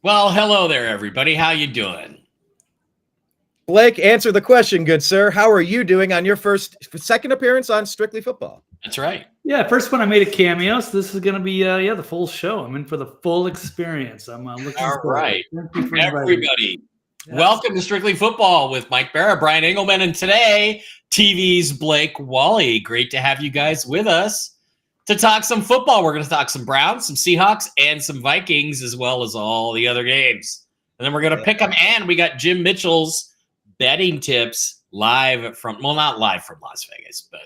Well, hello there, everybody. How you doing? Blake, answer the question, good sir. How are you doing on your second appearance on Strictly Football? That's right. Yeah, first one I made a cameo, so this is going to be the full show. I'm in for the full experience. I'm looking All forward. right, Thank you for inviting me. everybody. Yes. Welcome to Strictly Football with Mike Bara, Brian Engelman, and today TV's Blake Wally. Great to have you guys with us to talk some football. We're going to talk some Browns, some Seahawks, and some Vikings, as well as all the other games. And then we're going to pick them. And we got Jim Mitchell's betting tips live from, well, not live from Las Vegas, but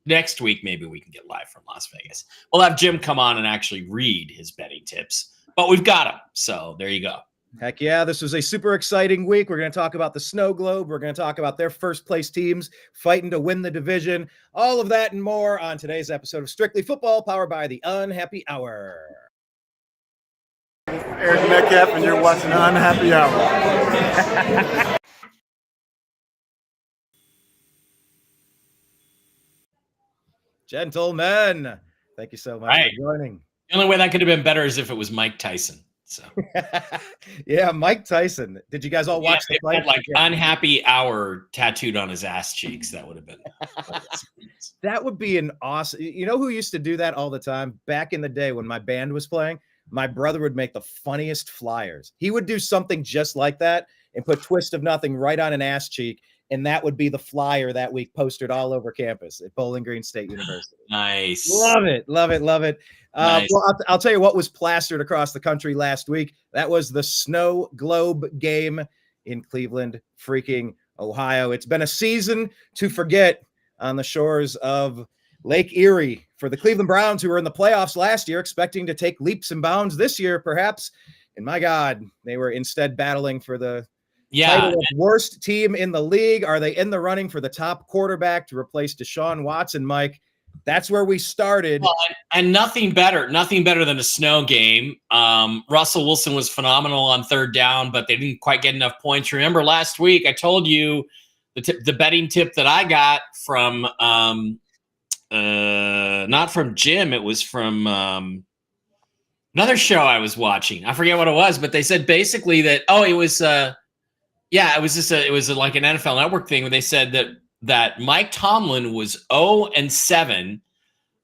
next week maybe we can get live from Las Vegas. We'll have Jim come on and actually read his betting tips, but we've got him. So there you go. Heck yeah, this was a super exciting week. We're going to talk about the Snow Globe. We're going to talk about their first place teams fighting to win the division. All of that and more on today's episode of Strictly Football, powered by the Unhappy Hour. Eric Metcalf, and you're watching Unhappy Hour. Gentlemen, thank you so much for joining. The only way that could have been better is if it was Mike Tyson. So yeah, Mike Tyson. Did you guys all watch the fight? Like Unhappy Hour tattooed on his ass cheeks. That would have been. That would be an awesome. You know who used to do that all the time? Back in the day when my band was playing, my brother would make the funniest flyers. He would do something just like that and put Twist of Nothing right on an ass cheek. And that would be the flyer that week posted all over campus at Bowling Green State University. Nice. Love it. Love it. Love it. Nice. Well, I'll tell you what was plastered across the country last week. That was the Snow Globe game in Cleveland, freaking Ohio. It's been a season to forget on the shores of Lake Erie for the Cleveland Browns, who were in the playoffs last year, expecting to take leaps and bounds this year, perhaps. And my God, they were instead battling for the title of worst team in the league. Are they in the running for the top quarterback to replace Deshaun Watson, Mike? That's where we started. Well, and nothing better than a snow game. Russell Wilson was phenomenal on third down, but they didn't quite get enough points. Remember last week I told you the betting tip that I got from not from Jim, it was from another show I was watching. I forget what it was, but they said basically that it was it was like an NFL Network thing where they said that Mike Tomlin was 0-7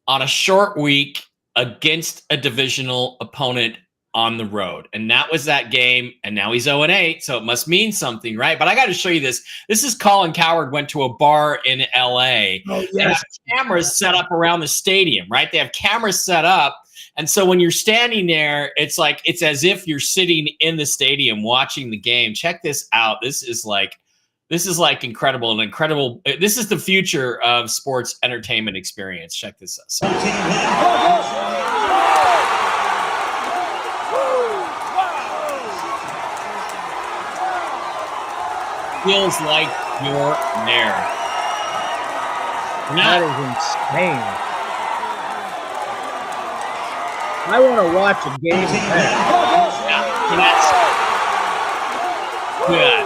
on a short week against a divisional opponent on the road. And that was that game. And now he's 0-8. So it must mean something, right? But I got to show you this. This is Colin Cowherd went to a bar in LA. Oh, yes. They have cameras set up around the stadium, right? They have cameras set up. And so when you're standing there, it's as if you're sitting in the stadium watching the game. Check this out. This is like incredible. This is the future of sports entertainment experience. Check this out. Feels like you're there. That is insane. I want to watch a game. Good.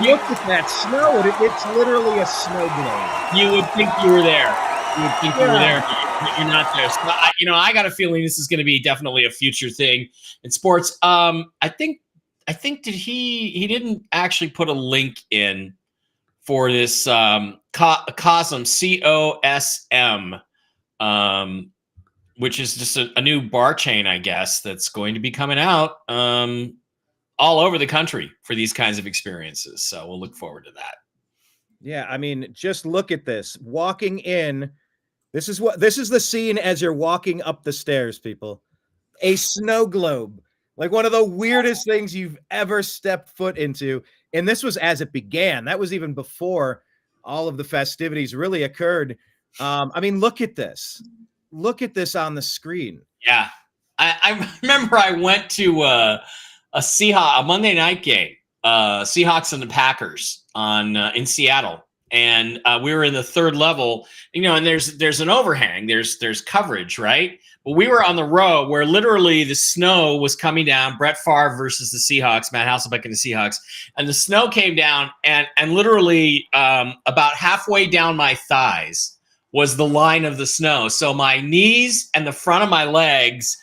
Look at that snow. It's literally a snow globe. You would think you were there. You would think you were there, but you're not there. So, I got a feeling this is going to be definitely a future thing in sports. I think he didn't actually put a link in for this COSM, COSM, which is just a new bar chain, I guess, that's going to be coming out all over the country for these kinds of experiences. So we'll look forward to that. Yeah, I mean, just look at this. Walking in, this is the scene as you're walking up the stairs, people. A snow globe, like one of the weirdest things you've ever stepped foot into. And this was as it began. That was even before all of the festivities really occurred. I mean, look at this. Look at this on the screen. Yeah. I remember I went to a Monday night game, Seahawks and the Packers in Seattle. And we were in the third level, and there's an overhang, there's coverage, right? But we were on the row where literally the snow was coming down, Brett Favre versus the Seahawks, Matt Hasselbeck and the Seahawks. And the snow came down and literally about halfway down my thighs was the line of the snow. So my knees and the front of my legs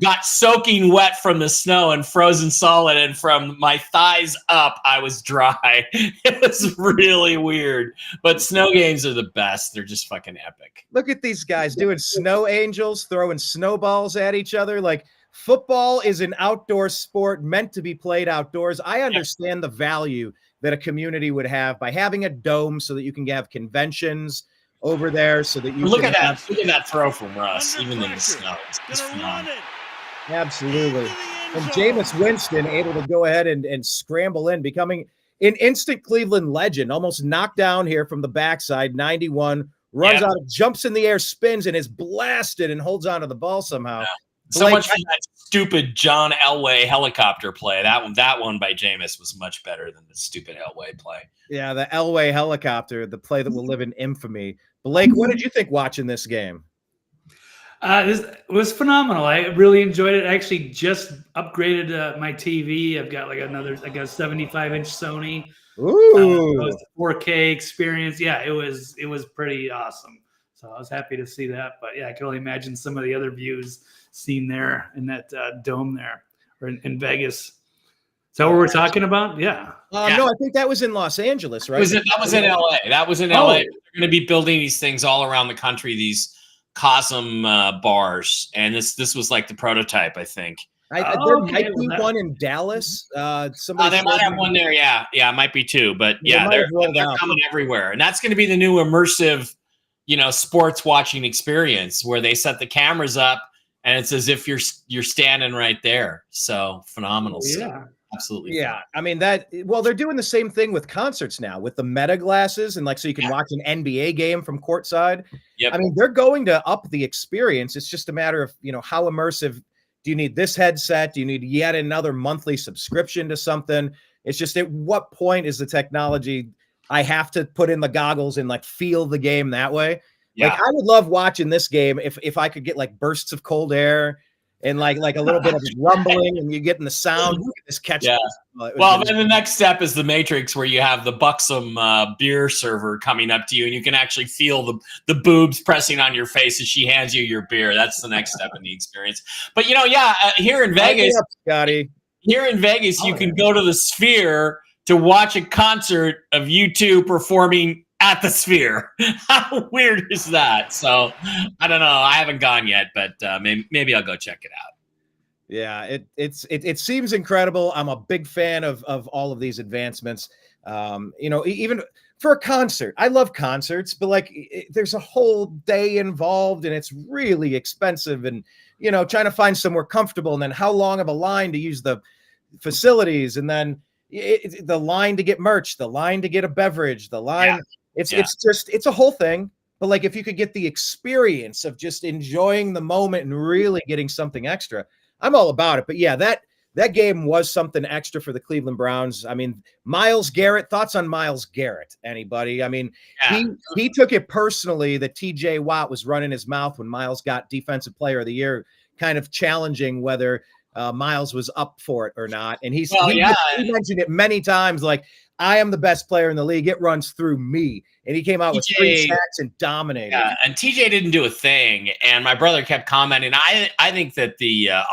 got soaking wet from the snow and frozen solid, and from my thighs up, I was dry. It was really weird. But snow games are the best. They're just fucking epic. Look at these guys doing snow angels, throwing snowballs at each other. Like, football is an outdoor sport meant to be played outdoors. I understand the value that a community would have by having a dome so that you can have conventions over there, so that you look can at have, that. Look at that throw from Russ, even in the snow. It's phenomenal. absolutely. And Jameis Winston able to go ahead and scramble in, becoming an instant Cleveland legend, almost knocked down here from the backside, 91, runs out, jumps in the air, spins, and is blasted and holds onto the ball somehow. Yeah. So much for that stupid John Elway helicopter play. That one by Jameis was much better than the stupid Elway play. Yeah, the Elway helicopter, the play that will live in infamy. Blake, what did you think watching this game? It was phenomenal. I really enjoyed it. I actually just upgraded my TV. I've got like I got a 75-inch Sony. Ooh, it was a 4K experience. Yeah, it was pretty awesome. So I was happy to see that. But yeah, I can only imagine some of the other views seen there in that dome there, or in Vegas. Is that what we're talking about? Yeah. No, I think that was in Los Angeles, right? That was in LA. That was in LA. They're going to be building these things all around the country, these Cosm bars, and this was like the prototype, I think. There might be one in Dallas. They might have one there. Yeah, it might be two, but yeah, they're coming everywhere, and that's going to be the new immersive, sports watching experience where they set the cameras up, and it's as if you're standing right there. So phenomenal stuff. Absolutely. Yeah. I mean, they're doing the same thing with concerts now with the Meta glasses, and so you can watch an NBA game from courtside. Yep. I mean, they're going to up the experience. It's just a matter of, how immersive do you need this headset? Do you need yet another monthly subscription to something? It's just, at what point is the technology I have to put in the goggles and feel the game that way? Yeah. I would love watching this game if I could get bursts of cold air and like a little bit of rumbling, and you get in the sound. Look at this catch. Yeah. Well, then the next step is the Matrix, where you have the buxom beer server coming up to you, and you can actually feel the boobs pressing on your face as she hands you your beer. That's the next step in the experience. But here in Vegas, Scotty. Here in Vegas, you can go to the Sphere to watch a concert of U2 performing at the Sphere. How weird is that? So I don't know. I haven't gone yet, but maybe I'll go check it out. Yeah, it seems incredible. I'm a big fan of all of these advancements. Even for a concert, I love concerts, but there's a whole day involved, and it's really expensive, and trying to find somewhere comfortable, and then how long of a line to use the facilities, and then the line to get merch, the line to get a beverage, the line. Yeah. It's a whole thing. But if you could get the experience of just enjoying the moment and really getting something extra, I'm all about it. But yeah, that game was something extra for the Cleveland Browns. I mean, Myles Garrett, thoughts on Myles Garrett? Anybody? I mean, he took it personally that TJ Watt was running his mouth when Myles got Defensive Player of the Year, kind of challenging whether Myles was up for it or not. And he mentioned it many times, I am the best player in the league. It runs through me. And he came out with 3 sacks and dominated. Yeah, and TJ didn't do a thing. And my brother kept commenting. I think that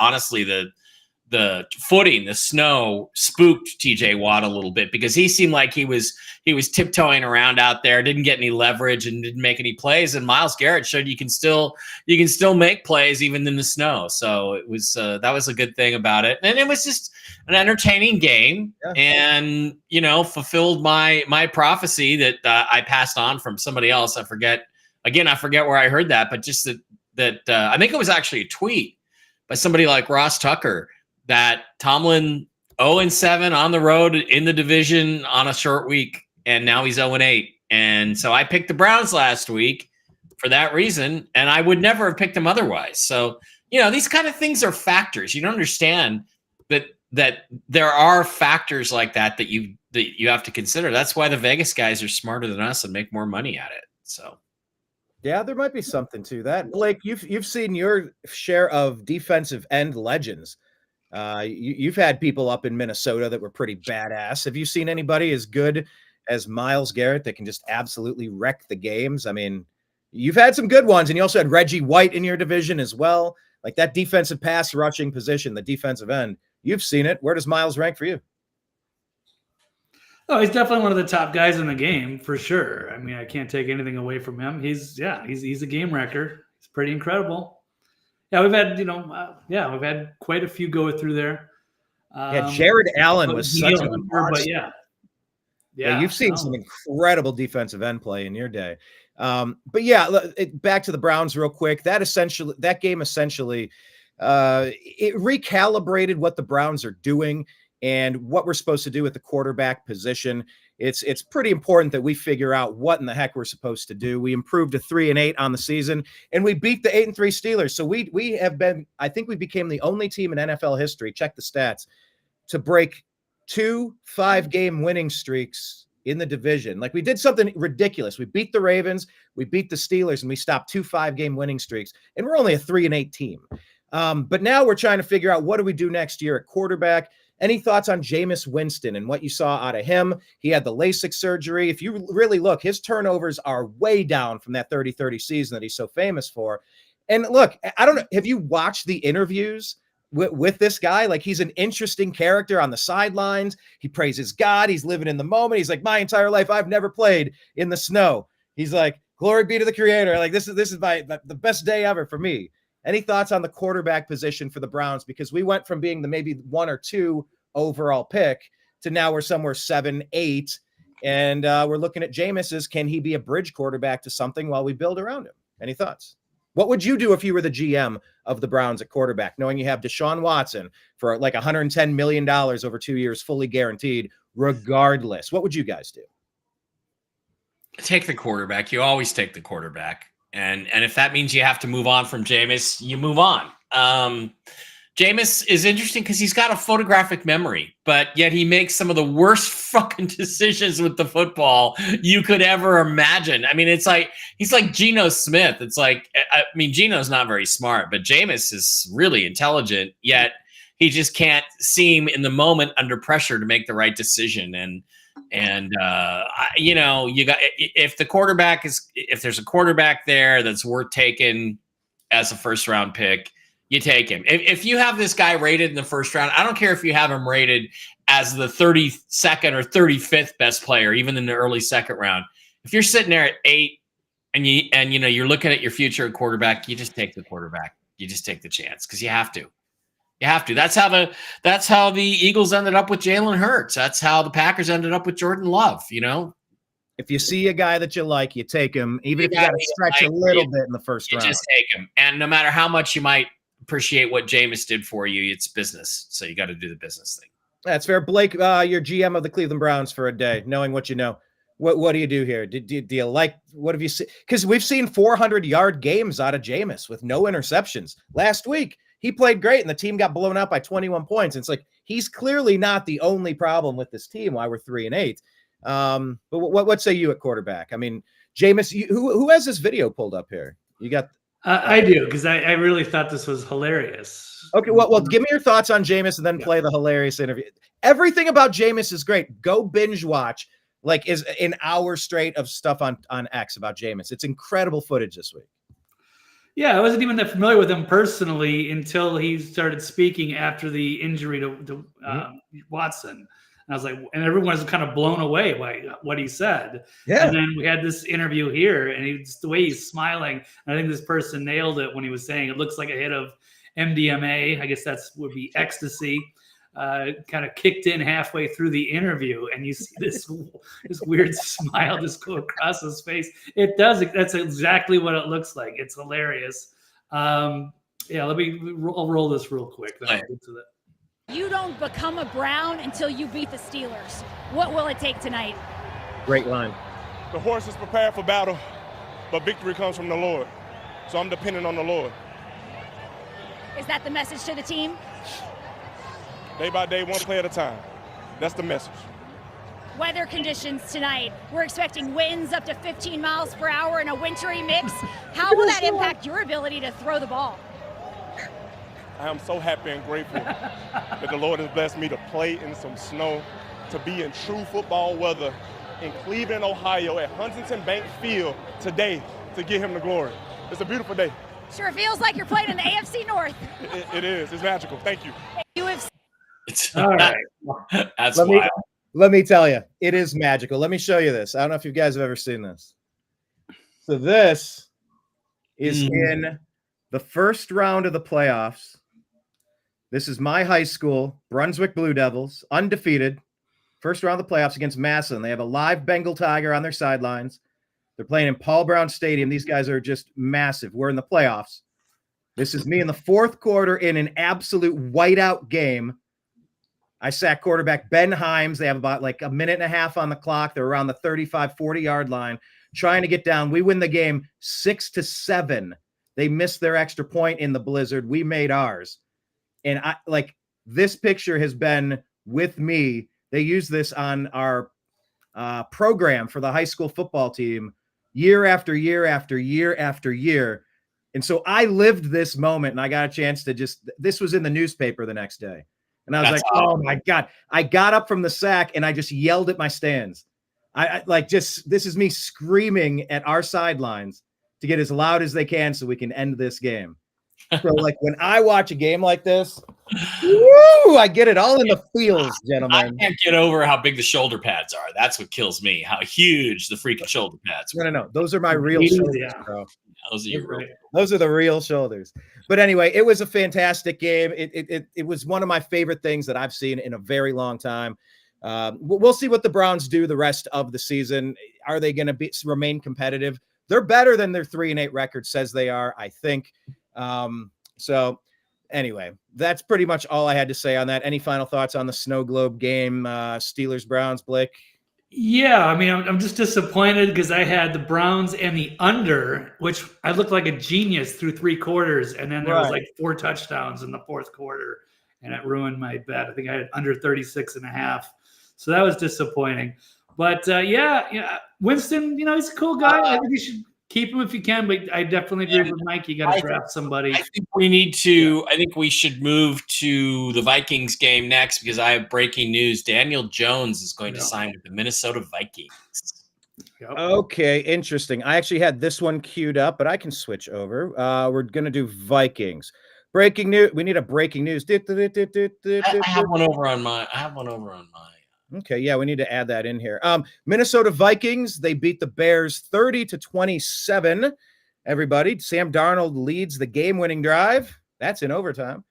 honestly, the footing, the snow spooked TJ Watt a little bit, because he seemed like he was tiptoeing around out there, didn't get any leverage and didn't make any plays. And Myles Garrett showed you can still make plays even in the snow. So it was that was a good thing about it. And it was just an entertaining game, and fulfilled my prophecy that I passed on from somebody else. I forget where I heard that, but just that I think it was actually a tweet by somebody like Ross Tucker, that Tomlin 0-7 on the road in the division on a short week, and now he's 0-8. And so I picked the Browns last week for that reason, and I would never have picked them otherwise. So, these kind of things are factors. You don't understand that there are factors like that you have to consider. That's why the Vegas guys are smarter than us and make more money at it. So yeah, there might be something to that. Blake, you've seen your share of defensive end legends. You've had people up in Minnesota that were pretty badass. Have you seen anybody as good as Myles Garrett that can just absolutely wreck the games? I mean, you've had some good ones, and you also had Reggie White in your division as well. Like that defensive pass rushing position, the defensive end, you've seen it. Where does Miles rank for you? Oh, he's definitely one of the top guys in the game for sure. I mean, I can't take anything away from him. He's a game wrecker. He's pretty incredible. Yeah, we've had we've had quite a few go through there. Jared Allen was such a but yeah, you've seen some incredible defensive end play in your day. But yeah, back to the Browns real quick. That game essentially it recalibrated what the Browns are doing and what we're supposed to do with the quarterback position. It's pretty important that we figure out what in the heck we're supposed to do. We improved to 3-8 on the season, and we beat the 8-3 Steelers. So we have been, I think we became the only team in NFL history, check the stats, to break 2 5-game winning streaks in the division. Like, we did something ridiculous. We beat the Ravens, we beat the Steelers, and we stopped 2 5-game winning streaks. And we're only a 3-8 team. But now we're trying to figure out, what do we do next year at quarterback? Any thoughts on Jameis Winston and what you saw out of him? He had the LASIK surgery. If you really look, his turnovers are way down from that 30-30 season that he's so famous for. And look, I don't know, have you watched the interviews with this guy? Like, he's an interesting character on the sidelines. He praises God. He's living in the moment. He's like, my entire life, I've never played in the snow. He's like, glory be to the Creator. Like, this is the best day ever for me. Any thoughts on the quarterback position for the Browns? Because we went from being the maybe 1 or 2 overall pick to now we're somewhere 7, 8. And we're looking at Jameis. Can he be a bridge quarterback to something while we build around him? Any thoughts? What would you do if you were the GM of the Browns at quarterback, knowing you have Deshaun Watson for like $110 million over 2 years, fully guaranteed, regardless? What would you guys do? Take the quarterback. You always take the quarterback. And if that means you have to move on from Jameis, you move on. Jameis is interesting because he's got a photographic memory, but yet he makes some of the worst fucking decisions with the football you could ever imagine. I mean, it's like, he's like Geno Smith. It's like, I mean, Geno's not very smart, but Jameis is really intelligent, yet he just can't seem in the moment under pressure to make the right decision. And you know, you got, if there's a quarterback there that's worth taking as a first round pick, you take him. If you have this guy rated in the first round, I don't care if you have him rated as the 32nd or 35th best player, even in the early second round. If you're sitting there at 8 and you know, you're looking at your future at quarterback, you just take the quarterback. You just take the chance because you have to. You have to. That's how the Eagles ended up with Jalen Hurts. That's how the Packers ended up with Jordan Love, you know? If you see a guy that you like, you take him, even if you got to stretch a little bit in the first round. You just take him. And no matter how much you might appreciate what Jameis did for you, it's business. So you got to do the business thing. That's fair. Blake, you're GM of the Cleveland Browns for a day, knowing what you know. What do you do here? Do you like, what have you seen? Because we've seen 400-yard games out of Jameis with no interceptions. Last week, he played great, and the team got blown out by 21 points. And it's like, he's clearly not the only problem with this team why we're 3-8. But what say you at quarterback? I mean, Jameis, who has this video pulled up here? You got... I do, because I really thought this was hilarious. Okay, well, give me your thoughts on Jameis and then play the hilarious interview. Everything about Jameis is great. Go binge watch, like, is an hour straight of stuff on X about Jameis. It's incredible footage this week. Yeah, I wasn't even that familiar with him personally until he started speaking after the injury to Watson. And I was like, and everyone was kind of blown away by what he said. Yeah. And then we had this interview here, and the way he's smiling. And I think this person nailed it when he was saying it looks like a hit of MDMA. I guess would be ecstasy. Kind of kicked in halfway through the interview, and you see this weird smile just go across his face. It does. That's exactly what it looks like. It's hilarious. Yeah, I'll roll this real quick. Then I'll get to that. You don't become a Brown until you beat the Steelers. What will it take tonight? Great line. The horse is prepared for battle, but victory comes from the Lord. So I'm dependent on the Lord. Is that the message to the team? Day by day, one play at a time. That's the message. Weather conditions tonight. We're expecting winds up to 15 miles per hour in a wintry mix. How will that impact your ability to throw the ball? I am so happy and grateful that the Lord has blessed me to play in some snow, to be in true football weather in Cleveland, Ohio at Huntington Bank Field today to give him the glory. It's a beautiful day. Sure feels like you're playing in the AFC North. It is. It's magical. Thank you. UFC. All right. That's Let me- wild. Let me tell you, it is magical. Let me show you this. I don't know if you guys have ever seen this. So this is in the first round of the playoffs. This is my high school, Brunswick Blue Devils, undefeated. First round of the playoffs against Masson. They have a live Bengal tiger on their sidelines. They're playing in Paul Brown Stadium. These guys are just massive. We're in the playoffs. This is me in the fourth quarter in an absolute whiteout game. I sack quarterback Ben Himes. They have about like a minute and a half on the clock. They're around the 35, 40-yard line, trying to get down. We win the game 6-7. They missed their extra point in the blizzard. We made ours. And I like this picture has been with me. They use this on our program for the high school football team year after year after year after year. And so I lived this moment, and I got a chance to this was in the newspaper the next day. And I was That's like, oh my God. I got up from the sack and I just yelled at my stands. I like this is me screaming at our sidelines to get as loud as they can so we can end this game. So like when I watch a game like this, woo, I get it all in the feels, I gentlemen. can't get over how big the shoulder pads are. That's what kills me. How huge the freaking shoulder pads are. No. Those are my real Yeah. shoulders, bro. Those are your real. Those are the real shoulders. But anyway, it was a fantastic game. It was one of my favorite things that I've seen in a very long time. We'll see what the Browns do the rest of the season. Are they going to remain competitive? They're better than their 3-8 record says they are, I think. So anyway, that's pretty much all I had to say on that. Any final thoughts on the Snow Globe game? Steelers, Browns, Blake? Yeah, I mean, I'm just disappointed because I had the Browns and the under, which I looked like a genius through 3 quarters, and then there was like 4 touchdowns in the fourth quarter, and it ruined my bet. I think I had under 36.5, so that was disappointing. But yeah, Winston, he's a cool guy. I think you should keep him if you can, but I definitely agree with Mike. You got to draft somebody. I think we need to. I think we should move to the Vikings game next because I have breaking news. Daniel Jones is going to sign with the Minnesota Vikings. Yep. Okay, interesting. I actually had this one queued up, but I can switch over. We're going to do Vikings. Breaking news. We need a breaking news. I have one over on my. Okay, yeah, we need to add that in here. Minnesota Vikings, they beat the Bears 30-27. Everybody, Sam Darnold leads the game-winning drive. That's in overtime.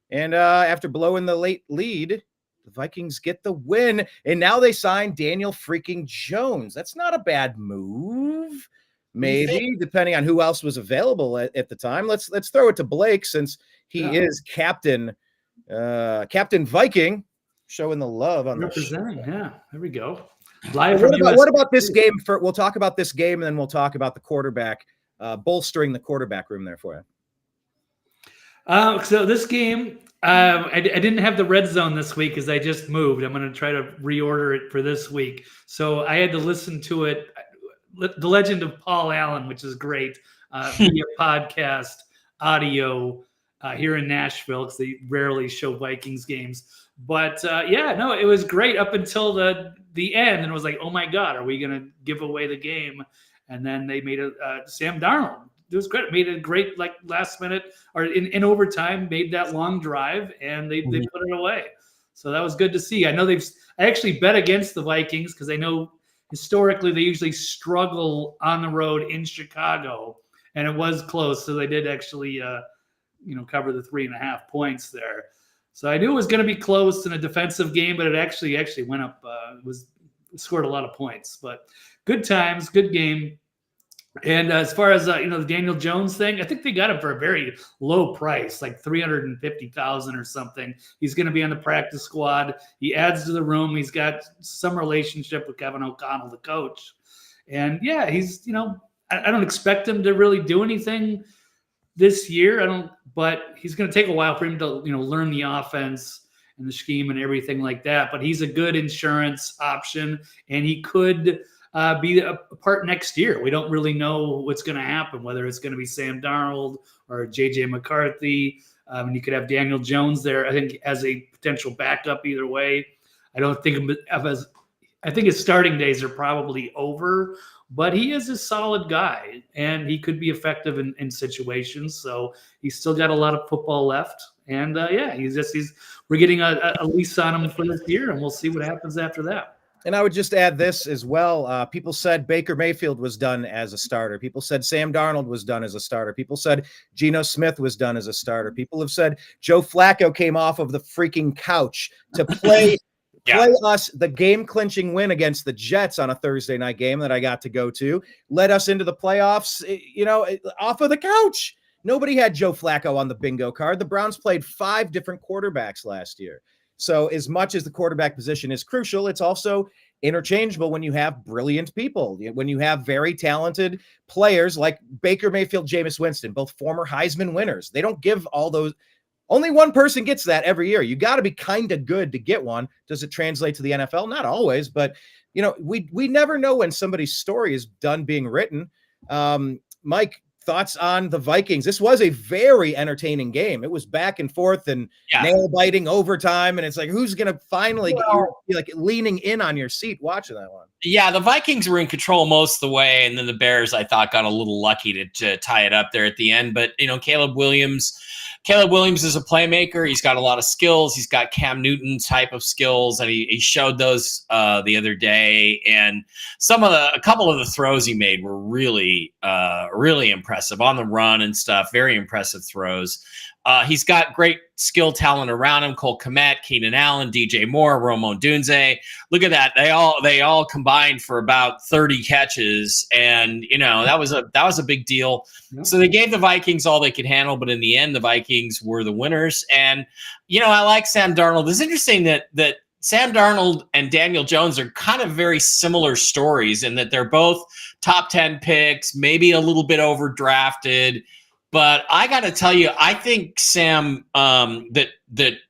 And after blowing the late lead, the Vikings get the win. And now they sign Daniel freaking Jones. That's not a bad move. Maybe, depending on who else was available at the time. Let's throw it to Blake since he is Captain Viking. Showing the love on representing. Yeah, there we go. What about this game? We'll talk about this game, and then we'll talk about the quarterback, bolstering the quarterback room there for you. So this game, I didn't have the red zone this week because I just moved. I'm going to try to reorder it for this week. So I had to listen to it, The Legend of Paul Allen, which is great, via podcast, audio here in Nashville because they rarely show Vikings games. But it was great up until the end, and it was like, oh my God, are we going to give away the game? And then they made Sam Darnold. It was great. Made a great last minute or in overtime, made that long drive, and they put it away. So that was good to see. I know I actually bet against the Vikings because I know historically they usually struggle on the road in Chicago, and it was close. So they did actually cover the 3.5 points there. So I knew it was going to be close in a defensive game, but it actually went up. Scored a lot of points, but good times, good game. And as far as the Daniel Jones thing, I think they got him for a very low price, like $350,000 or something. He's going to be on the practice squad. He adds to the room. He's got some relationship with Kevin O'Connell, the coach. And yeah, he's I don't expect him to really do anything this year. But he's going to take a while for him to, learn the offense and the scheme and everything like that. But he's a good insurance option, and he could be a part next year. We don't really know what's going to happen, whether it's going to be Sam Darnold or J.J. McCarthy. And you could have Daniel Jones there, I think, as a potential backup either way. I don't think of I think his starting days are probably over, but he is a solid guy and he could be effective in situations. So he's still got a lot of football left. And we're getting a lease on him for this year, and we'll see what happens after that. And I would just add this as well. People said Baker Mayfield was done as a starter. People said Sam Darnold was done as a starter. People said Geno Smith was done as a starter. People have said Joe Flacco came off of the freaking couch to play us the game-clinching win against the Jets on a Thursday night game that I got to go to, led us into the playoffs, off of the couch. Nobody had Joe Flacco on the bingo card. The Browns played 5 different quarterbacks last year. So as much as the quarterback position is crucial, it's also interchangeable when you have brilliant people, when you have very talented players like Baker Mayfield, Jameis Winston, both former Heisman winners. They don't give all those. Only one person gets that every year. You got to be kind of good to get one. Does it translate to the NFL? Not always, but we never know when somebody's story is done being written. Mike, thoughts on the Vikings? This was a very entertaining game. It was back and forth and nail biting overtime. And it's like, who's going to finally get you leaning in on your seat watching that one? Yeah, the Vikings were in control most of the way. And then the Bears, I thought, got a little lucky to tie it up there at the end. But, Caleb Williams is a playmaker. He's got a lot of skills. He's got Cam Newton type of skills, and he showed those the other day. And a couple of the throws he made were really, really impressive on the run and stuff. Very impressive throws. He's got great skill talent around him. Cole Kmet, Keenan Allen, DJ Moore, Romo Dunze. Look at that. They all combined for about 30 catches. And, that was a big deal. Yep. So they gave the Vikings all they could handle, but in the end, the Vikings were the winners. And, I like Sam Darnold. It's interesting that Sam Darnold and Daniel Jones are kind of very similar stories in that they're both top 10 picks, maybe a little bit overdrafted. But I got to tell you, I think Sam, that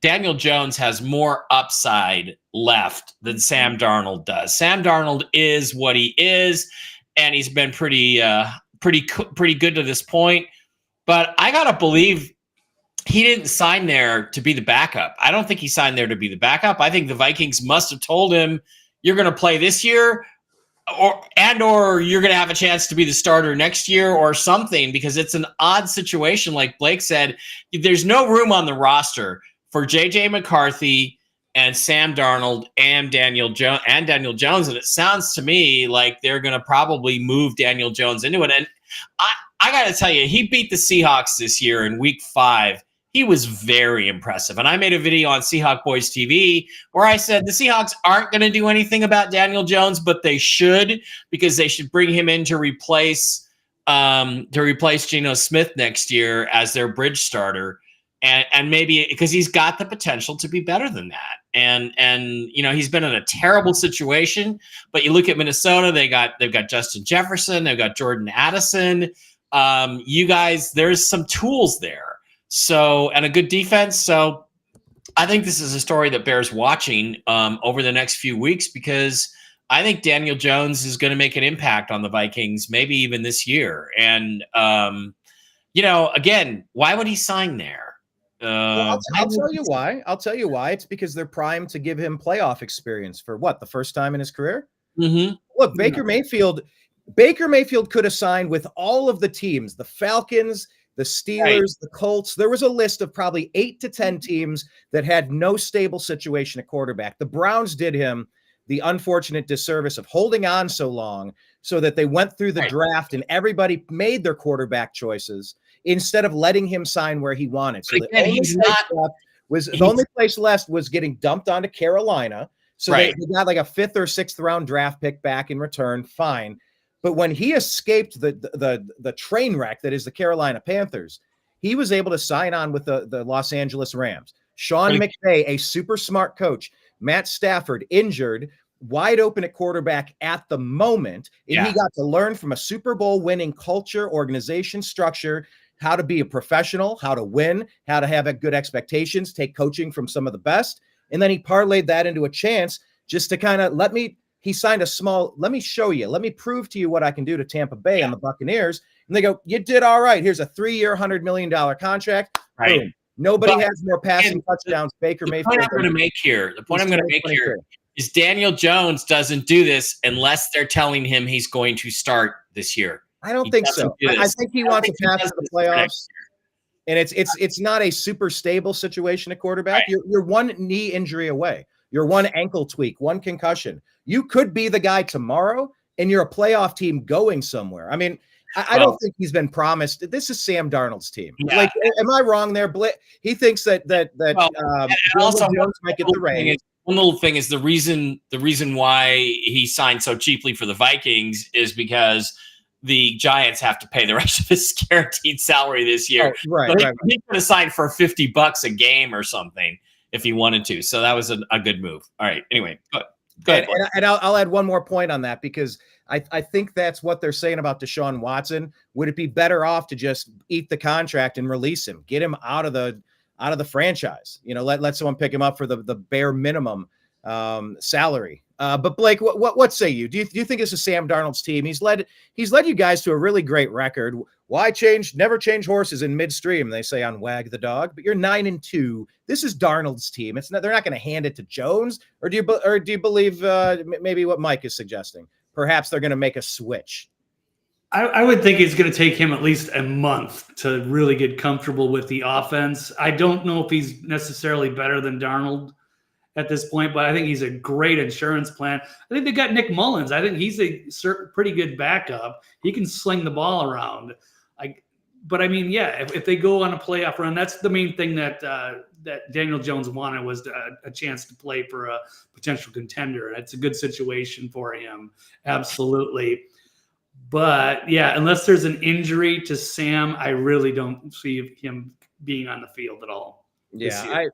Daniel Jones has more upside left than Sam Darnold does. Sam Darnold is what he is, and he's been pretty good to this point. But I got to believe he didn't sign there to be the backup. I don't think he signed there to be the backup. I think the Vikings must have told him, you're going to play this year, or you're going to have a chance to be the starter next year or something, because it's an odd situation. Like Blake said, there's no room on the roster for JJ McCarthy and Sam Darnold and Daniel Jones. And it sounds to me like they're going to probably move Daniel Jones into it. And I got to tell you, he beat the Seahawks this year in week 5. He was very impressive. And I made a video on Seahawk Boys TV where I said the Seahawks aren't going to do anything about Daniel Jones, but they should, because they should bring him in to replace Geno Smith next year as their bridge starter. And maybe because he's got the potential to be better than that. And he's been in a terrible situation, but you look at Minnesota, they've got Justin Jefferson, they've got Jordan Addison. You guys, there's some tools there. So, and a good defense. So I think this is a story that bears watching over the next few weeks, because I think Daniel Jones is going to make an impact on the Vikings, maybe even this year. And, again, why would he sign there? I'll tell you why. It's because they're primed to give him playoff experience for the first time in his career. Mm-hmm. Look, Baker Mayfield could have signed with all of the teams, the Falcons, the Steelers, the Colts. There was a list of probably 8 to 10 teams that had no stable situation at quarterback. The Browns did him the unfortunate disservice of holding on so long so that they went through the draft and everybody made their quarterback choices instead of letting him sign where he wanted. So the only place left was getting dumped onto Carolina. So they got like a 5th or 6th round draft pick back in return. Fine. But when he escaped the train wreck that is the Carolina Panthers, he was able to sign on with the Los Angeles Rams. Sean McVay, a super smart coach, Matt Stafford injured, wide open at quarterback at the moment. And he got to learn from a Super Bowl winning culture, organization, structure, how to be a professional, how to win, how to have good expectations, take coaching from some of the best. And then he parlayed that into a chance just to kind of he signed let me show you, let me prove to you what I can do to Tampa Bay and the Buccaneers. And they go, you did all right. Here's a 3-year, $100 million contract. Right. Boom. Nobody has more passing touchdowns. Baker Mayfield. The point I'm going to make here is Daniel Jones doesn't do this unless they're telling him he's going to start this year. I don't think so. I think he wants to pass to the playoffs. And it's not a super stable situation at quarterback. Right. You're one knee injury away. You're one ankle tweak, one concussion. You could be the guy tomorrow, and you're a playoff team going somewhere. I mean, I don't think he's been promised. This is Sam Darnold's team. Yeah. Like, am I wrong there? He thinks that also Jones might get the reins. One little thing is the reason why he signed so cheaply for the Vikings is because the Giants have to pay the rest of his guaranteed salary this year. Oh, right. He could have signed for $50 a game or something if he wanted to. So that was a good move. All right. Anyway, go ahead. And I'll add one more point on that, because I think that's what they're saying about Deshaun Watson. Would it be better off to just eat the contract and release him, get him out of the franchise? You know, let someone pick him up for the bare minimum salary. But Blake, what say you? Do you think this is Sam Darnold's team? He's led you guys to a really great record. Why never change horses in midstream, they say on Wag the Dog, but you're 9-2. This is Darnold's team. They're not going to hand it to Jones, or do you believe maybe what Mike is suggesting? Perhaps they're going to make a switch. I would think it's going to take him at least a month to really get comfortable with the offense. I don't know if he's necessarily better than Darnold at this point, but I think he's a great insurance plan. I think they got Nick Mullins. I think he's a pretty good backup. He can sling the ball around. But I mean, yeah, if they go on a playoff run, that's the main thing that Daniel Jones wanted, was a chance to play for a potential contender. And it's a good situation for him. Absolutely. But yeah, unless there's an injury to Sam, I really don't see him being on the field at all. Yeah,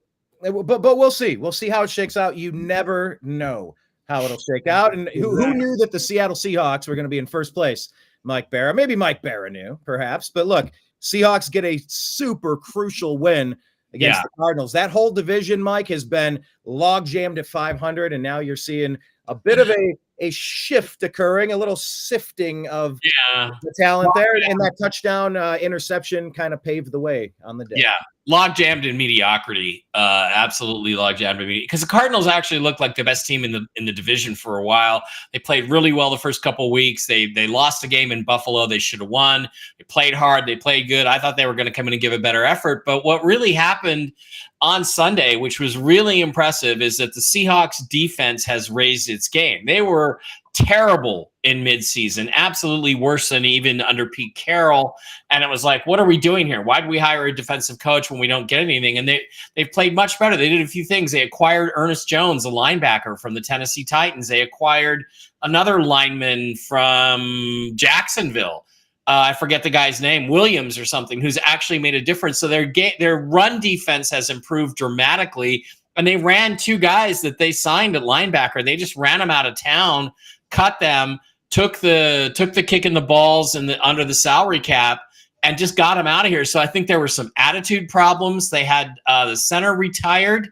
but we'll see. We'll see how it shakes out. You never know how it'll shake out. And who knew that the Seattle Seahawks were going to be in first place? Mike Bara. Maybe Mike Bara knew, perhaps. But look, Seahawks get a super crucial win against the Cardinals. That whole division, Mike, has been log jammed at 500, and now you're seeing a bit of a shift occurring, a little sifting of the talent there, and that touchdown interception kind of paved the way on the day. Yeah, log jammed in mediocrity. Absolutely log jammed in mediocrity, because the Cardinals actually looked like the best team in the division for a while. They played really well the first couple of weeks. They lost a game in Buffalo. They should have won. They played hard. They played good. I thought they were going to come in and give a better effort. But what really happened on Sunday, which was really impressive, is that the Seahawks defense has raised its game. They were terrible in midseason, absolutely worse than even under Pete Carroll. And it was like, what are we doing here? Why did we hire a defensive coach when we don't get anything? And they've played much better. They did a few things. They acquired Ernest Jones, a linebacker from the Tennessee Titans. They acquired another lineman from Jacksonville. I forget the guy's name, Williams or something, who's actually made a difference. So their run defense has improved dramatically. And they ran two guys that they signed at linebacker. They just ran them out of town, cut them, took the kick in the balls and under the salary cap, and just got them out of here. So I think there were some attitude problems. They had the center retired,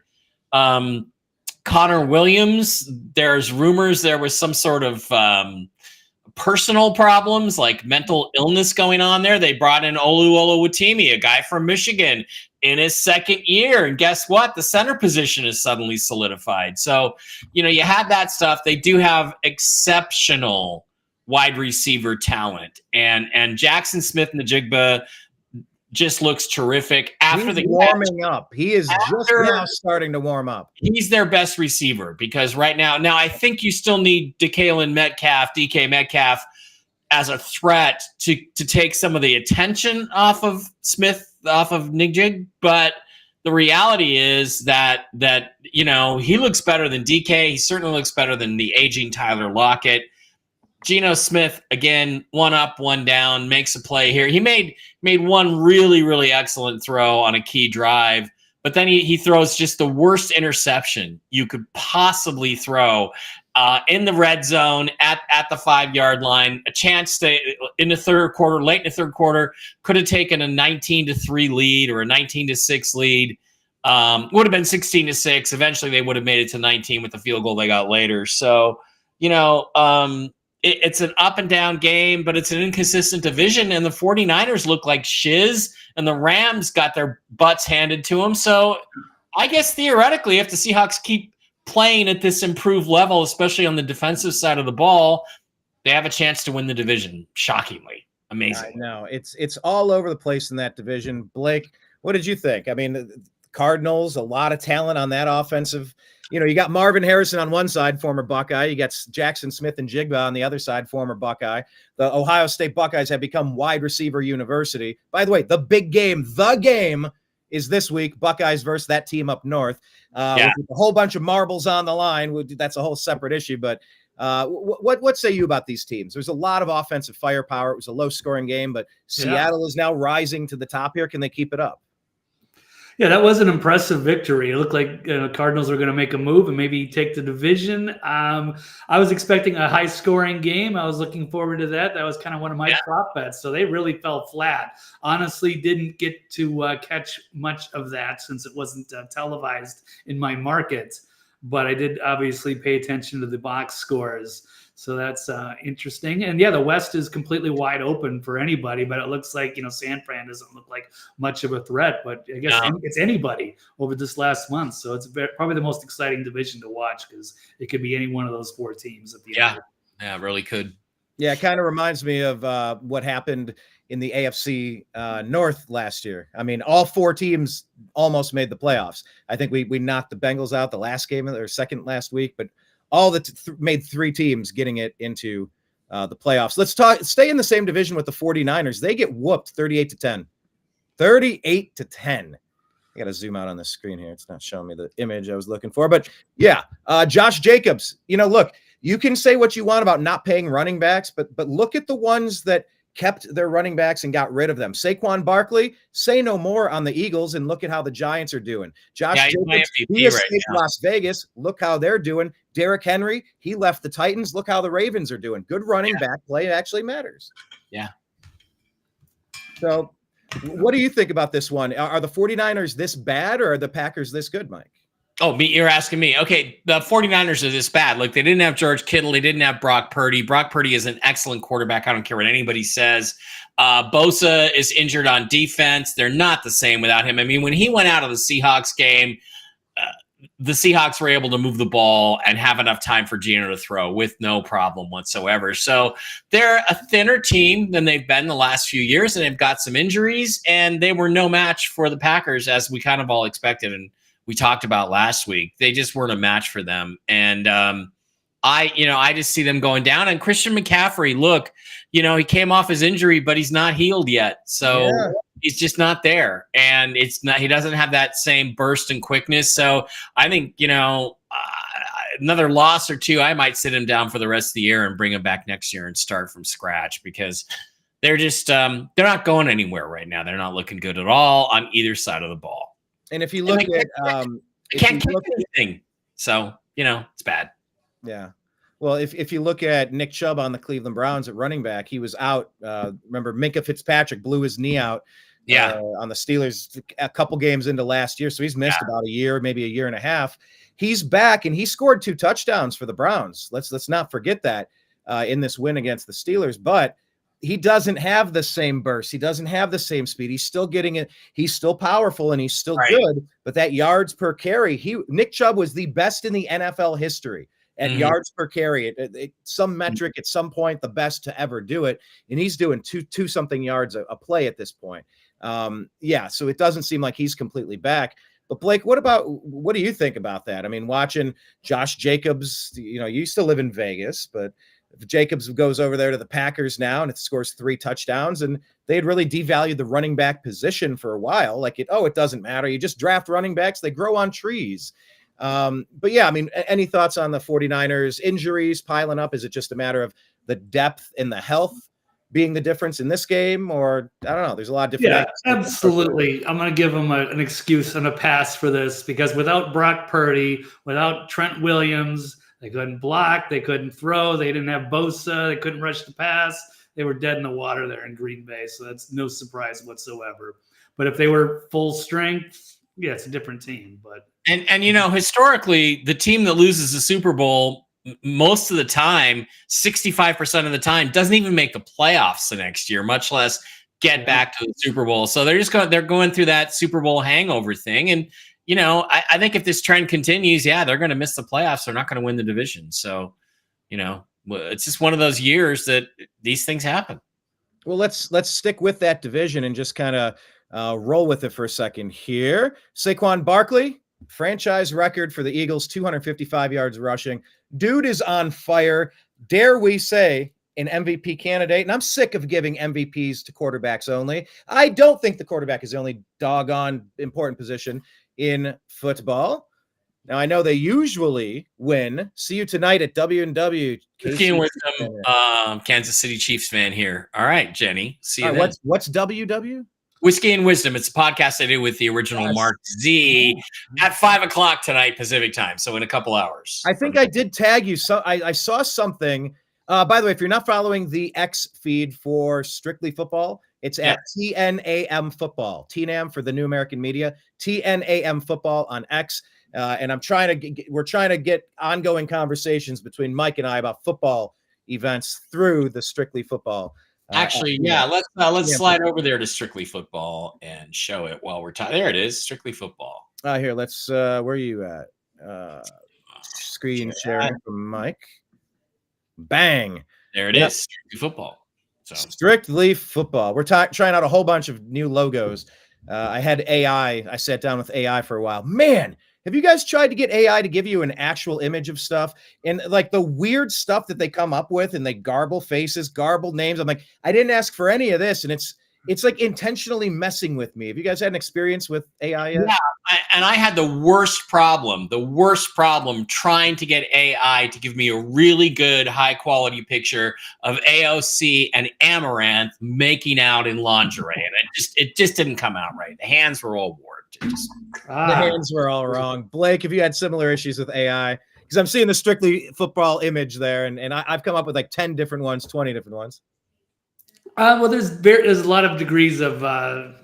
Connor Williams. There's rumors there was some sort of personal problems, like mental illness going on there. They brought in Olu Oluwatimi, a guy from Michigan, in his second year. And guess what? The center position is suddenly solidified. So, you had that stuff. They do have exceptional wide receiver talent. And Jackson Smith-Njigba just looks terrific after he's warming up. He is just now starting to warm up. He's their best receiver, because right now I think you still need DK Metcalf as a threat to take some of the attention off of Njigba. But the reality is that he looks better than DK. He certainly looks better than the aging Tyler Lockett. Geno Smith, again, one up, one down, makes a play here. He made one really, really excellent throw on a key drive, but then he throws just the worst interception you could possibly throw in the red zone at the 5-yard line. A chance to, in the third quarter, late in the third quarter, could have taken a 19-3 lead or a 19-6 lead. Would have been 16-6. Eventually, they would have made it to 19 with the field goal they got later. So, it's an up and down game, but it's an inconsistent division, and the 49ers look like shiz, and the Rams got their butts handed to them. So I guess theoretically, if the Seahawks keep playing at this improved level, especially on the defensive side of the ball, they have a chance to win the division. Shockingly. Amazing. No, it's all over the place in that division. Blake, what did you think? I mean, the Cardinals, a lot of talent on that offensive. You got Marvin Harrison on one side, former Buckeye. You got Jackson Smith and Jigba on the other side, former Buckeye. The Ohio State Buckeyes have become wide receiver university. By the way, the game is this week, Buckeyes versus that team up north. With a whole bunch of marbles on the line. That's a whole separate issue, but what say you about these teams? There's a lot of offensive firepower. It was a low-scoring game, but Seattle is now rising to the top here. Can they keep it up? Yeah, that was an impressive victory. It looked like Cardinals were going to make a move and maybe take the division. I was expecting a high-scoring game. I was looking forward to that. That was kind of one of my prop bets. So they really fell flat. Honestly, didn't get to catch much of that since it wasn't televised in my market. But I did obviously pay attention to the box scores. So that's interesting. And the West is completely wide open for anybody, but it looks like, San Fran doesn't look like much of a threat, but I guess it's anybody over this last month. So it's probably the most exciting division to watch because it could be any one of those four teams at the end. Yeah, it really could. Yeah, it kind of reminds me of what happened in the AFC North last year. I mean, all four teams almost made the playoffs. I think we knocked the Bengals out the last game or second last week, but all made three teams getting it into the playoffs. Let's stay in the same division with the 49ers. They get whooped 38-10. 38-10. I got to zoom out on the screen here. It's not showing me the image I was looking for, but Josh Jacobs, look, you can say what you want about not paying running backs, but look at the ones that kept their running backs and got rid of them. Saquon Barkley, say no more on the Eagles, and look at how the Giants are doing. Josh Jacobs, he escaped Las Vegas. Look how they're doing. Derrick Henry, he left the Titans. Look how the Ravens are doing. Good running back play actually matters. Yeah. So what do you think about this one? Are the 49ers this bad or are the Packers this good, Mike? Oh, you're asking me. Okay, the 49ers are this bad. Like, they didn't have George Kittle. They didn't have Brock Purdy. Brock Purdy is an excellent quarterback. I don't care what anybody says. Bosa is injured on defense. They're not the same without him. I mean, when he went out of the Seahawks game, the Seahawks were able to move the ball and have enough time for Geno to throw with no problem whatsoever. So they're a thinner team than they've been the last few years, and they've got some injuries, and they were no match for the Packers, as we kind of all expected. And we talked about last week. They just weren't a match for them. And I just see them going down. And Christian McCaffrey, look, he came off his injury, but he's not healed yet. So he's just not there. And he doesn't have that same burst and quickness. So I think, another loss or two, I might sit him down for the rest of the year and bring him back next year and start from scratch, because they're just they're not going anywhere right now. They're not looking good at all on either side of the ball. And if you look at can't catch anything. So, it's bad. Yeah. Well, if you look at Nick Chubb on the Cleveland Browns at running back, he was out. Remember, Minkah Fitzpatrick blew his knee out on the Steelers a couple games into last year. So he's missed about a year, maybe a year and a half. He's back, and he scored 2 touchdowns for the Browns. Let's not forget that in this win against the Steelers. But he doesn't have the same burst. He doesn't have the same speed. He's still getting it. He's still powerful and he's still good. But that yards per carry, Nick Chubb was the best in the NFL history at yards per carry. Some metric at some point, the best to ever do it. And he's doing two something yards a play at this point. So it doesn't seem like he's completely back. But Blake, what do you think about that? I mean, watching Josh Jacobs, you still live in Vegas, but if Jacobs goes over there to the Packers now and it scores 3 touchdowns, and they had really devalued the running back position for a while. Like it doesn't matter. You just draft running backs. They grow on trees. But yeah, I mean, any thoughts on the 49ers injuries piling up? Is it just a matter of the depth and the health being the difference in this game? Or I don't know. There's a lot of different. Yeah, absolutely. I'm going to give them an excuse and a pass for this, because without Brock Purdy, without Trent Williams, they couldn't block, they couldn't throw, they didn't have Bosa, they couldn't rush the pass. They were dead in the water there in Green Bay, so that's no surprise whatsoever. But if they were full strength, it's a different team. But historically, the team that loses the Super Bowl most of the time, 65% of the time, doesn't even make the playoffs the next year, much less get back to the Super Bowl. So they're going through that Super Bowl hangover thing, and I think if this trend continues, they're going to miss the playoffs. They're not going to win the division. So, it's just one of those years that these things happen. Well, let's stick with that division and just kind of roll with it for a second here. Saquon Barkley, franchise record for the Eagles, 255 yards rushing. Dude is on fire. Dare we say an MVP candidate? And I'm sick of giving MVPs to quarterbacks only. I don't think the quarterback is the only doggone important position in football. Now, I know they usually win. See you tonight at W&W. With some Kansas City Chiefs fan here. All right, Jenny. See you then. What's WW? Whiskey and Wisdom. It's a podcast I did with the original Mark Z at 5:00 tonight Pacific time. So in a couple hours. I think I did tag you. So I saw something. By the way, if you're not following the X feed for Strictly Football, it's at TNAM Football. TNAM for the New American Media. TNAM Football on X. And we're trying to get ongoing conversations between Mike and I about football events through the Strictly Football. Let's slide over there to Strictly Football and show it while we're talking. There it is, Strictly Football. Here, let's. Where are you at? Screen sharing from Mike. Bang! There it is, Strictly Football. So. Strictly Football. We're trying out a whole bunch of new logos. I had AI. I sat down with AI for a while. Man, have you guys tried to get AI to give you an actual image of stuff? And like the weird stuff that they come up with, and they garble faces, garble names. I'm like, I didn't ask for any of this, and it's like intentionally messing with me. Have you guys had an experience with AI yet? Yeah, I had the worst problem trying to get AI to give me a really good, high-quality picture of AOC and Amaranth making out in lingerie, and it just didn't come out right. The hands were all warped. The hands were all wrong. Blake, have you had similar issues with AI? Because I'm seeing the Strictly Football image there, and I've come up with like 10 different ones, 20 different ones. Well, there's a lot of degrees of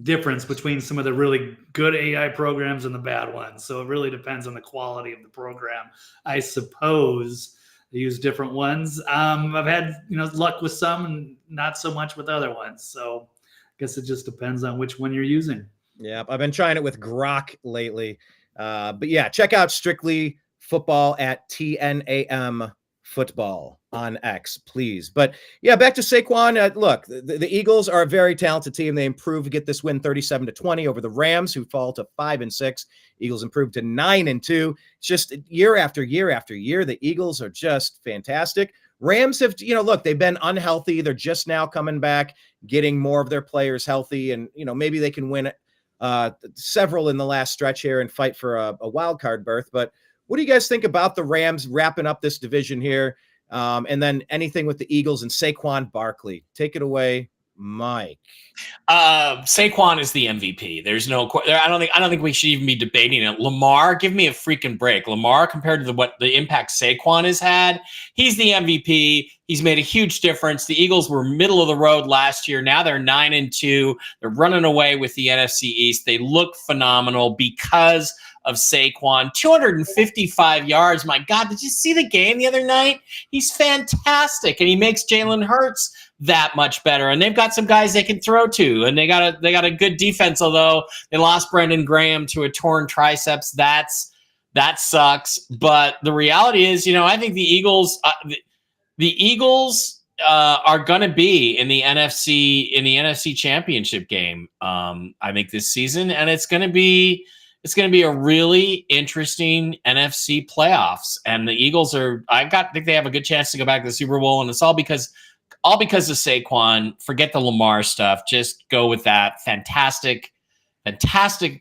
difference between some of the really good AI programs and the bad ones. So it really depends on the quality of the program. I suppose they use different ones. I've had luck with some and not so much with other ones. So I guess it just depends on which one you're using. Yeah, I've been trying it with Grok lately. But yeah, check out Strictly Football at TNAM Football on X, please. But yeah, back to Saquon. Look, the Eagles are a very talented team. They improved to get this win 37-20 over the Rams, who fall to 5-6. Eagles improved to 9-2. It's just year after year after year, the Eagles are just fantastic. Rams have, look, they've been unhealthy. They're just now coming back, getting more of their players healthy, and maybe they can win several in the last stretch here and fight for a wild card berth. But what do you guys think about the Rams wrapping up this division here? And then anything with the Eagles and Saquon Barkley? Take it away, Mike. Saquon is the MVP. There's no. I don't think we should even be debating it. Lamar, give me a freaking break. Lamar, compared to what the impact Saquon has had, he's the MVP. He's made a huge difference. The Eagles were middle of the road last year. Now they're 9-2. They're running away with the NFC East. They look phenomenal because of Saquon. 255 yards. My God, did you see the game the other night? He's fantastic, and he makes Jalen Hurts that much better. And they've got some guys they can throw to, and they got a good defense. Although they lost Brendan Graham to a torn triceps, that sucks. But the reality is, I think the Eagles. The Eagles are going to be in the NFC Championship game. I think this season, and it's going to be a really interesting NFC playoffs. And the Eagles think they have a good chance to go back to the Super Bowl, and it's all because of Saquon. Forget the Lamar stuff. Just go with that fantastic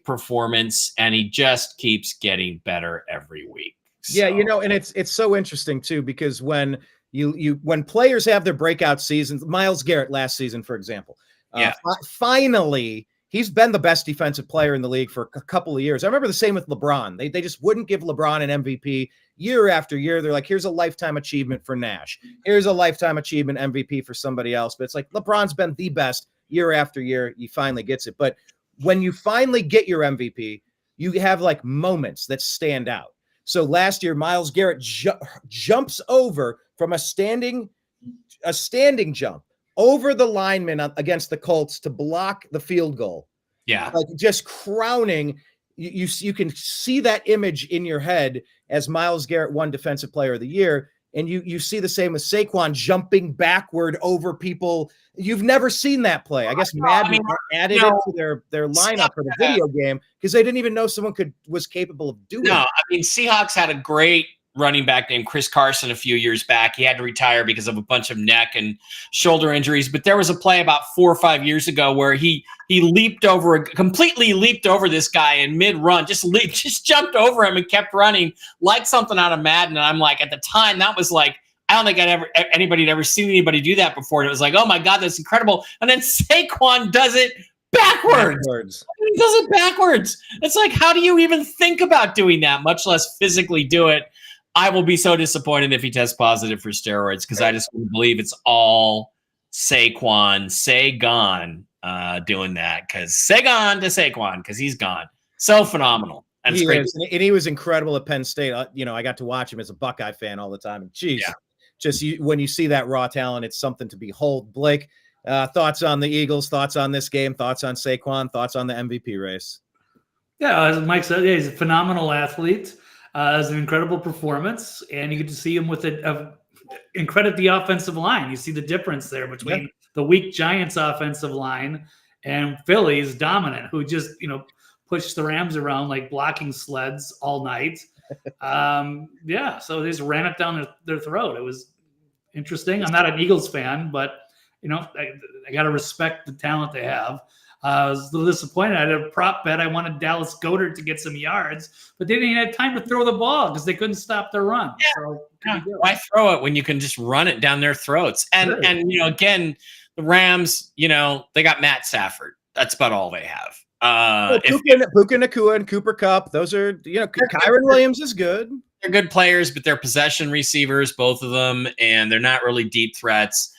performance, and he just keeps getting better every week. So. Yeah, and it's so interesting too, because when when players have their breakout seasons, Myles Garrett last season, for example, finally he's been the best defensive player in the league for a couple of years. I remember the same with LeBron. They just wouldn't give LeBron an MVP year after year. They're like, here's a lifetime achievement for Nash. Here's a lifetime achievement MVP for somebody else. But it's like LeBron's been the best year after year. He finally gets it. But when you finally get your MVP, you have like moments that stand out. So last year, Myles Garrett jumps over from a standing jump over the lineman against the Colts to block the field goal. Yeah. Like just crowning you can see that image in your head as Myles Garrett won Defensive Player of the Year. And you see the same with Saquon jumping backward over people. You've never seen that play. I guess Madden added it to their lineup for the video game because they didn't even know someone was capable of doing it. No, I mean, Seahawks had a great running back named Chris Carson a few years back. He had to retire because of a bunch of neck and shoulder injuries. But there was a play about 4 or 5 years ago where he completely leaped over this guy in mid-run, just jumped over him and kept running like something out of Madden. And I'm like, at the time, that was like, I don't think anybody had ever seen anybody do that before. And it was like, oh my God, that's incredible. And then Saquon does it backwards. He does it backwards. It's like, how do you even think about doing that, much less physically do it? I will be so disappointed if he tests positive for steroids because I just believe it's all Saquon doing that because Saquon because he's gone. So phenomenal. And he is, and he was incredible at Penn State. I got to watch him as a Buckeye fan all the time. And geez, when you see that raw talent, it's something to behold. Blake, thoughts on the Eagles, thoughts on this game, thoughts on Saquon, thoughts on the MVP race? Yeah, as Mike said, he's a phenomenal athlete. It's an incredible performance, and you get to see him with and credit the offensive line. You see the difference there between the weak Giants offensive line and Philly's dominant, who just pushed the Rams around like blocking sleds all night. So they just ran it down their throat. It was interesting. I'm not an Eagles fan, but I got to respect the talent they have. I was a little disappointed. I had a prop bet. I wanted Dallas Goedert to get some yards, but they didn't even have time to throw the ball because they couldn't stop their run. Yeah. So why throw it when you can just run it down their throats? And again, the Rams, they got Matt Stafford. That's about all they have. Puka Nacua and Cooper Kupp. Those are, Kyron Williams is good. They're good players, but they're possession receivers, both of them, and they're not really deep threats.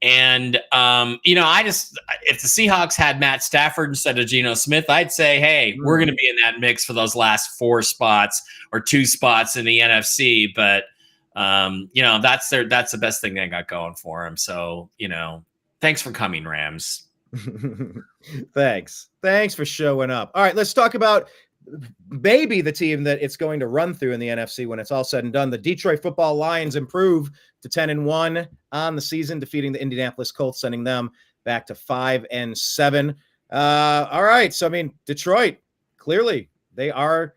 And, if the Seahawks had Matt Stafford instead of Geno Smith, I'd say, hey, we're going to be in that mix for those last 4 spots or 2 spots in the NFC. But, that's the best thing they got going for them. So, thanks for coming, Rams. Thanks for showing up. All right, let's talk about maybe the team that it's going to run through in the NFC when it's all said and done. The Detroit Football Lions improve to 10-1 on the season, defeating the Indianapolis Colts, sending them back to 5-7. All right. So, Detroit, clearly they are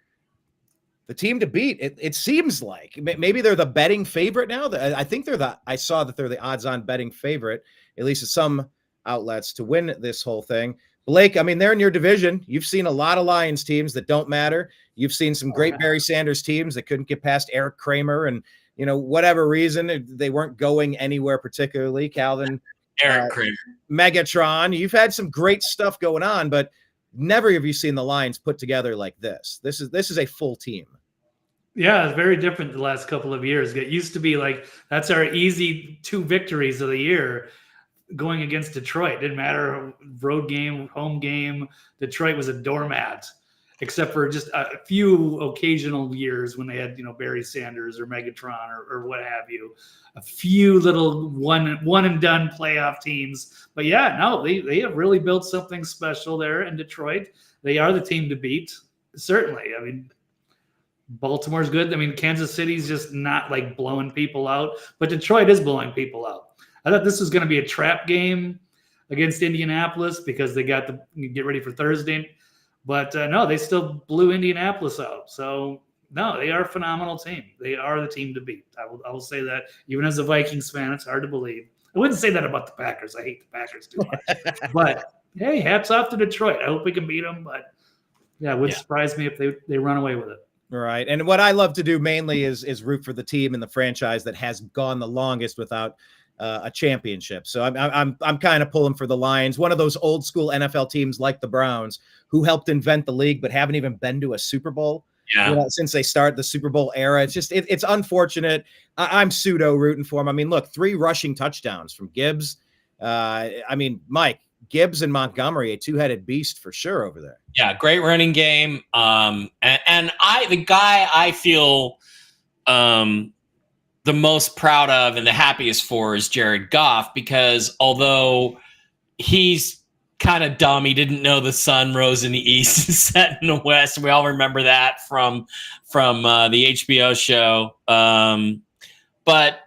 the team to beat. It seems like maybe they're the betting favorite now. I saw that they're the odds-on betting favorite, at least at some outlets, to win this whole thing. Blake, they're in your division. You've seen a lot of Lions teams that don't matter. You've seen some great Barry Sanders teams that couldn't get past Eric Kramer and, whatever reason, they weren't going anywhere particularly. Calvin, Eric Kramer, Megatron. You've had some great stuff going on, but never have you seen the Lions put together like this. This is a full team. Yeah, it's very different the last couple of years. It used to be like that's our easy 2 victories of the year. Going against Detroit, didn't matter road game, home game. Detroit was a doormat, except for just a few occasional years when they had Barry Sanders or Megatron or what have you. A few little one and done playoff teams, but they have really built something special there in Detroit. They are the team to beat, certainly. Baltimore's good. Kansas City's just not like blowing people out, but Detroit is blowing people out. I thought this was going to be a trap game against Indianapolis because they got to get ready for Thursday. But no, they still blew Indianapolis out. So, no, they are a phenomenal team. They are the team to beat. I will say that. Even as a Vikings fan, it's hard to believe. I wouldn't say that about the Packers. I hate the Packers too much. But, hey, hats off to Detroit. I hope we can beat them. But, it wouldn't surprise me if they run away with it. Right. And what I love to do mainly is root for the team and the franchise that has gone the longest without a championship. So I'm kind of pulling for the Lions, one of those old school NFL teams like the Browns who helped invent the league but haven't even been to a Super Bowl since they started the Super Bowl era. It's just it's unfortunate. I'm pseudo rooting for them. Look, 3 rushing touchdowns from Gibbs. Mike, Gibbs and Montgomery, a 2-headed beast for sure over there. Yeah, great running game. And the guy I feel the most proud of and the happiest for is Jared Goff, because although he's kind of dumb. He didn't know the sun rose in the east and set in the west. We all remember that from the HBO show. But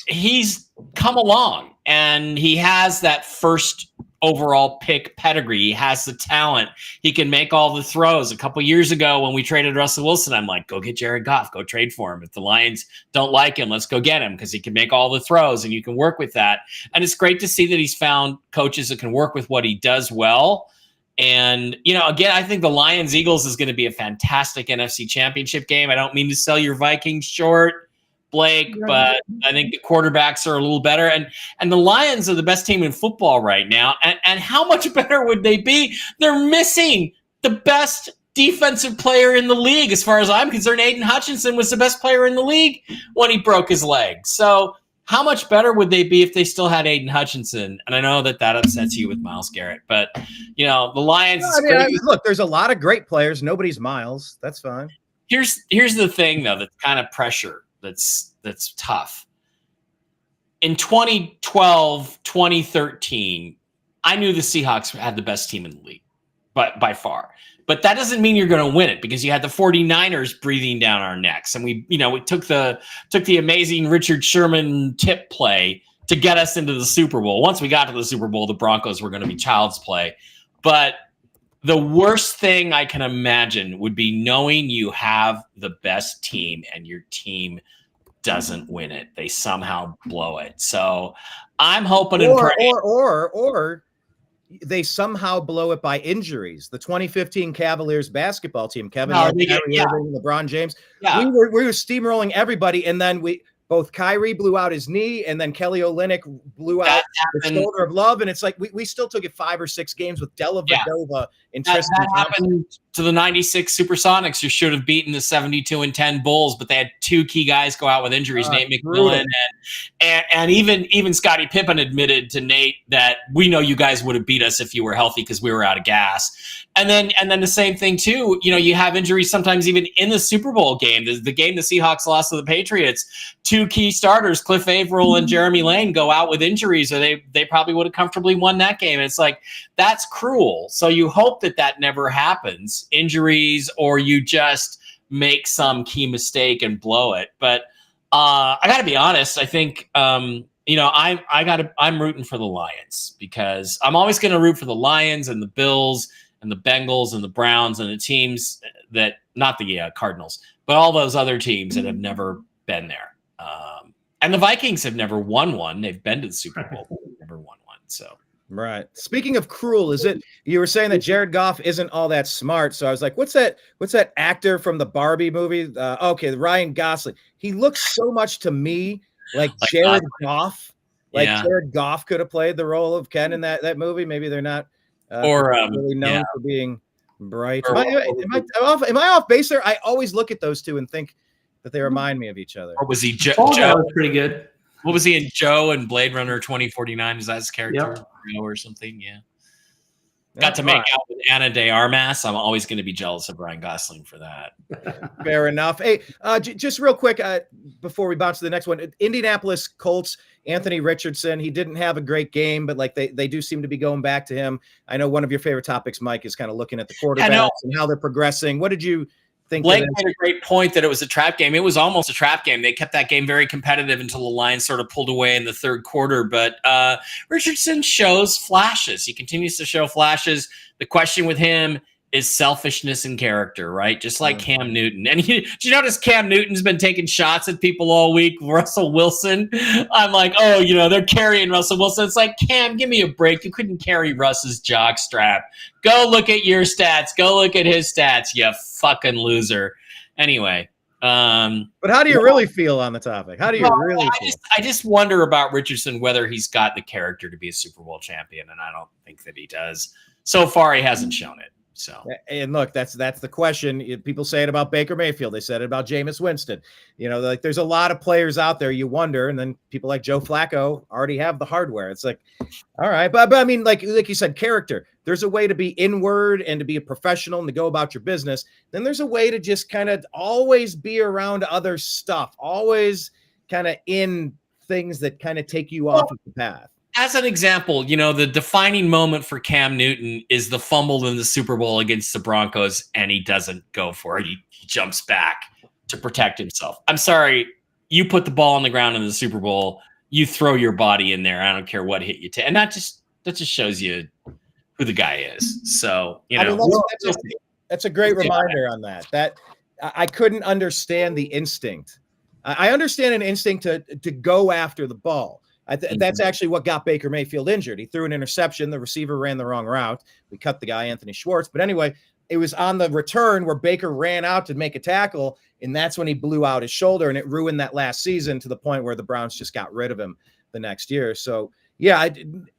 he's come along, and he has that first overall pick pedigree. He has the talent. He can make all the throws. A couple years ago when we traded Russell Wilson, I'm like, go get Jared Goff, go trade for him. If the Lions don't like him, let's go get him, because he can make all the throws and you can work with that. And it's great to see that he's found coaches that can work with what he does well. And, again, I think the Lions-Eagles is going to be a fantastic NFC Championship game. I don't mean to sell your Vikings short, Blake, but I think the quarterbacks are a little better. And the Lions are the best team in football right now. And how much better would they be? They're missing the best defensive player in the league. As far as I'm concerned, Aiden Hutchinson was the best player in the league when he broke his leg. So how much better would they be if they still had Aiden Hutchinson? And I know that upsets you with Myles Garrett, but the Lions. Look, there's a lot of great players. Nobody's Myles. That's fine. Here's the thing, though, that's kind of pressure. That's tough. In 2012, 2013, I knew the Seahawks had the best team in the league, but by far. But that doesn't mean you're going to win it, because you had the 49ers breathing down our necks, and we took the amazing Richard Sherman tip play to get us into the Super Bowl. Once we got to the Super Bowl, the Broncos were going to be child's play. But the worst thing I can imagine would be knowing you have the best team and your team doesn't win it. They somehow blow it. So I'm hoping or they somehow blow it by injuries. The 2015 Cavaliers basketball team, Kevin Love, LeBron James, we were steamrolling everybody, and then both Kyrie blew out his knee, and then Kelly Olynyk blew out the shoulder of Love. And it's like we still took it 5 or 6 games with Della Vadova and Tristan Thompson. Happened to the 96 Supersonics, who should have beaten the 72-10 Bulls, but they had 2 key guys go out with injuries, Nate McMillan and even Scottie Pippen admitted to Nate that we know you guys would have beat us if you were healthy because we were out of gas. And then the same thing too, you have injuries sometimes even in the Super Bowl game. The game the Seahawks lost to the Patriots, 2 key starters, Cliff Averill and Jeremy Lane, go out with injuries, or they probably would have comfortably won that game. And it's like, that's cruel. So you hope that never happens, injuries, or you just make some key mistake and blow it. But I got to be honest. I think I'm rooting for the Lions, because I'm always going to root for the Lions and the Bills and the Bengals and the Browns and the teams that, not the Cardinals, but all those other teams that have never been there. And the Vikings have never won one. They've been to the Super Bowl, but they've never won one. So. Right. Speaking of cruel, you were saying that Jared Goff isn't all that smart. So I was like, what's that actor from the Barbie movie? Ryan Gosling. He looks so much to me like Jared Goff. Jared Goff could have played the role of Ken in that movie. Maybe they're not really known for being bright. Am I off base there? I always look at those two and think that they remind me of each other. Or was he Joe? Was pretty good. What was he in Joe and Blade Runner 2049? Is that his character? Yep. Or something? Yeah. Got to make out with Ana de Armas. I'm always going to be jealous of Ryan Gosling for that. Fair enough. Hey, just real quick before we bounce to the next one, Indianapolis Colts, Anthony Richardson. He didn't have a great game, but they do seem to be going back to him. I know one of your favorite topics, Mike, is kind of looking at the quarterbacks and how they're progressing. What did you think? Blake made a great point that it was a trap game. It was almost a trap game. They kept that game very competitive until the Lions sort of pulled away in the third quarter. But Richardson shows flashes. He continues to show flashes. The question with him is selfishness and character, right? Just like Cam Newton. And did you notice Cam Newton's been taking shots at people all week? Russell Wilson. I'm like, they're carrying Russell Wilson. It's like, Cam, give me a break. You couldn't carry Russ's jock strap. Go look at your stats. Go look at his stats, you fucking loser. Anyway. But how do you really feel on the topic? How do you really feel? I just wonder about Richardson, whether he's got the character to be a Super Bowl champion, and I don't think that he does. So far, he hasn't shown it. So, and look, that's the question. People say it about Baker Mayfield. They said it about Jameis Winston. There's a lot of players out there. You wonder, and then people like Joe Flacco already have the hardware. It's like, all right, but I mean, like you said, character. There's a way to be inward and to be a professional and to go about your business. Then there's a way to just kind of always be around other stuff, always kind of in things that kind of take you off of the path. as an example, the defining moment for Cam Newton is the fumble in the Super Bowl against the Broncos, and he doesn't go for it. He jumps back to protect himself. I'm sorry, you put the ball on the ground in the Super Bowl, you throw your body in there. I don't care what hit you. And that just shows you who the guy is. So, I mean, that's a great reminder on that. That I couldn't understand the instinct. I understand an instinct to go after the ball. That's actually what got Baker Mayfield injured. He threw an interception. The receiver ran the wrong route. We cut the guy, Anthony Schwartz. But anyway, it was on the return where Baker ran out to make a tackle, and that's when he blew out his shoulder, and it ruined that last season to the point where the Browns just got rid of him the next year. So, yeah,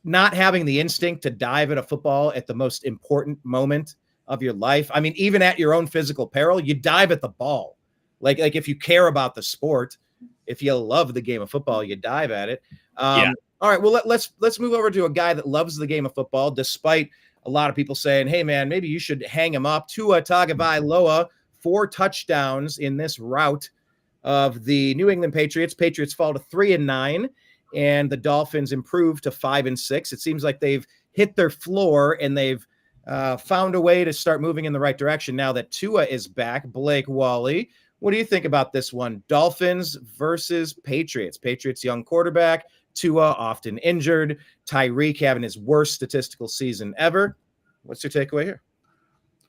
not having the instinct to dive at a football at the most important moment of your life. I mean, even at your own physical peril, you dive at the ball. Like if you care about the sport, if you love the game of football, you dive at it. All right, well, let's move over to a guy that loves the game of football, despite a lot of people saying, hey, man, maybe you should hang him up. Tua Tagovailoa, 4 touchdowns in this rout of the New England Patriots. Patriots fall to 3-9, and the Dolphins improve to 5-6. It seems like they've hit their floor, and they've found a way to start moving in the right direction now that Tua is back. Blake Wally, what do you think about this one? Dolphins versus Patriots. Patriots young quarterback, Tua often injured, Tyreek having his worst statistical season ever. What's your takeaway here?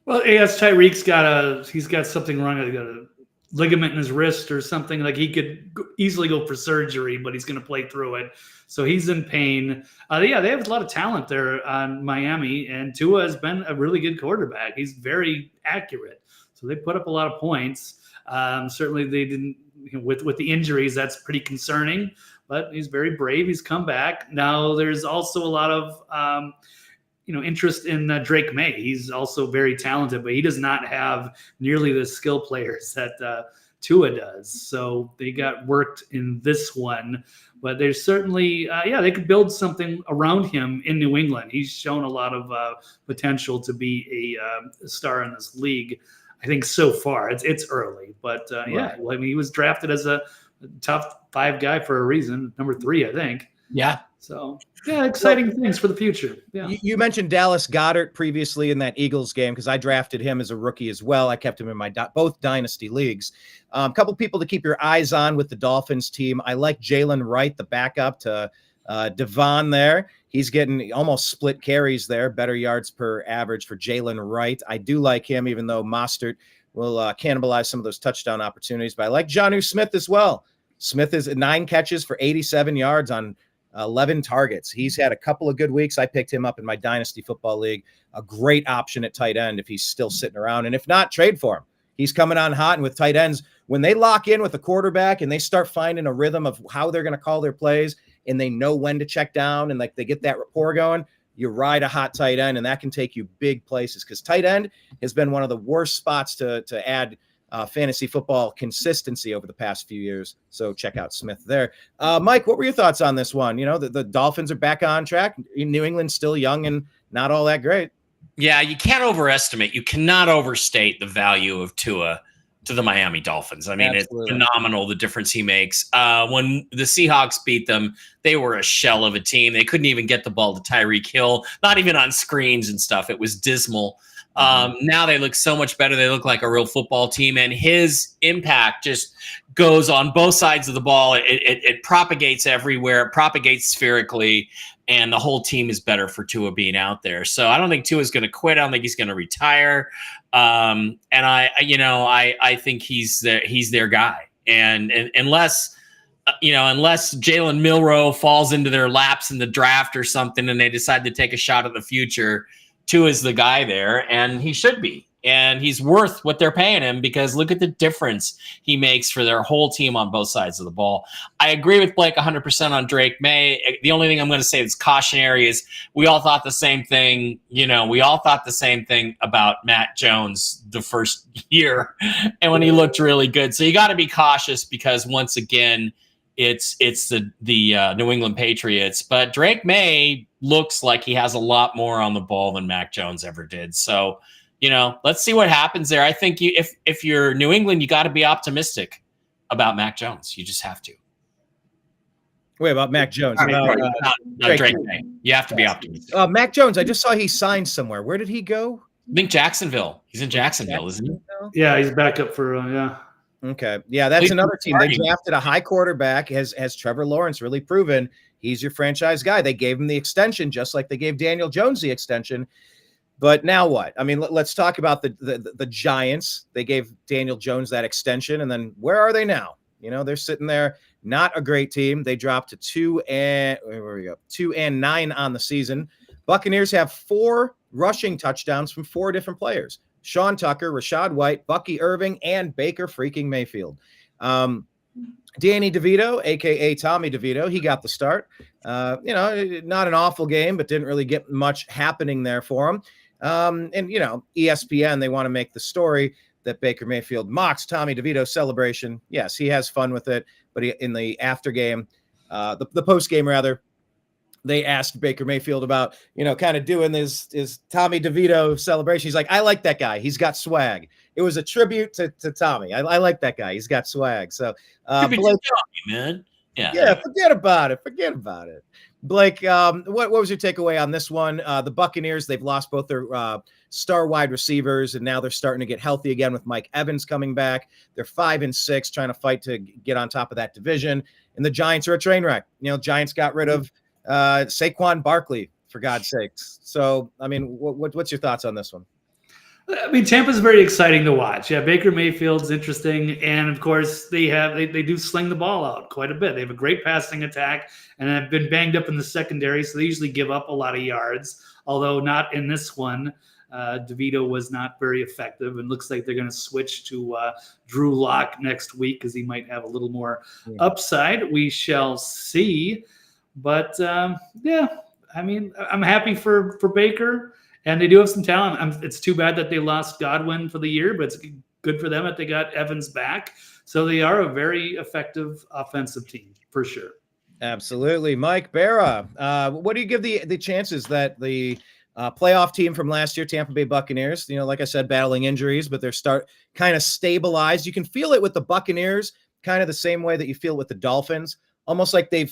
Well, yes, Tyreek's got something wrong. He's got a ligament in his wrist or something. Like he could easily go for surgery, but he's going to play through it. So he's in pain. They have a lot of talent there on Miami, and Tua has been a really good quarterback. He's very accurate. So they put up a lot of points. Certainly they didn't, with the injuries, that's pretty concerning, but he's very brave. He's come back. Now there's also a lot of, interest in Drake May. He's also very talented, but he does not have nearly the skill players that Tua does. So they got worked in this one, but there's certainly, they could build something around him in New England. He's shown a lot of potential to be a star in this league. I think so far it's early, but right. Well, I mean, he was drafted as a top 5 guy for a reason, number 3, I think. Yeah. So exciting things for the future. Yeah. You mentioned Dallas Goedert previously in that Eagles game because I drafted him as a rookie as well. I kept him in my both dynasty leagues. A couple people to keep your eyes on with the Dolphins team. I like Jalen Wright, the backup to Devon there. He's getting almost split carries there, better yards per average for Jalen Wright. I do like him, even though Mostert will cannibalize some of those touchdown opportunities. But I like Jonnu Smith as well. Smith is 9 catches for 87 yards on 11 targets. He's had a couple of good weeks. I picked him up in my Dynasty Football League. A great option at tight end if he's still sitting around. And if not, trade for him. He's coming on hot. And with tight ends, when they lock in with a quarterback and they start finding a rhythm of how they're going to call their plays, and they know when to check down and like they get that rapport going, you ride a hot tight end, and that can take you big places because tight end has been one of the worst spots to add fantasy football consistency over the past few years. So check out Smith there. Mike, what were your thoughts on this one? The Dolphins are back on track. New England's still young and not all that great. Yeah, you cannot overstate the value of Tua to the Miami Dolphins. I mean, Absolutely. It's phenomenal, the difference he makes. When the Seahawks beat them, they were a shell of a team. They couldn't even get the ball to Tyreek Hill, not even on screens and stuff. It was dismal. Now they look so much better. They look like a real football team, and his impact just goes on both sides of the ball. It propagates everywhere. It propagates spherically, and the whole team is better for Tua being out there. So I don't think Tua is going to quit. I don't think he's going to retire. And I think he's their guy. And unless Jalen Milroe falls into their laps in the draft or something, and they decide to take a shot at the future, Tua is the guy there, and he should be. And he's worth what they're paying him because look at the difference he makes for their whole team on both sides of the ball. I agree with Blake 100% on Drake May. The only thing I'm going to say that's cautionary is we all thought the same thing. We all thought the same thing about Matt Jones the first year and when he looked really good. So you got to be cautious because once again, it's the New England Patriots. But Drake May looks like he has a lot more on the ball than Mac Jones ever did. So, let's see what happens there. I think if you're New England, you got to be optimistic about Mac Jones. You just have to. Wait, about Mac Jones. Sorry, About, no, Drake May. You have to be optimistic. Mac Jones, I just saw he signed somewhere. Where did he go? I think Jacksonville. He's in Jacksonville, isn't he? Yeah, he's back up for Okay. Yeah, that's another team. They drafted a high quarterback. Has Trevor Lawrence really proven he's your franchise guy? They gave him the extension just like they gave Daniel Jones the extension. But now what? I mean, let's talk about the Giants. They gave Daniel Jones that extension, and then where are they now? You know, they're sitting there, not a great team. They dropped to 2-9 on the season. Buccaneers have 4 rushing touchdowns from 4 different players: Sean Tucker, Rashad White, Bucky Irving, and Baker freaking Mayfield. Danny DeVito, aka Tommy DeVito, he got the start. Not an awful game, but didn't really get much happening there for him. ESPN, they want to make the story that Baker Mayfield mocks Tommy DeVito's celebration. Yes, he has fun with it, but in the after game, the post game rather, they asked Baker Mayfield about, kind of doing his Tommy DeVito celebration. He's like, I like that guy. He's got swag. It was a tribute to Tommy. I like that guy. He's got swag. So, Blake, Tommy, man. Yeah, forget about it. Blake, what was your takeaway on this one? The Buccaneers, they've lost both their star wide receivers, and now they're starting to get healthy again with Mike Evans coming back. They're 5-6, trying to fight to get on top of that division. And the Giants are a train wreck. Giants got rid of Saquon Barkley, for God's sakes. So, I mean, what's your thoughts on this one? I mean, Tampa's very exciting to watch. Yeah, Baker Mayfield's interesting, and of course they do sling the ball out quite a bit. They have a great passing attack, and have been banged up in the secondary, so they usually give up a lot of yards. Although not in this one, DeVito was not very effective, and looks like they're going to switch to Drew Lock next week because he might have a little more upside. We shall see, but I mean, I'm happy for Baker. And they do have some talent. It's too bad that they lost Godwin for the year, but it's good for them that they got Evans back. So they are a very effective offensive team, for sure. Absolutely. Mike, Bara, what do you give the chances that the playoff team from last year, Tampa Bay Buccaneers, like I said, battling injuries, but they're kind of stabilized. You can feel it with the Buccaneers, kind of the same way that you feel with the Dolphins, almost like they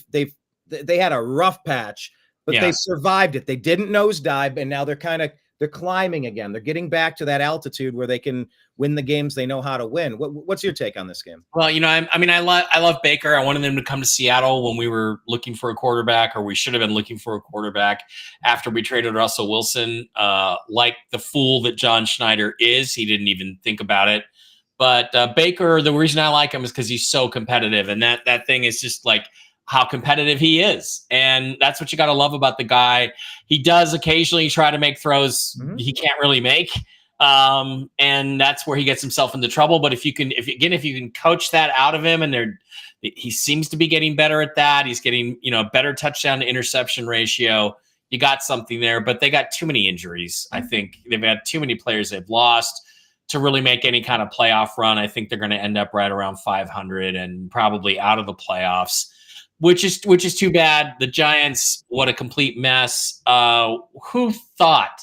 had a rough patch, but they survived it. They didn't nosedive, and now they're climbing again. They're getting back to that altitude where they can win the games they know how to win. What's your take on this game? Well, I love Baker. I wanted them to come to Seattle when we were looking for a quarterback, or we should have been looking for a quarterback after we traded Russell Wilson. Like the fool that John Schneider is, he didn't even think about it. But Baker, the reason I like him is because he's so competitive, and that thing is just like how competitive he is. And that's what you got to love about the guy. He does occasionally try to make throws he can't really make. And that's where he gets himself into trouble. But if you can coach that out of him, and he seems to be getting better at that. He's getting, better touchdown to interception ratio. You got something there, but they got too many injuries. I think they've had too many players they've lost to really make any kind of playoff run. I think they're going to end up right around 500 and probably out of the playoffs. Which is too bad. The Giants, what a complete mess. Who thought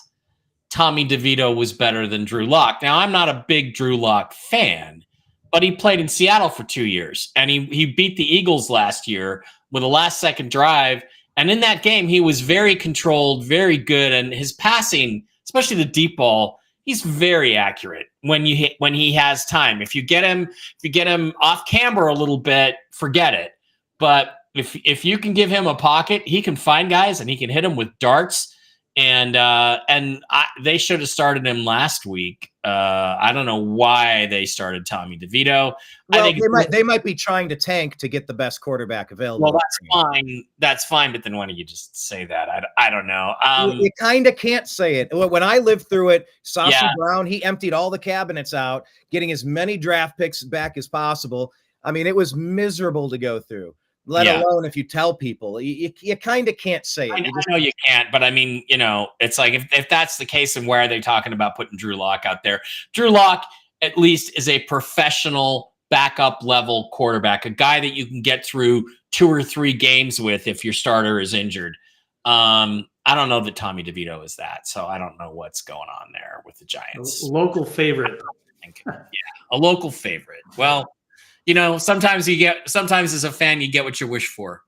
Tommy DeVito was better than Drew Lock? Now, I'm not a big Drew Lock fan, but he played in Seattle for 2 years, and he beat the Eagles last year with a last-second drive. And in that game, he was very controlled, very good, and his passing, especially the deep ball, he's very accurate when he has time. If you get him off camber a little bit, forget it. But if you can give him a pocket, he can find guys and he can hit them with darts. And they should have started him last week. I don't know why they started Tommy DeVito. Well, I think they might be trying to tank to get the best quarterback available. Well, that's fine. That's fine. But then why don't you just say that? I don't know. You kind of can't say it. When I lived through it, Saucy Brown, he emptied all the cabinets out, getting as many draft picks back as possible. I mean, it was miserable to go through. Let alone if you tell people. You kind of can't say it. I know you can't, but I mean, it's like if that's the case, then why are they talking about putting Drew Lock out there? Drew Lock, at least, is a professional backup level quarterback, a guy that you can get through 2 or 3 games with if your starter is injured. I don't know that Tommy DeVito is that, so I don't know what's going on there with the Giants. Local favorite. A local favorite. Well, sometimes as a fan, you get what you wish for.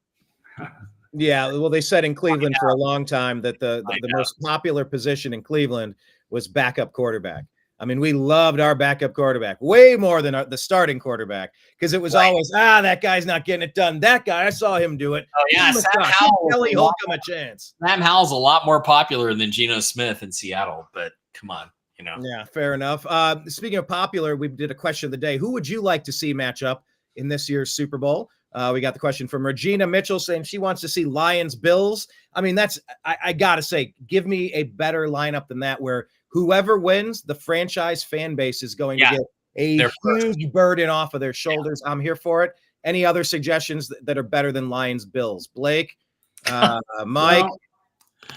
Yeah, well, they said in Cleveland for a long time that the most popular position in Cleveland was backup quarterback. I mean, we loved our backup quarterback way more than the starting quarterback because it was always, that guy's not getting it done. That guy, I saw him do it. Oh, yeah, Kelly Holcomb a chance. Sam Howell's a lot more popular than Geno Smith in Seattle, but come on, Yeah, fair enough. Speaking of popular, we did a question of the day. Who would you like to see match up in this year's Super Bowl? We got the question from Regina Mitchell saying she wants to see Lions Bills. I mean, I got to say, give me a better lineup than that where whoever wins, the franchise fan base is going to get a huge burden off of their shoulders. I'm here for it. Any other suggestions that are better than Lions Bills? Blake, Mike,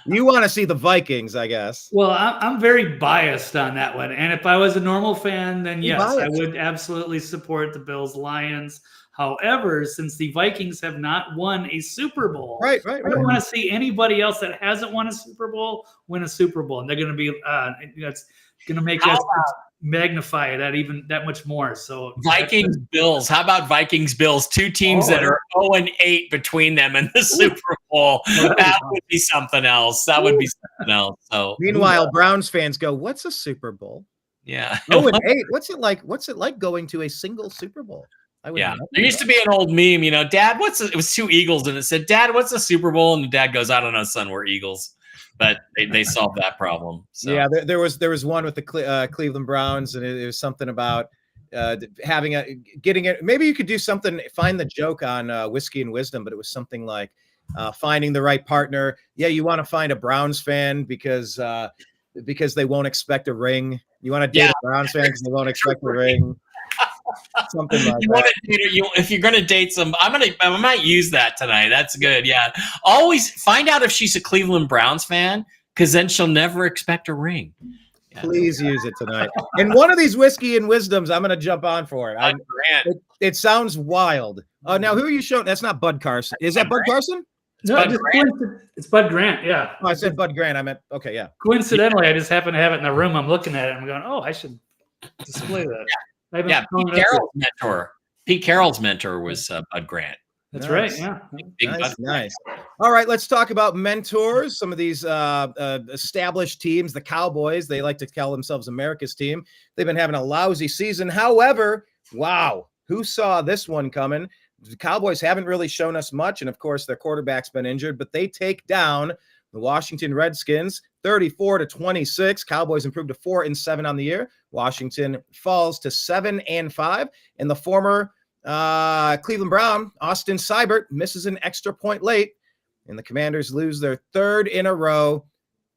you want to see the Vikings, I guess. Well, I'm very biased on that one. And if I was a normal fan, then yes, I would absolutely support the Bills Lions. However, since the Vikings have not won a Super Bowl, I don't want to see anybody else that hasn't won a Super Bowl win a Super Bowl. And they're going to be, that's going to make us magnify it that much more. So Vikings Bills. How about Vikings Bills? Two teams that are 0-8 between them in the Super Bowl. That would be something else. So meanwhile, Browns fans go, "What's a Super Bowl?" Yeah. 0-8. What's it like? What's it like going to a single Super Bowl? There used to be an old meme, Dad, it was two Eagles, and it said, "Dad, what's a Super Bowl?" And the dad goes, "I don't know, son, we're Eagles." But they solved that problem. So. Yeah, there was one with the Cleveland Browns, and it was something about getting it. Maybe you could do something, find the joke on Whiskey and Wisdom, but it was something like finding the right partner. Yeah, you want to find a Browns fan because they won't expect a ring. You want to date a Browns fan because they won't expect a ring. Something like that. If you're going to date I might use that tonight. That's good. Yeah. Always find out if she's a Cleveland Browns fan, because then she'll never expect a ring. Yeah. Please use it tonight. And one of these Whiskey and Wisdoms, I'm going to jump on for it. It sounds wild. Now, who are you showing? That's not Bud Carson. Is that Bud Carson? No, it's Bud Grant. Yeah. Oh, I said Bud Grant. I meant, okay, yeah. Coincidentally, I just happen to have it in the room. I'm looking at it. I'm going, I should display that. Pete Carroll's mentor was Bud Grant. That's right. Yeah. Nice. All right, let's talk about mentors. Some of these established teams, the Cowboys, they like to call themselves America's team. They've been having a lousy season. However, wow, who saw this one coming? The Cowboys haven't really shown us much, and of course, their quarterback's been injured, but they take down the Washington Redskins 34-26. Cowboys improved to 4-7 on the year. Washington falls to 7-5. And the former Cleveland Brown, Austin Seibert, misses an extra point late. And the Commanders lose their third in a row.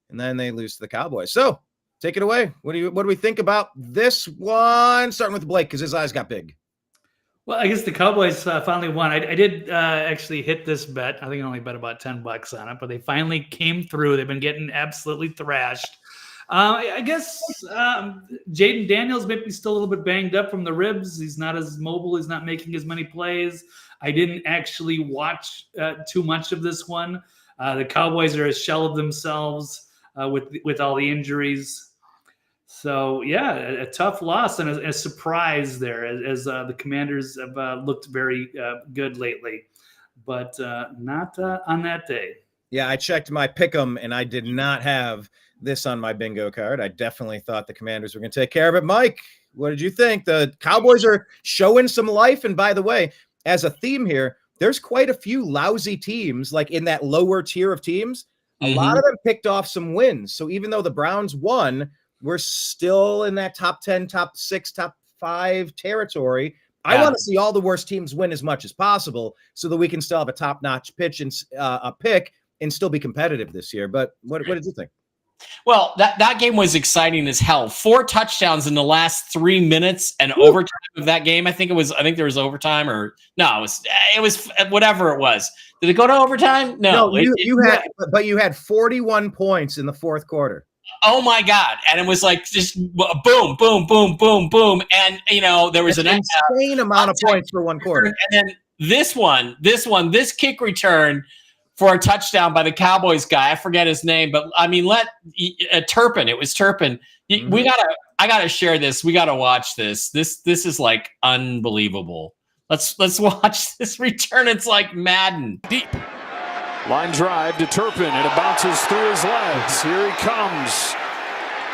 And then they lose to the Cowboys. So take it away. What do we think about this one? Starting with Blake, because his eyes got big. Well, I guess the Cowboys finally won. I did actually hit this bet. I think I only bet about $10 on it, but they finally came through. They've been getting absolutely thrashed. I guess Jaden Daniels may be still a little bit banged up from the ribs. He's not as mobile. He's not making as many plays. I didn't actually watch too much of this one. The Cowboys are a shell of themselves with all the injuries. So, yeah, a tough loss and a surprise there as the Commanders have looked very good lately, but not on that day. Yeah, I checked my pick'em, and I did not have this on my bingo card. I definitely thought the Commanders were going to take care of it. Mike, what did you think? The Cowboys are showing some life, and by the way, as a theme here, there's quite a few lousy teams, like in that lower tier of teams. A lot of them picked off some wins. So even though the Browns won, we're still in that top 10, top 6, top 5 territory. I want to see all the worst teams win as much as possible so that we can still have a top-notch pick and still be competitive this year. But what did you think? Well, that game was exciting as hell. 4 touchdowns in the last 3 minutes and overtime of that game. I think there was overtime, or no, it was whatever it was. Did it go to overtime? No, you had 41 points in the fourth quarter. Oh my God. And it was like just boom, boom, boom, boom, boom. And there was an insane amount of points for one quarter. And then this kick return for a touchdown by the Cowboys guy. I forget his name, but I mean, Turpin. It was Turpin. I gotta share this. We gotta watch this. This is like unbelievable. Let's watch this return. It's like Madden. Deep. Line drive to Turpin, and it bounces through his legs. Here he comes.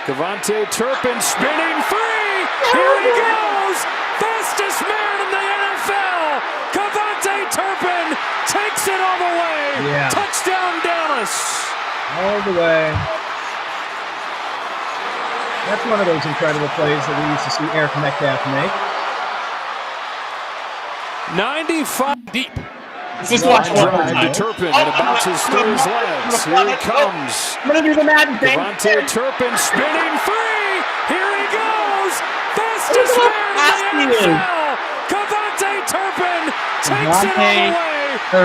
Kevontae Turpin spinning free. Here he goes. Fastest man in the NFL. Kevontae Turpin takes it all the way. Yeah. Touchdown Dallas. All the way. That's one of those incredible plays that we used to see Eric Metcalf make. 95 deep. Just watch Line drive to Turpin, and it bounces through his legs. Here he comes. I'm gonna do the Madden thing. Kevontae Turpin spinning free. Here he goes. Fastest man in the NFL. Kevontae Turpin takes it all the way.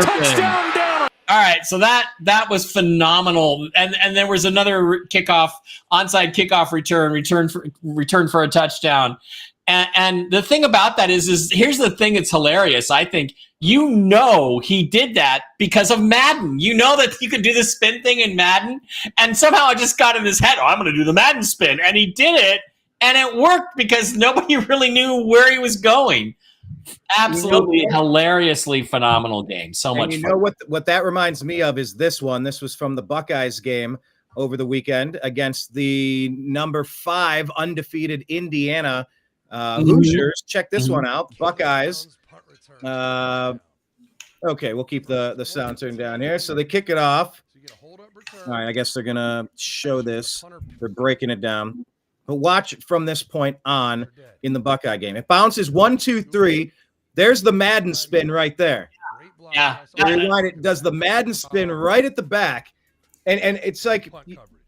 Touchdown Dallas. All right, so that was phenomenal, and there was another onside kickoff return for a touchdown, and the thing about that is here's the thing that's hilarious. I think he did that because of Madden. You know that you could do the spin thing in Madden, and somehow it just got in his head. Oh, I'm going to do the Madden spin, and he did it, and it worked because nobody really knew where he was going. Absolutely hilariously phenomenal game. So much fun. You know what that reminds me of is this one. This was from the Buckeyes game over the weekend against the number 5 undefeated Indiana Hoosiers. Check this one out. Buckeyes. Okay, we'll keep the sound turned down here. So they kick it off. All right, I guess they're gonna show this. They're breaking it down. But watch from this point on in the Buckeye game. It bounces 1, 2, 3. There's the Madden spin right there. Yeah. Rewind it. Does the Madden spin right at the back. And it's like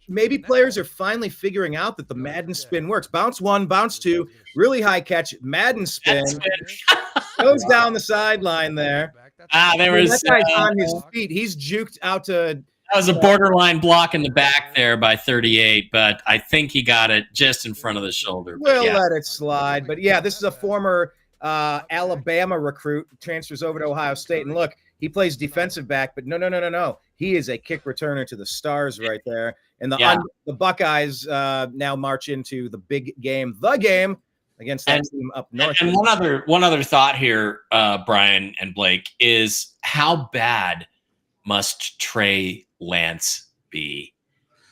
maybe players are finally figuring out that the Madden spin works. Bounce 1, bounce 2, really high catch, Madden spin. Goes down the sideline there. That guy's on his feet. He's juked out to... That was a borderline block in the back there by 38, but I think he got it just in front of the shoulder. We'll let it slide. But yeah, this is a former Alabama recruit, transfers over to Ohio State. And look, he plays defensive back, but no. He is a kick returner to the stars right there. And the Buckeyes now march into the big game, against that team up north. And one other thought here, Brian and Blake, is how bad must Trey Lance be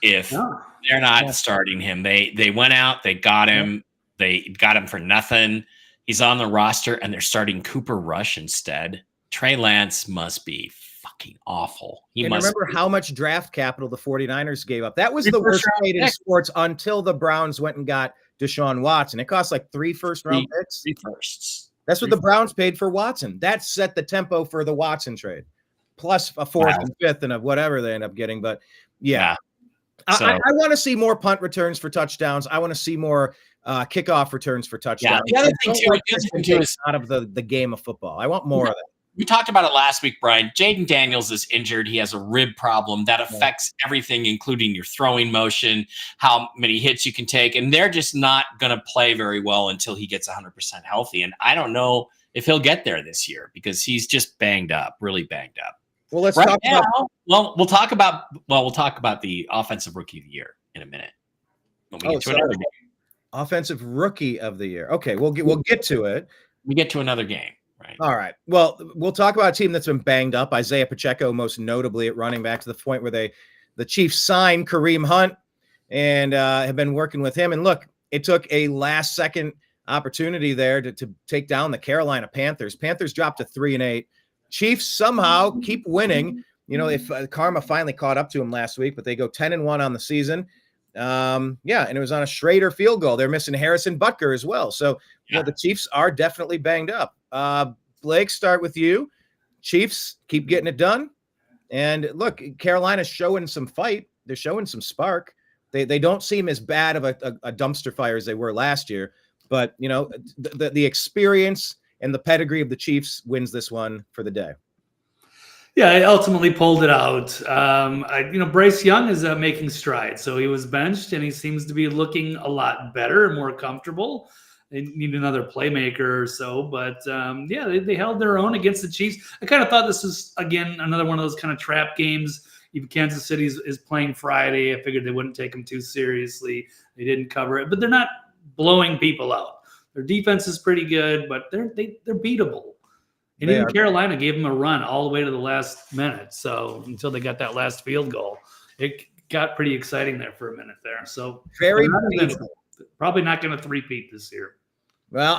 if they're not starting him? They went out, they got him, they got him for nothing. He's on the roster, and they're starting Cooper Rush instead. Trey Lance must be fucking awful. Remember how much draft capital the 49ers gave up. That was the worst paid in sports until the Browns went and got Deshaun Watson. It cost like 3 first-round picks. 3 firsts. That's what the Browns paid for Watson. That set the tempo for the Watson trade. Plus a 4th and 5th and whatever they end up getting. But yeah. I want to see more punt returns for touchdowns. I want to see more kickoff returns for touchdowns. Yeah, the other thing too is out of the game of football. I want more of that. We talked about it last week, Brian. Jaden Daniels is injured. He has a rib problem that affects everything, including your throwing motion, how many hits you can take. And they're just not going to play very well until he gets 100% healthy. And I don't know if he'll get there this year because he's just banged up, really banged up. Well, let's talk about. Well, we'll talk about the offensive rookie of the year in a minute. When we get to another game. Offensive rookie of the year. Okay, we'll get to it. We get to another game, right? All right. Well, we'll talk about a team that's been banged up. Isaiah Pacheco, most notably at running back, to the point where the Chiefs signed Kareem Hunt and have been working with him. And look, it took a last-second opportunity there to take down the Carolina Panthers. Panthers dropped to 3-8. Chiefs somehow keep winning. You know, if karma finally caught up to them last week, but they go 10-1 on the season. And it was on a Schrader field goal. They're missing Harrison Butker as well. So the Chiefs are definitely banged up. Blake, start with you. Chiefs keep getting it done. And look, Carolina's showing some fight. They're showing some spark. They don't seem as bad of a dumpster fire as they were last year. But, you know, the experience and the pedigree of the Chiefs wins this one for the day. Yeah, I ultimately pulled it out. Bryce Young is making strides. So he was benched, and he seems to be looking a lot better and more comfortable. They need another playmaker or so. But, they held their own against the Chiefs. I kind of thought this was, again, another one of those kind of trap games. Even Kansas City is playing Friday. I figured they wouldn't take them too seriously. They didn't cover it. But they're not blowing people out. Their defense is pretty good, but they're beatable. And even Carolina gave them a run all the way to the last minute. So until they got that last field goal, it got pretty exciting there for a minute there. So probably not going to three-peat this year. Well,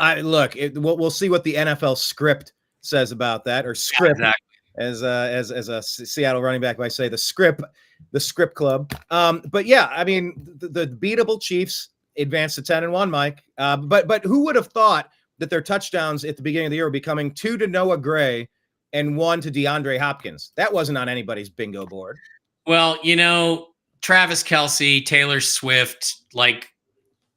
we'll see what the NFL script says about that, or script, exactly. as a Seattle running back might say, the script club. But yeah, I mean, the beatable Chiefs advanced to 10-1, Mike. But who would have thought that their touchdowns at the beginning of the year were becoming 2 to Noah Gray and 1 to DeAndre Hopkins? That wasn't on anybody's bingo board. Well, Travis Kelce, Taylor Swift,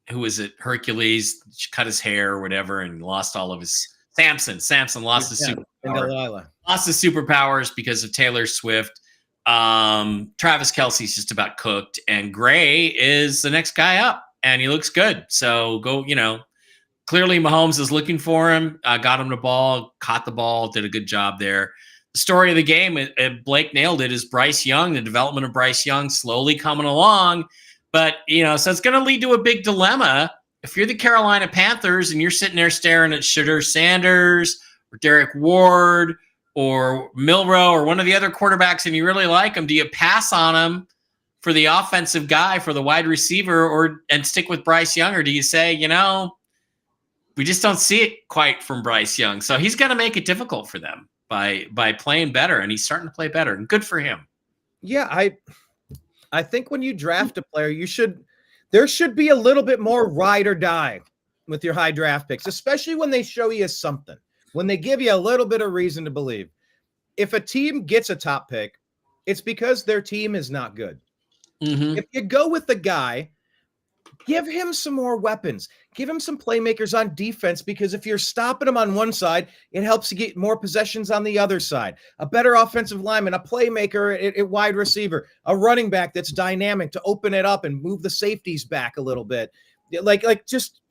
who was it? Hercules cut his hair or whatever and lost all of his. Samson lost his superpower. And Delilah Lost his superpowers because of Taylor Swift. Travis Kelce's just about cooked, and Gray is the next guy up, and he looks good. So go, clearly Mahomes is looking for him. Got him the ball, caught the ball, did a good job there. The story of the game, Blake nailed it, is Bryce Young, the development of Bryce Young slowly coming along. But, so it's going to lead to a big dilemma. If you're the Carolina Panthers and you're sitting there staring at Shadur Sanders or Derek Ward or Milroe or one of the other quarterbacks and you really like them, do you pass on them for the offensive guy, for the wide receiver, and stick with Bryce Young? Or do you say, we just don't see it quite from Bryce Young. So he's going to make it difficult for them by playing better, and he's starting to play better, and good for him. Yeah, I think when you draft a player, there should be a little bit more ride or die with your high draft picks, especially when they show you something, when they give you a little bit of reason to believe. If a team gets a top pick, it's because their team is not good. Mm-hmm. If you go with the guy, give him some more weapons. Give him some playmakers on defense, because if you're stopping him on one side, it helps you get more possessions on the other side. A better offensive lineman, a playmaker at wide receiver, a running back that's dynamic to open it up and move the safeties back a little bit. Like just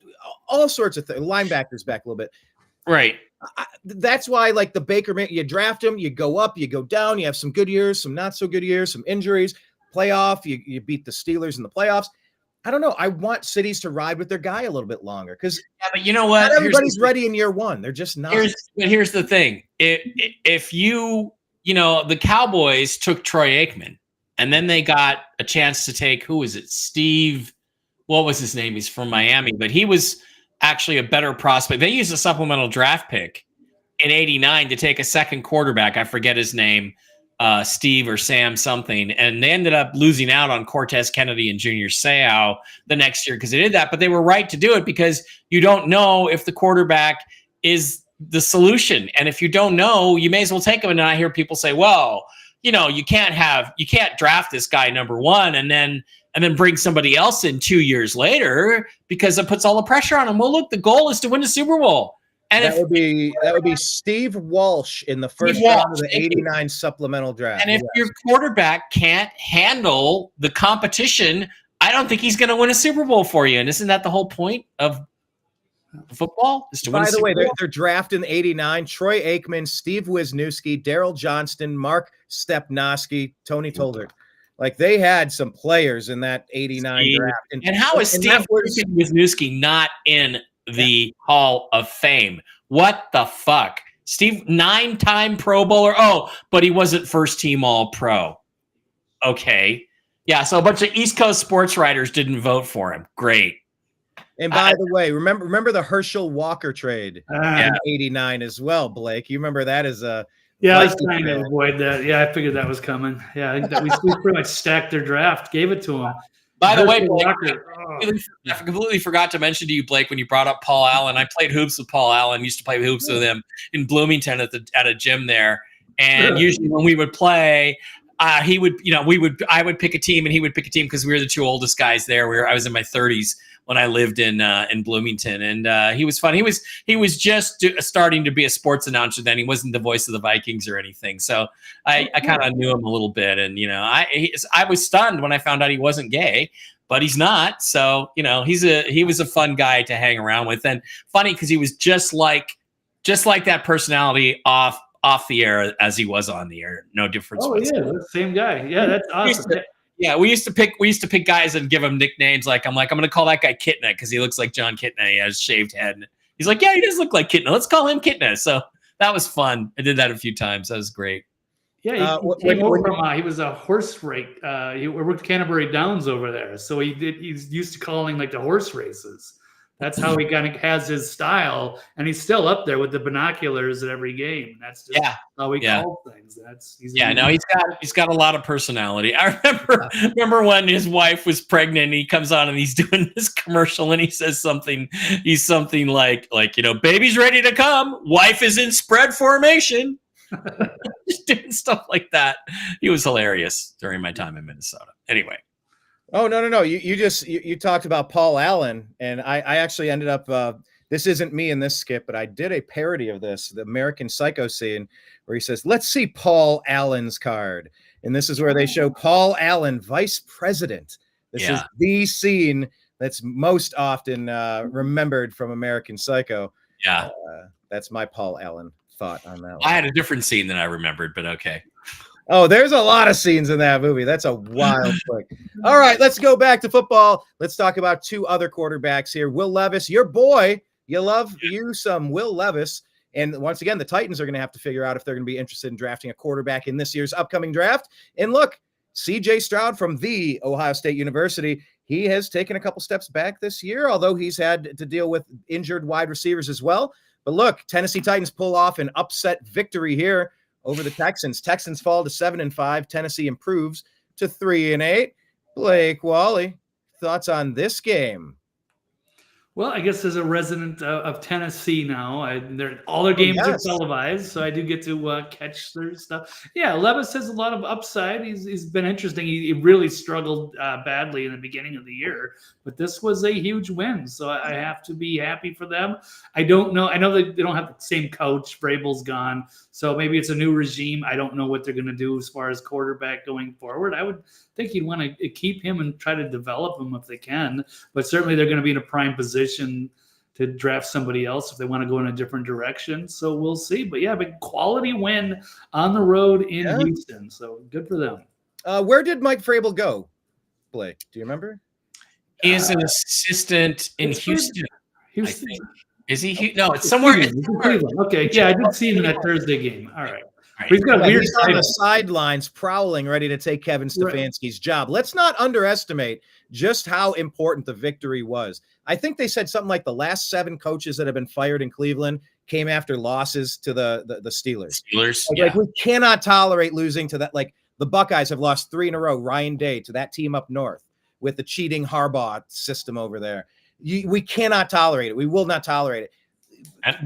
all sorts of things. Linebackers back a little bit. Right. That's why, like the Baker, you draft him, you go up, you go down, you have some good years, some not so good years, some injuries, playoff, you beat the Steelers in the playoffs. I don't know. I want cities to ride with their guy a little bit longer, because but you know what? Not everybody's ready in year one. They're just not. Here's the thing. If the Cowboys took Troy Aikman, and then they got a chance to take, who was it? Steve, what was his name? He's from Miami, but he was actually a better prospect. They used a supplemental draft pick in '89 to take a second quarterback. I forget his name. Steve or Sam something, and they ended up losing out on Cortez Kennedy and Junior Seau the next year because they did that, but they were right to do it because you don't know if the quarterback is the solution. And if you don't know, you may as well take him. And I hear people say, well, you can't draft this guy number one and then bring somebody else in 2 years later because it puts all the pressure on him. Well, look, the goal is to win the Super Bowl. And that would be Steve Walsh in the first round of the '89 supplemental draft. And if your quarterback can't handle the competition, I don't think he's going to win a Super Bowl for you. And isn't that the whole point of football? Is to win By the way, Super Bowl? they're drafting '89. Troy Aikman, Steve Wisniewski, Daryl Johnston, Mark Stepnoski, Tony Tolbert. Like, they had some players in that '89 draft. And how is Steve Wisniewski not in the Hall of Fame? What the fuck? Steve, 9-time Pro Bowler. Oh, but he wasn't first team All Pro. Okay. Yeah, so a bunch of East Coast sports writers didn't vote for him. Great. And by the way, remember the Herschel Walker trade in '89 as well, Blake. You remember that as a I was trying to avoid that. Yeah, I figured that was coming. Yeah, I think that we pretty much stacked their draft, gave it to him. By the way, Blake, I completely forgot to mention to you, Blake, when you brought up Paul Allen. I played hoops with Paul Allen. Used to play hoops with him in Bloomington at a gym there. And usually when we would play, I would pick a team and he would pick a team because we were the two oldest guys there. I was in my 30s when I lived in Bloomington, and he was fun. He was just starting to be a sports announcer then. He wasn't the voice of the Vikings or anything. So I kind of knew him a little bit, and I was stunned when I found out he wasn't gay, but he's not. So he was a fun guy to hang around with, and funny because he was just like that personality off the air as he was on the air. No difference. Oh yeah, the same guy. Yeah, that's awesome. Yeah, we used to pick guys and give them nicknames. I'm going to call that guy Kitna because he looks like John Kitna. He has a shaved head. And he's like, yeah, he does look like Kitna. Let's call him Kitna. So That was fun. I did that a few times. That was great. Yeah, he was a horse race. He worked Canterbury Downs over there, so he's used to calling like the horse races. That's how he kind of has his style, and he's still up there with the binoculars at every game. That's just how he calls things. He's got a lot of personality. I remember when his wife was pregnant, and he comes on and he's doing this commercial, and he says something. He's something like baby's ready to come, wife is in spread formation. Just doing stuff like that. He was hilarious during my time in Minnesota. Anyway. Oh, no. You talked about Paul Allen, and I actually ended up, this isn't me in this skit, but I did a parody of this, the American Psycho scene, where he says, let's see Paul Allen's card. And this is where they show Paul Allen, vice president. This is the scene that's most often remembered from American Psycho. Yeah. That's my Paul Allen thought on that one. I had a different scene than I remembered, but okay. Oh, there's a lot of scenes in that movie. That's a wild flick. All right, let's go back to football. Let's talk about two other quarterbacks here. Will Levis, your boy. You love you some Will Levis. And once again, the Titans are going to have to figure out if they're going to be interested in drafting a quarterback in this year's upcoming draft. And look, CJ Stroud from the Ohio State University, he has taken a couple steps back this year, although he's had to deal with injured wide receivers as well. But look, Tennessee Titans pull off an upset victory here over the Texans. Texans fall to 7-5. Tennessee improves to 3-8. Blake Wally, thoughts on this game? Well, I guess as a resident of Tennessee now, all their games are televised, so I do get to catch their stuff. Yeah, Levis has a lot of upside. He's been interesting. He really struggled badly in the beginning of the year, but this was a huge win, so I have to be happy for them. I don't know. I know they don't have the same coach. Vrabel's gone, so maybe it's a new regime. I don't know what they're going to do as far as quarterback going forward. I would think you'd want to keep him and try to develop him if they can, but certainly they're going to be in a prime position to draft somebody else if they want to go in a different direction. So we'll see. But yeah, big quality win on the road in Houston. So good for them. Where did Mike Vrabel go, Blake? Do you remember? He is an assistant in Houston. Houston. I think. Is he? No, it's somewhere. Okay. Yeah, I did see him in that Thursday game. All right. He's got weird he's on the sidelines prowling, ready to take Kevin Stefanski's job. Let's not underestimate just how important the victory was. I think they said something like the last 7 coaches that have been fired in Cleveland came after losses to the Steelers. Like we cannot tolerate losing to that. Like the Buckeyes have lost 3 in a row, Ryan Day, to that team up north with the cheating Harbaugh system over there. We cannot tolerate it. We will not tolerate it.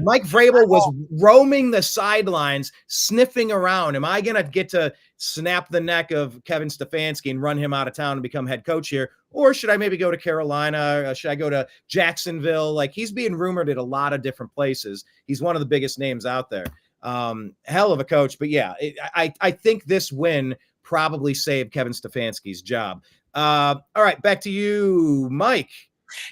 Mike Vrabel was roaming the sidelines, sniffing around. Am I going to get to snap the neck of Kevin Stefanski and run him out of town and become head coach here? Or should I maybe go to Carolina? Should I go to Jacksonville? Like he's being rumored at a lot of different places. He's one of the biggest names out there. Hell of a coach. But yeah, I think this win probably saved Kevin Stefanski's job. All right, back to you, Mike.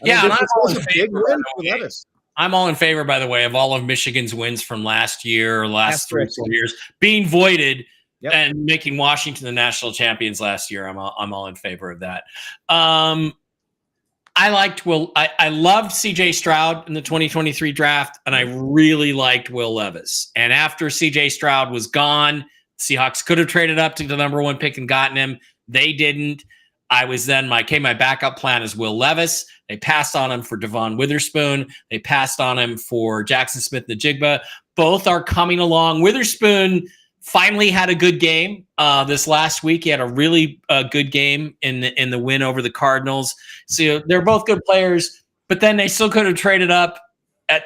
Yeah, this was a big win for Levis. I'm all in favor, by the way, of all of Michigan's wins from last year or last 3 years being voided and making Washington the national champions last year. I'm all in favor of that. I loved CJ Stroud in the 2023 draft, and I really liked Will Levis. And after CJ Stroud was gone, Seahawks could have traded up to the number 1 pick and gotten him. They didn't. My backup plan is Will Levis. They passed on him for Devon Witherspoon. They passed on him for Jackson Smith-Njigba. Both are coming along. Witherspoon finally had a good game this last week. He had a really good game in the win over the Cardinals. So they're both good players, but then they still could have traded up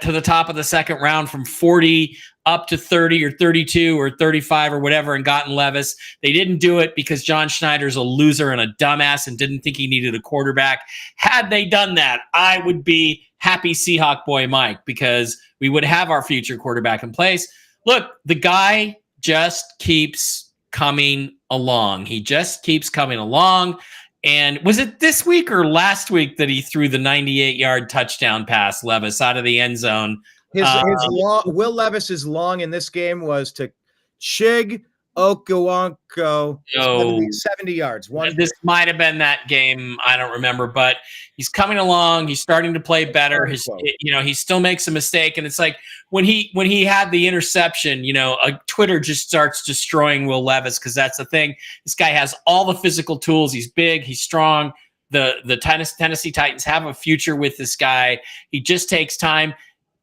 to the top of the second round from 40 up to 30 or 32 or 35 or whatever and gotten Levis. They didn't do it because John Schneider's a loser and a dumbass and didn't think he needed a quarterback. Had they done that, I would be happy Seahawk boy Mike because we would have our future quarterback in place. Look, the guy just keeps coming along. He just keeps coming along. And was it this week or last week that he threw the 98-yard touchdown pass, Levis, out of the end zone? Will Levis's long in this game was to Chig Okawonko, So 70 yards. this might have been that game. I don't remember, but he's coming along. He's starting to play better. He still makes a mistake, and it's like when he had the interception. Twitter just starts destroying Will Levis because that's the thing. This guy has all the physical tools. He's big. He's strong. The Tennessee Titans have a future with this guy. He just takes time.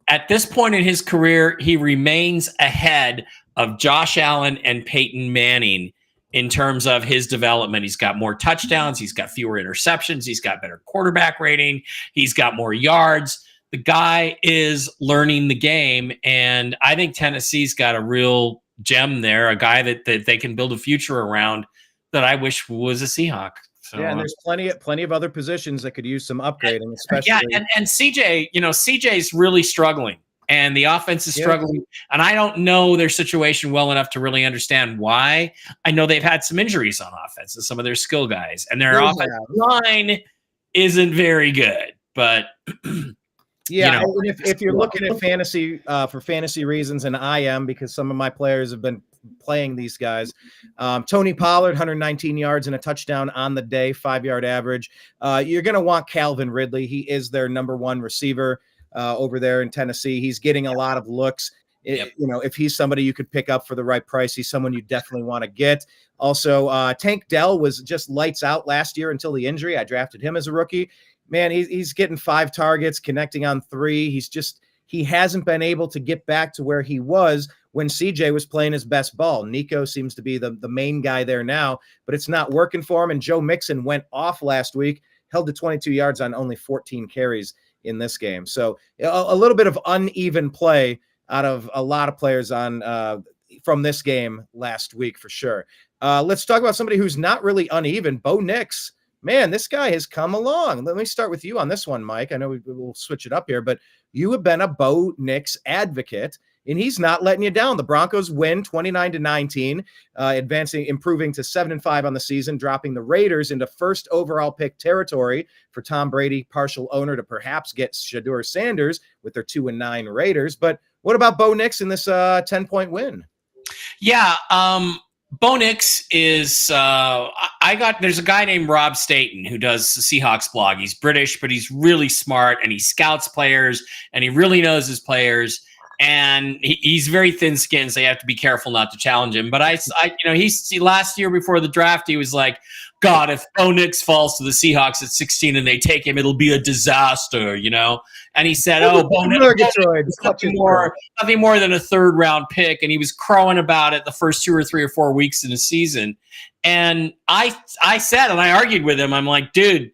At this point in his career, he remains ahead of Josh Allen and Peyton Manning in terms of his development. He's got more touchdowns. He's got fewer interceptions. He's got better quarterback rating. He's got more yards. The guy is learning the game, and I think Tennessee's got a real gem there, a guy that they can build a future around that I wish was a Seahawk. So, and there's plenty of other positions that could use some upgrading, especially. Yeah, and CJ, CJ's really struggling, and the offense is struggling. And I don't know their situation well enough to really understand why. I know they've had some injuries on offense and some of their skill guys, and their offensive line isn't very good. But yeah, if you're looking at fantasy for fantasy reasons, and I am, because some of my players have been playing these guys. Tony Pollard, 119 yards and a touchdown on the day, 5-yard average. You're going to want Calvin Ridley. He is their number one receiver over there in Tennessee. He's getting a lot of looks. If he's somebody you could pick up for the right price, he's someone you definitely want to get. Also, Tank Dell was just lights out last year until the injury. I drafted him as a rookie. Man, he's getting 5 targets, connecting on 3. He hasn't been able to get back to where he was when CJ was playing his best ball. Nico seems to be the main guy there now, but it's not working for him. And Joe Mixon went off last week, held to 22 yards on only 14 carries in this game. So a little bit of uneven play out of a lot of players from this game last week for sure. Let's talk about somebody who's not really uneven, Bo Nix. Man, this guy has come along. Let me start with you on this one, Mike. I know we'll switch it up here, but you have been a Bo Nix advocate, and he's not letting you down. The Broncos win 29-19, improving to 7-5 on the season, dropping the Raiders into first overall pick territory for Tom Brady, partial owner, to perhaps get Shedeur Sanders with their 2-9 Raiders. But what about Bo Nix in this 10-point win? Yeah, Bo Nix is there's a guy named Rob Staten who does the Seahawks blog. He's British, but he's really smart, and he scouts players, and he really knows his players. And he's very thin-skinned, so you have to be careful not to challenge him. But he's last year before the draft, he was like, God, if Bo Nix falls to the Seahawks at 16 and they take him, it'll be a disaster, And he said, Bo Nix, nothing more than a third-round pick. And he was crowing about it the first 2 or 3 or 4 weeks in the season. And I said, and I argued with him, I'm like, dude,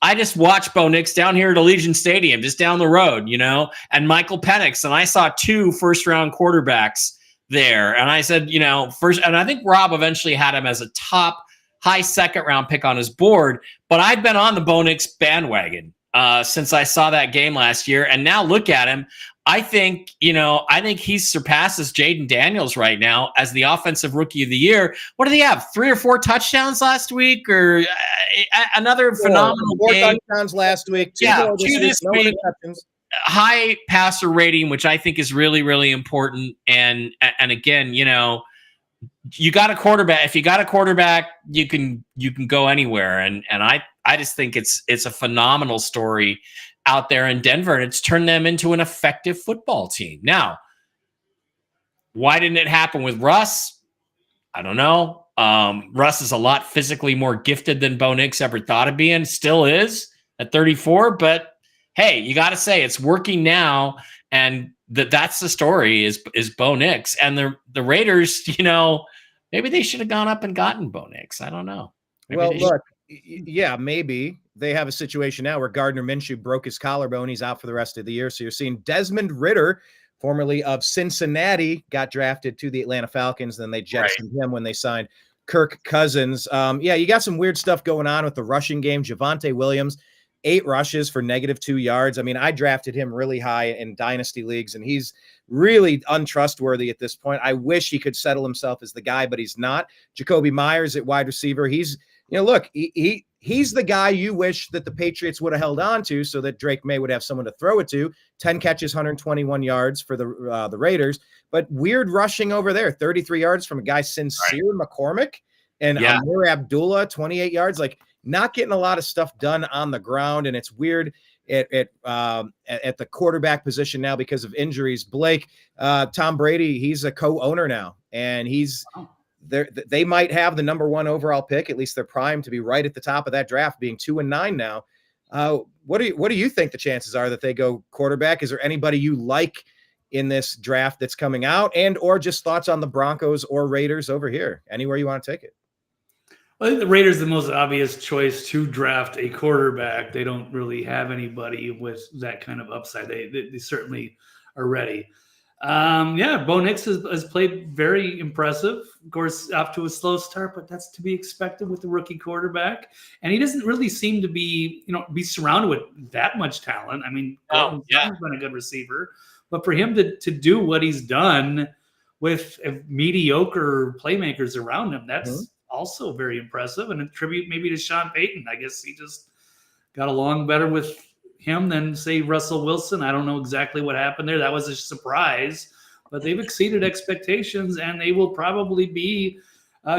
I just watched Bo Nix down here at Allegiant Stadium, just down the road, and Michael Penix. And I saw 2 first-round quarterbacks there. And I said, first, and I think Rob eventually had him as a top high second-round pick on his board. But I've been on the Bo Nix bandwagon since I saw that game last year. And now look at him. I think he surpasses Jaden Daniels right now as the offensive rookie of the year. What did he have? 3 or 4 touchdowns last week, or another phenomenal 4 game? touchdowns last week. 2 this week. High passer rating, which I think is really, really important. And again, you got a quarterback. If you got a quarterback, you can go anywhere. And I just think it's a phenomenal story out there in Denver, and it's turned them into an effective football team. Now, why didn't it happen with Russ? I don't know. Russ is a lot physically more gifted than Bo Nix ever thought of being, still is at 34. But hey, you got to say it's working now, and that's the story is Bo Nix. And the Raiders, maybe they should have gone up and gotten Bo Nix. I don't know. Maybe they have a situation now where Gardner Minshew broke his collarbone. He's out for the rest of the year. So you're seeing Desmond Ridder, formerly of Cincinnati, got drafted to the Atlanta Falcons. Then they jettisoned him when they signed Kirk Cousins. You got some weird stuff going on with the rushing game. Javonte Williams, 8 rushes for -2 yards. I mean, I drafted him really high in dynasty leagues, and he's really untrustworthy at this point. I wish he could settle himself as the guy, but he's not. Jacoby Myers at wide receiver. He's, he's the guy you wish that the Patriots would have held on to so that Drake May would have someone to throw it to. 10 catches, 121 yards for the Raiders, but weird rushing over there. 33 yards from a guy, Sincere McCormick, and Amir Abdullah, 28 yards. Like, not getting a lot of stuff done on the ground, and it's weird at the quarterback position now because of injuries. Blake, Tom Brady, he's a co-owner now, and he's there. They might have the number 1 overall pick. At least they're primed to be right at the top of that draft, being 2-9 now. What do you think the chances are that they go quarterback? Is there anybody you like in this draft that's coming out, and or just thoughts on the Broncos or Raiders over here? Anywhere you want to take it. I think the Raiders are the most obvious choice to draft a quarterback. They don't really have anybody with that kind of upside. They certainly are ready. Bo Nix has played very impressive. Of course, off to a slow start, but that's to be expected with the rookie quarterback. And he doesn't really seem to be surrounded with that much talent. I mean, he's been a good receiver, but for him to do what he's done with mediocre playmakers around him, that's also very impressive, and a tribute maybe to Sean Payton. I guess he just got along better with him than, say, Russell Wilson. I don't know exactly what happened there. That was a surprise, but they've exceeded expectations, and they will probably be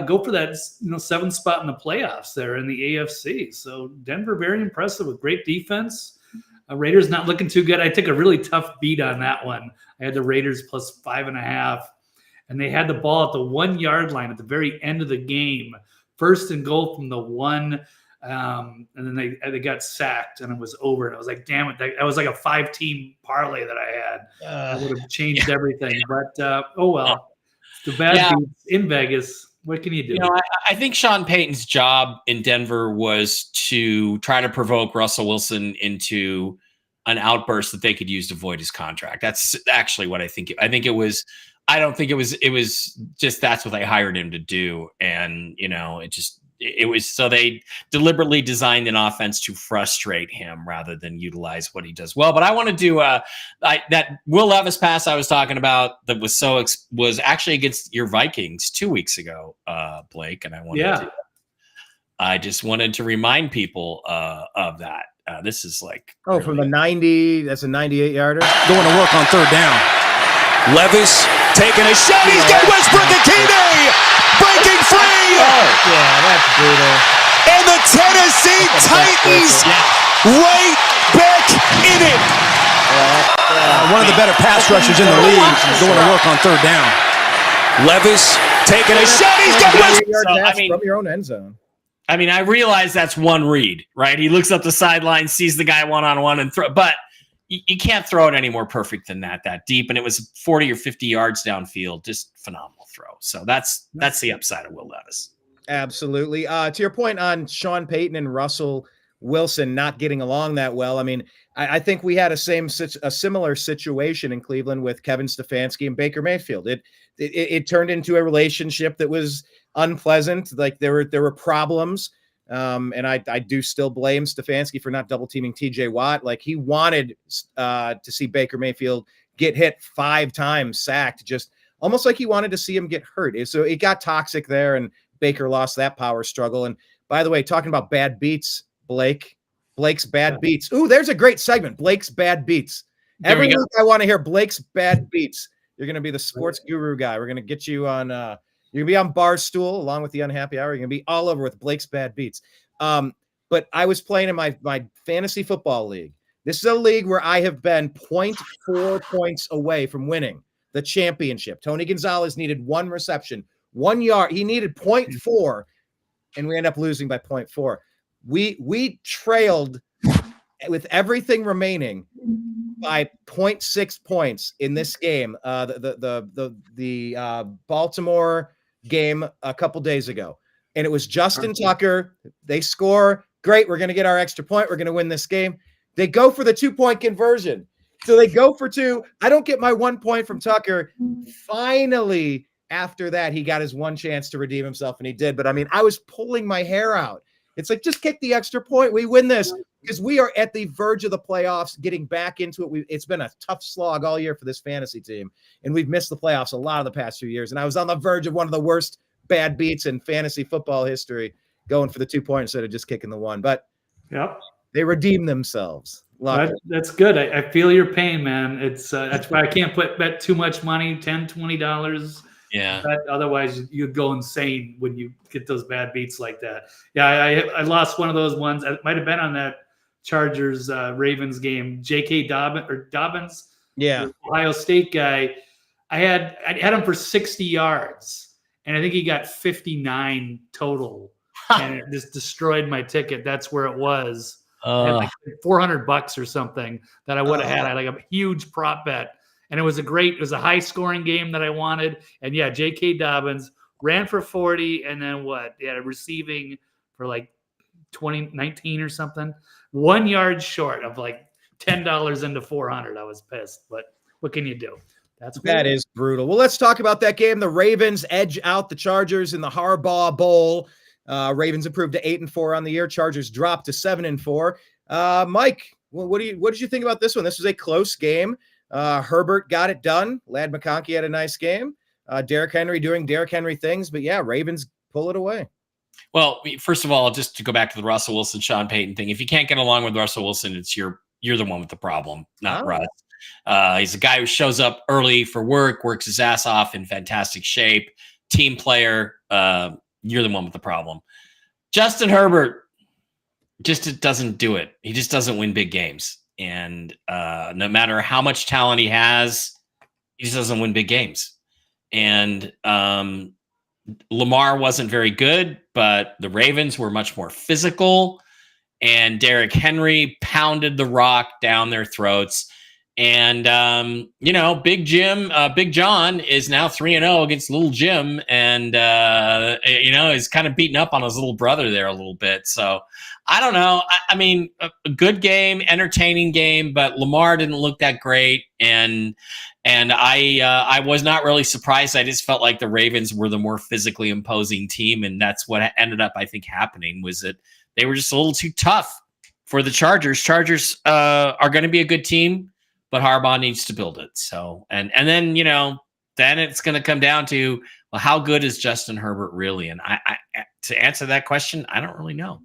go for that 7th spot in the playoffs there in the AFC. So Denver, very impressive with great defense. Raiders not looking too good. I took a really tough beat on that one. I had the Raiders plus 5.5. And they had the ball at the 1 yard line at the very end of the game, 1st and goal from the 1. And then they got sacked, and it was over. And I was like, damn it. That was like a 5-team parlay that I had. That would have changed everything. But, oh, well. The bad beats in Vegas. What can you do? I think Sean Payton's job in Denver was to try to provoke Russell Wilson into an outburst that they could use to void his contract. That's actually what I think. I don't think it was just that's what they hired him to do. And, it was so they deliberately designed an offense to frustrate him rather than utilize what he does well. But I want to do that Will Levis pass I was talking about that was actually against your Vikings 2 weeks ago, Blake. And I just wanted to remind people of that. This is like from the 90, that's a 98-yarder. Going to work on 3rd down. Levis taking a shot. He's got Westbrook Akine breaking free. That's brutal. And the Tennessee Titans right back in it. One of the better pass rushers in the league going to work on 3rd down. Levis taking a shot. He's got Westbrook from your own end zone. I mean, I realize that's one read, right? He looks up the sideline, sees the guy one-on-one and throw, but you can't throw it any more perfect than that deep. And it was 40 or 50 yards downfield, just phenomenal throw. So that's the upside of Will Levis. Absolutely. To your point on Sean Payton and Russell Wilson not getting along that well. I mean, I think we had a similar situation in Cleveland with Kevin Stefanski and Baker Mayfield. It turned into a relationship that was unpleasant. Like there were problems. And I do still blame Stefanski for not double teaming TJ Watt. Like he wanted to see Baker Mayfield get hit 5 times, sacked, just almost like he wanted to see him get hurt. So it got toxic there, and Baker lost that power struggle. And by the way, talking about bad beats, Blake's bad beats. Ooh, there's a great segment. Blake's bad beats. Every week I want to hear Blake's bad beats. You're going to be the sports guru guy. We're going to get you on you're going to be on Barstool along with the Unhappy Hour. You're going to be all over with Blake's bad beats. But I was playing in my fantasy football league. This is a league where I have been 0.4 points away from winning the championship. Tony Gonzalez needed 1 reception, 1 yard. He needed 0.4, and we end up losing by 0.4. We trailed with everything remaining by 0.6 points in this game. The Baltimore game a couple days ago, and it was Justin Tucker. They score. Great. We're going to get our extra point. We're going to win this game. They go for the 2-point conversion. So they go for 2. I don't get my 1 point from Tucker. Finally, after that, he got his one chance to redeem himself, and he did. But I mean, I was pulling my hair out. It's like, just kick the extra point. We win this because we are at the verge of the playoffs, getting back into it. It's been a tough slog all year for this fantasy team, and we've missed the playoffs a lot of the past few years. And I was on the verge of one of the worst bad beats in fantasy football history, going for the 2 point instead of just kicking the one. But Yep. they redeemed themselves. That's good. I feel your pain, man. It's that's why I can't bet too much money, $10, $20. Yeah. Otherwise, you'd go insane when you get those bad beats like that. Yeah, I lost one of those ones. It might have been on that Chargers Ravens game. J.K. Dobbins, Yeah. the Ohio State guy. I had him for 60 yards, and I think he got 59 total, and it just destroyed my ticket. That's where it was. I had like $400 or something that I would have had. I had like a huge prop bet. And it was a high scoring game that I wanted. And yeah, J.K. Dobbins ran for 40 and then what? Yeah, receiving for like 19 or something. 1 yard short of like $10 into 400. I was pissed, but what can you do? That is brutal. Well, let's talk about that game. The Ravens edge out the Chargers in the Harbaugh Bowl. Ravens improved to 8-4 on the year. Chargers dropped to 7-4. Mike, what did you think about this one? This was a close game. Herbert got it done. Ladd McConkey had a nice game. Derrick Henry doing Derrick Henry things, but yeah, Ravens pull it away. Well, first of all, just to go back to the Russell Wilson, Sean Payton thing, if you can't get along with Russell Wilson, it's you're the one with the problem, not Russ. He's a guy who shows up early for work, works his ass off, in fantastic shape, team player. You're the one with the problem. Justin Herbert just doesn't do it. He just doesn't win big games. And no matter how much talent he has, he just doesn't win big games. And Lamar wasn't very good, but the Ravens were much more physical. And Derrick Henry pounded the rock down their throats. And, Big John is now 3-0 against Little Jim. And, is kind of beating up on his little brother there a little bit. So I don't know. I mean, a good game, entertaining game, but Lamar didn't look that great. And I was not really surprised. I just felt like the Ravens were the more physically imposing team. And that's what ended up, I think, happening, was that they were just a little too tough for the Chargers. Chargers are going to be a good team, but Harbaugh needs to build it. So, and then, then it's going to come down to, well, how good is Justin Herbert really? And I to answer that question, I don't really know.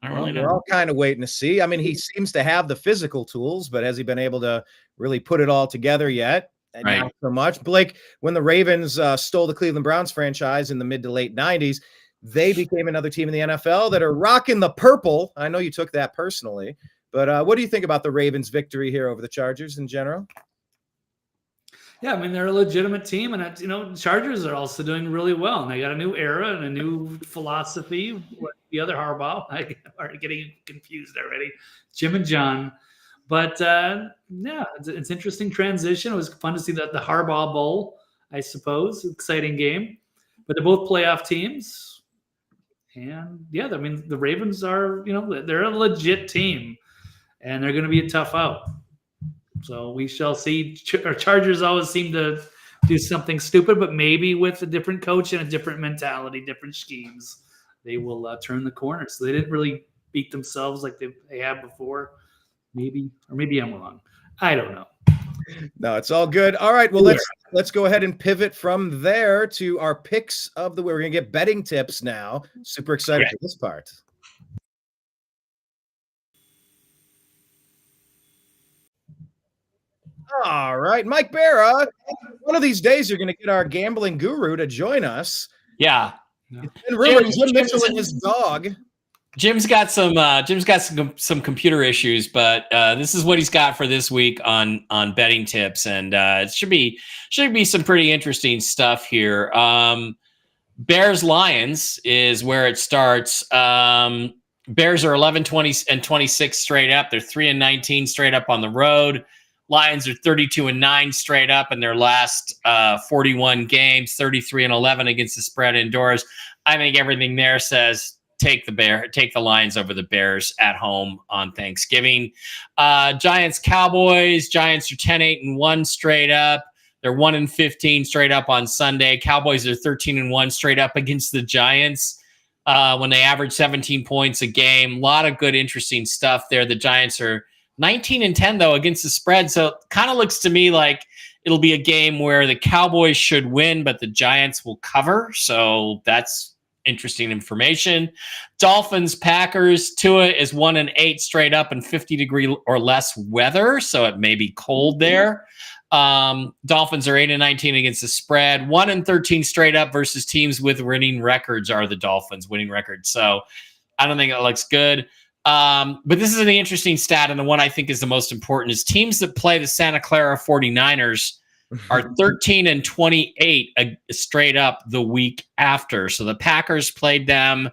We're all kind of waiting to see. I mean, he seems to have the physical tools, but has he been able to really put it all together yet? Right. Not so much. Blake, when the Ravens stole the Cleveland Browns franchise in the mid to late 90s, they became another team in the NFL that are rocking the purple. I know you took that personally, but what do you think about the Ravens' victory here over the Chargers in general? Yeah, I mean, they're a legitimate team, and the Chargers are also doing really well, and they got a new era and a new philosophy. The other Harbaugh, I already getting confused already. Jim and John, but it's interesting transition. It was fun to see the Harbaugh Bowl, I suppose, exciting game. But they're both playoff teams, and yeah, I mean, the Ravens are, they're a legit team, and they're going to be a tough out. So we shall see. Chargers always seem to do something stupid, but maybe with a different coach and a different mentality, different schemes, they will turn the corner. So they didn't really beat themselves like they have before. Maybe I'm wrong. I don't know. No, it's all good. All right. Well, let's go ahead and pivot from there to our picks of the week. We're going to get betting tips now. Super excited for this part. All right, Mike Bara. One of these days, you're going to get our gambling guru to join us. Yeah. It's been rumored Jim Mitchell and his dog. Jim's got some computer issues, but this is what he's got for this week on betting tips, and it should be some pretty interesting stuff here. Bears Lions is where it starts. Bears are 11-20-26 straight up. They're 3-19 straight up on the road. Lions are 32-9 straight up in their last 41 games, 33-11 against the spread indoors. I think everything there says take the Lions over the Bears at home on Thanksgiving. Giants Cowboys. Giants are 10-8-1 straight up. They're 1-15 straight up on Sunday. Cowboys are 13-1 straight up against the Giants when they average 17 points a game. A lot of good, interesting stuff there. The Giants are 19-10 though against the spread, so it kind of looks to me like it'll be a game where the Cowboys should win, but the Giants will cover. So that's interesting information. Dolphins, Packers. Tua is 1-8 straight up in 50-degree or less weather, so it may be cold there. Dolphins are 8-19 against the spread. 1-13 straight up versus teams with winning records are the Dolphins winning records. So I don't think it looks good. But this is an interesting stat, and the one I think is the most important is teams that play the Santa Clara 49ers are 13-28 straight up the week after. So the Packers played them.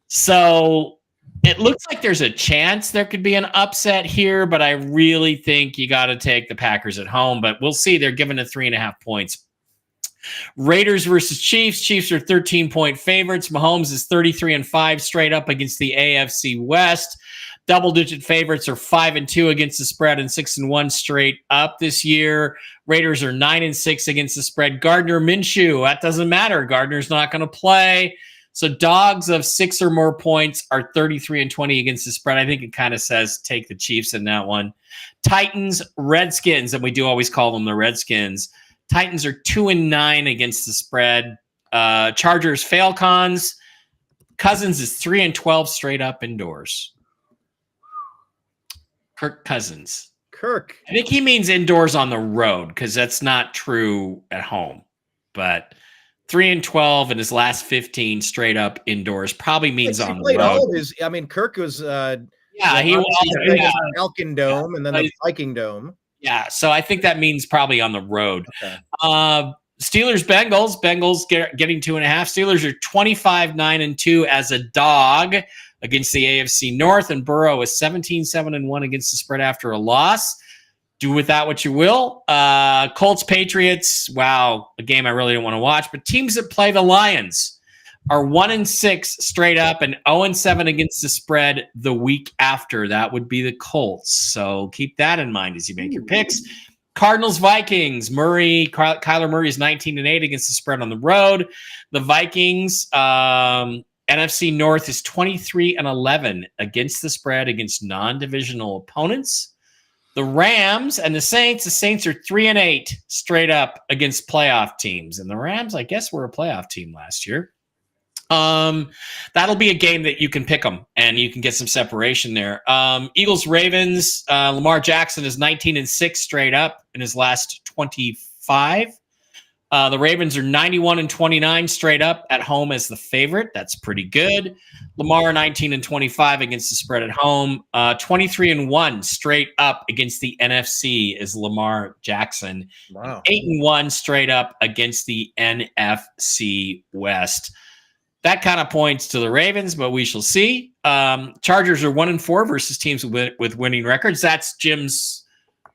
So it looks like there's a chance there could be an upset here, but I really think you got to take the Packers at home. But we'll see. They're given 3.5 points. Raiders versus Chiefs. Chiefs are 13-point favorites. Mahomes is 33-5 straight up against the AFC West. Double-digit favorites are 5-2 against the spread and 6-1 straight up this year. Raiders are 9-6 against the spread. Gardner Minshew, that doesn't matter. Gardner's not going to play. So dogs of 6 or more points are 33-20 against the spread. I think it kind of says take the Chiefs in that one. Titans, Redskins, and we do always call them the Redskins. Titans are 2-9 against the spread. Chargers, Falcons. Cousins is 3-12 straight up indoors. Kirk Cousins. Kirk. I think he means indoors on the road because that's not true at home. But 3-12 in his last 15 straight up indoors probably means on the road. All of his, I mean, Kirk was he was Falcon Dome and then the Viking Dome. Yeah, so I think that means probably on the road. Okay. Steelers, Bengals. Bengals getting 2.5. Steelers are 25-9-2 as a dog against the AFC North, and Burrow is 17-7-1 against the spread after a loss. Do with that what you will. Colts, Patriots. Wow, a game I really don't want to watch. But teams that play the Lions are 1-6 straight up and 0-7 against the spread the week after. That would be the Colts. So keep that in mind as you make your picks. Cardinals, Vikings. Kyler Murray is 19-8 against the spread on the road. The Vikings, NFC North is 23-11 against the spread against non-divisional opponents. The Rams and the Saints are 3-8 straight up against playoff teams. And the Rams, I guess, were a playoff team last year. That'll be a game that you can pick them and you can get some separation there. Eagles, Ravens. Lamar Jackson is 19-6 straight up in his last 25. The Ravens are 91-29 straight up at home as the favorite. That's pretty good. Lamar 19-25 against the spread at home. 23-1 straight up against the NFC is Lamar Jackson. Wow. 8-1 straight up against the NFC West. That kind of points to the Ravens, but we shall see. Chargers are 1-4 versus teams with winning records. That's Jim's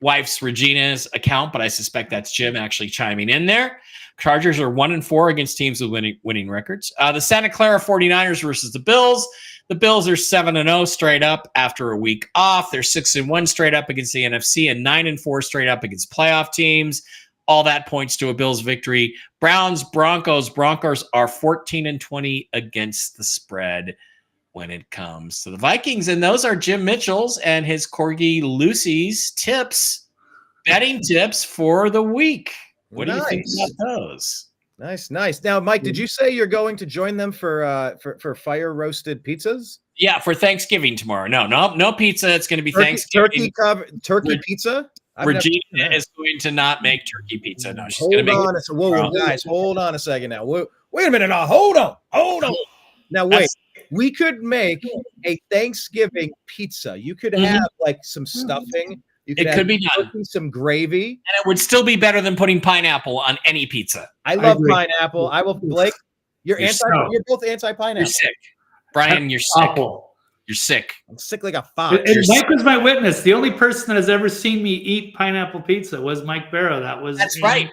wife's Regina's account, but I suspect that's Jim actually chiming in there. Chargers are 1-4 against teams with winning records. The Santa Clara 49ers versus the Bills. The Bills are 7-0 straight up after a week off. They're 6-1 straight up against the NFC and 9-4 straight up against playoff teams. All that points to a Bills victory. Browns, Broncos. Broncos are 14-20 against the spread when it comes to the Vikings. And those are Jim Mitchell's and his corgi Lucy's betting tips for the week. What do you think about those? Nice. Now, Mike, did you say you're going to join them for fire roasted pizzas? Yeah, for Thanksgiving tomorrow. No pizza. It's going to be Thanksgiving. Turkey pizza? Regina is going to not make turkey pizza. No, she's going to make it. Whoa, guys, hold on a second now. Wait a minute now. Hold on. Now, wait. We could make a Thanksgiving pizza. You could have like some stuffing. It could be done. Some gravy. And it would still be better than putting pineapple on any pizza. I love pineapple. I will, Blake. You're both anti-pineapple. You're sick. Brian, you're sick. Awful. You're sick. I'm sick like a fox. And Mike was my witness. The only person that has ever seen me eat pineapple pizza was Mike Bara. That's right.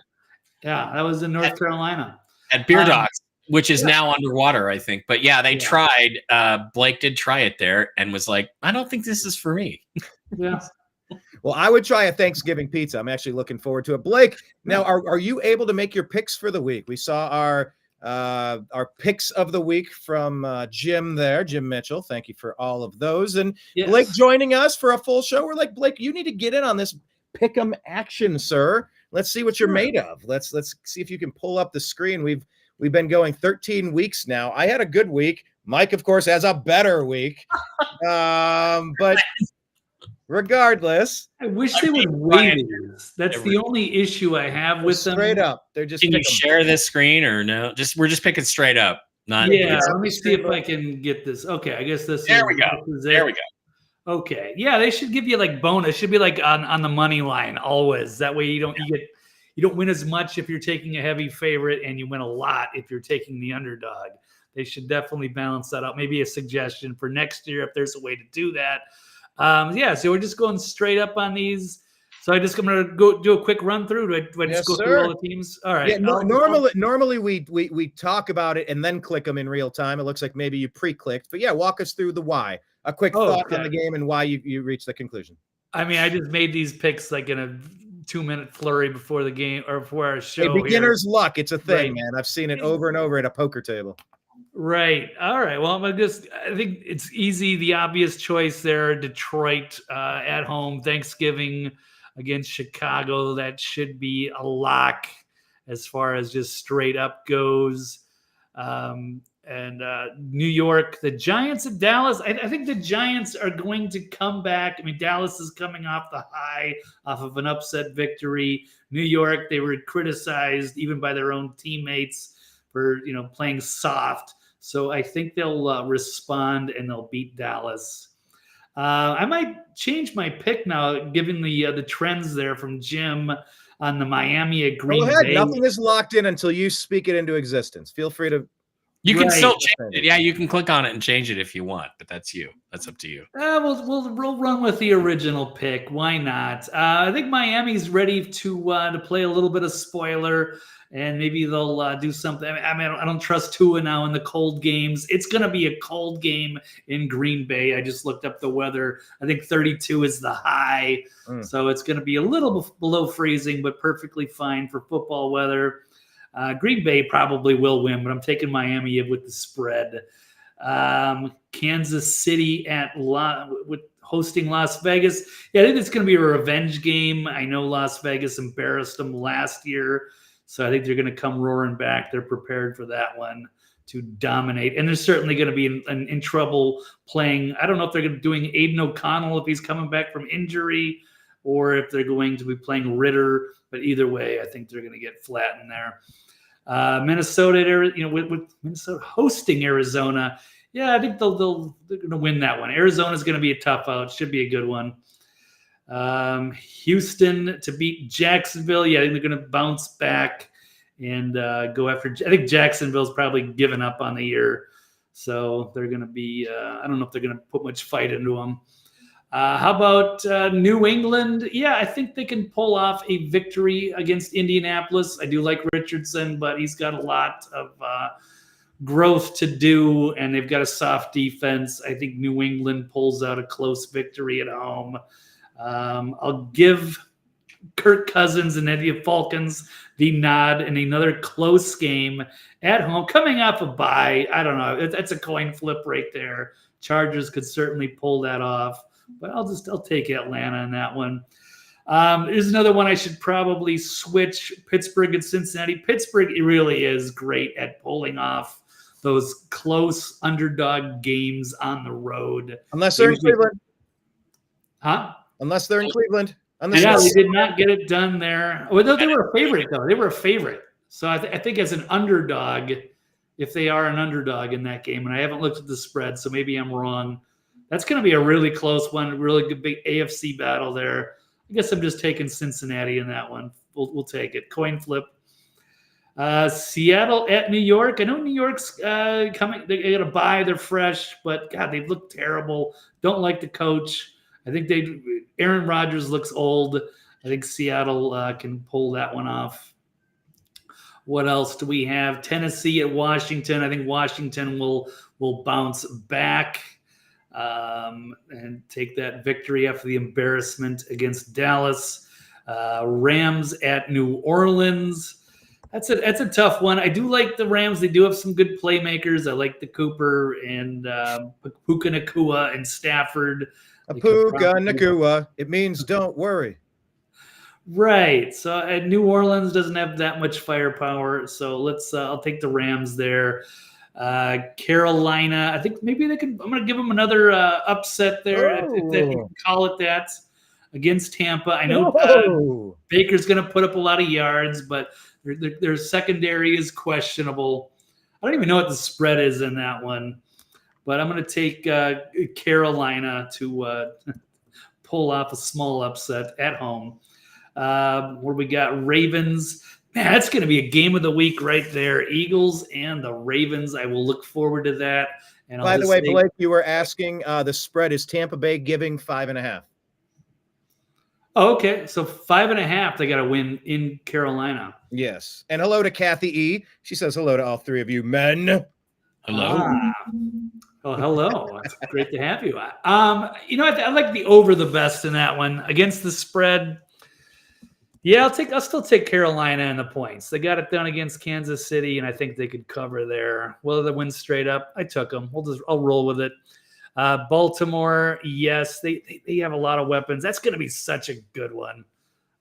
Yeah, that was in North Carolina. At Beer Dogs, which is now underwater, I think. But yeah, they tried. Blake did try it there and was like, I don't think this is for me. Yeah. Well, I would try a Thanksgiving pizza. I'm actually looking forward to it. Blake, now are you able to make your picks for the week? We saw our picks of the week from Jim Mitchell. Thank you for all of those. And Blake joining us for a full show. We're like, Blake, you need to get in on this pick'em action, sir. Let's see what you're made of. Let's see if you can pull up the screen. We've We've been going 13 weeks now. I had a good week. Mike, of course, has a better week. But regardless, I wish they would waive these. That's the only issue I have with them. Straight up, they're just. Can you share this screen or no? We're just picking straight up. Not let me see if I can get this. Okay, I guess this. There we go. There we go. Okay, yeah, they should give you like bonus. Should be like on the money line always. That way you don't win as much if you're taking a heavy favorite, and you win a lot if you're taking the underdog. They should definitely balance that out. Maybe a suggestion for next year if there's a way to do that. So we're just going straight up on these. So I'm going to go do a quick run through. Do I just go through all the teams? All right. Yeah, normally we talk about it and then click them in real time. It looks like maybe you pre-clicked, but yeah, walk us through the why. A quick thought on the game and why you reached the conclusion. I mean, I just made these picks like in a 2-minute flurry before the game or before our show. Hey, beginner's luck. It's a thing, man. I've seen it over and over at a poker table. Right. All right. Well, I think it's easy. The obvious choice there, Detroit at home, Thanksgiving against Chicago. That should be a lock as far as just straight up goes. And New York, the Giants at Dallas. I think the Giants are going to come back. I mean, Dallas is coming off the high, off of an upset victory. New York, they were criticized even by their own teammates for playing soft. So I think they'll respond and they'll beat Dallas. I might change my pick now, given the trends there from Jim on the Miami at Green Bay. Nothing is locked in until you speak it into existence. Feel free to. You can still change it. Yeah, you can click on it and change it if you want, but that's you. That's up to you. We'll run with the original pick. Why not? I think Miami's ready to play a little bit of spoiler, and maybe they'll do something. I mean, I don't trust Tua now in the cold games. It's going to be a cold game in Green Bay. I just looked up the weather. I think 32 is the high, so it's going to be a little below freezing, but perfectly fine for football weather. Green Bay probably will win, but I'm taking Miami with the spread. Kansas City with hosting Las Vegas. Yeah, I think it's going to be a revenge game. I know Las Vegas embarrassed them last year, so I think they're going to come roaring back. They're prepared for that one to dominate, and they're certainly going to be in trouble playing. I don't know if they're going to be doing Aiden O'Connell if he's coming back from injury, or if they're going to be playing Ritter. But either way, I think they're going to get flattened there. Minnesota, with Minnesota hosting Arizona, yeah, I think they're going to win that one. Arizona's going to be a tough out. Should be a good one. Houston to beat Jacksonville. Yeah, I think they're going to bounce back and go after. I think Jacksonville's probably given up on the year, so they're going to be. I don't know if they're going to put much fight into them. How about New England? Yeah, I think they can pull off a victory against Indianapolis. I do like Richardson, but he's got a lot of growth to do, and they've got a soft defense. I think New England pulls out a close victory at home. I'll give Kirk Cousins and the Falcons the nod in another close game at home, coming off a bye. I don't know. That's a coin flip right there. Chargers could certainly pull that off. But I'll take Atlanta in that one. There's another one I should probably switch. Pittsburgh and Cincinnati. Pittsburgh really is great at pulling off those close underdog games on the road. Unless they're in Cleveland. Huh? Unless they're in Cleveland. Yeah, they did not get it done there. Well, they were a favorite, though. They were a favorite. So I think as an underdog, if they are an underdog in that game, and I haven't looked at the spread, so maybe I'm wrong. That's going to be a really close one, really good big AFC battle there. I guess I'm just taking Cincinnati in that one. We'll take it. Coin flip. Seattle at New York. I know New York's coming. They got to buy. They're fresh, but God, they look terrible. Don't like the coach. I think Aaron Rodgers looks old. I think Seattle can pull that one off. What else do we have? Tennessee at Washington. I think Washington will bounce back. And take that victory after the embarrassment against Dallas. Rams at New Orleans. That's a tough one. I do like the Rams. They do have some good playmakers. I like the Cooper and Puka Nacua and Stafford. Puka Nacua. It means don't worry. Right. So New Orleans doesn't have that much firepower. So I'll take the Rams there. Carolina, I think maybe they could. I'm going to give them another upset there, if you can call it that, against Tampa. I know Baker's going to put up a lot of yards, but their secondary is questionable. I don't even know what the spread is in that one, but I'm going to take Carolina to pull off a small upset at home. Where we got Ravens. Man, that's going to be a game of the week right there. Eagles and the Ravens. I will look forward to that. And by the way, Blake, you were asking, the spread is Tampa Bay giving 5.5. Oh, okay. So 5.5, they got to win in Carolina. Yes. And hello to Kathy E. She says hello to all three of you men. Hello. Oh, hello. It's great to have you. I like the over the best in that one against the spread. Yeah, I'll still take Carolina and the points. They got it done against Kansas City, and I think they could cover there. Whether they win straight up, I took them. I'll roll with it. Baltimore, yes, they have a lot of weapons. That's going to be such a good one.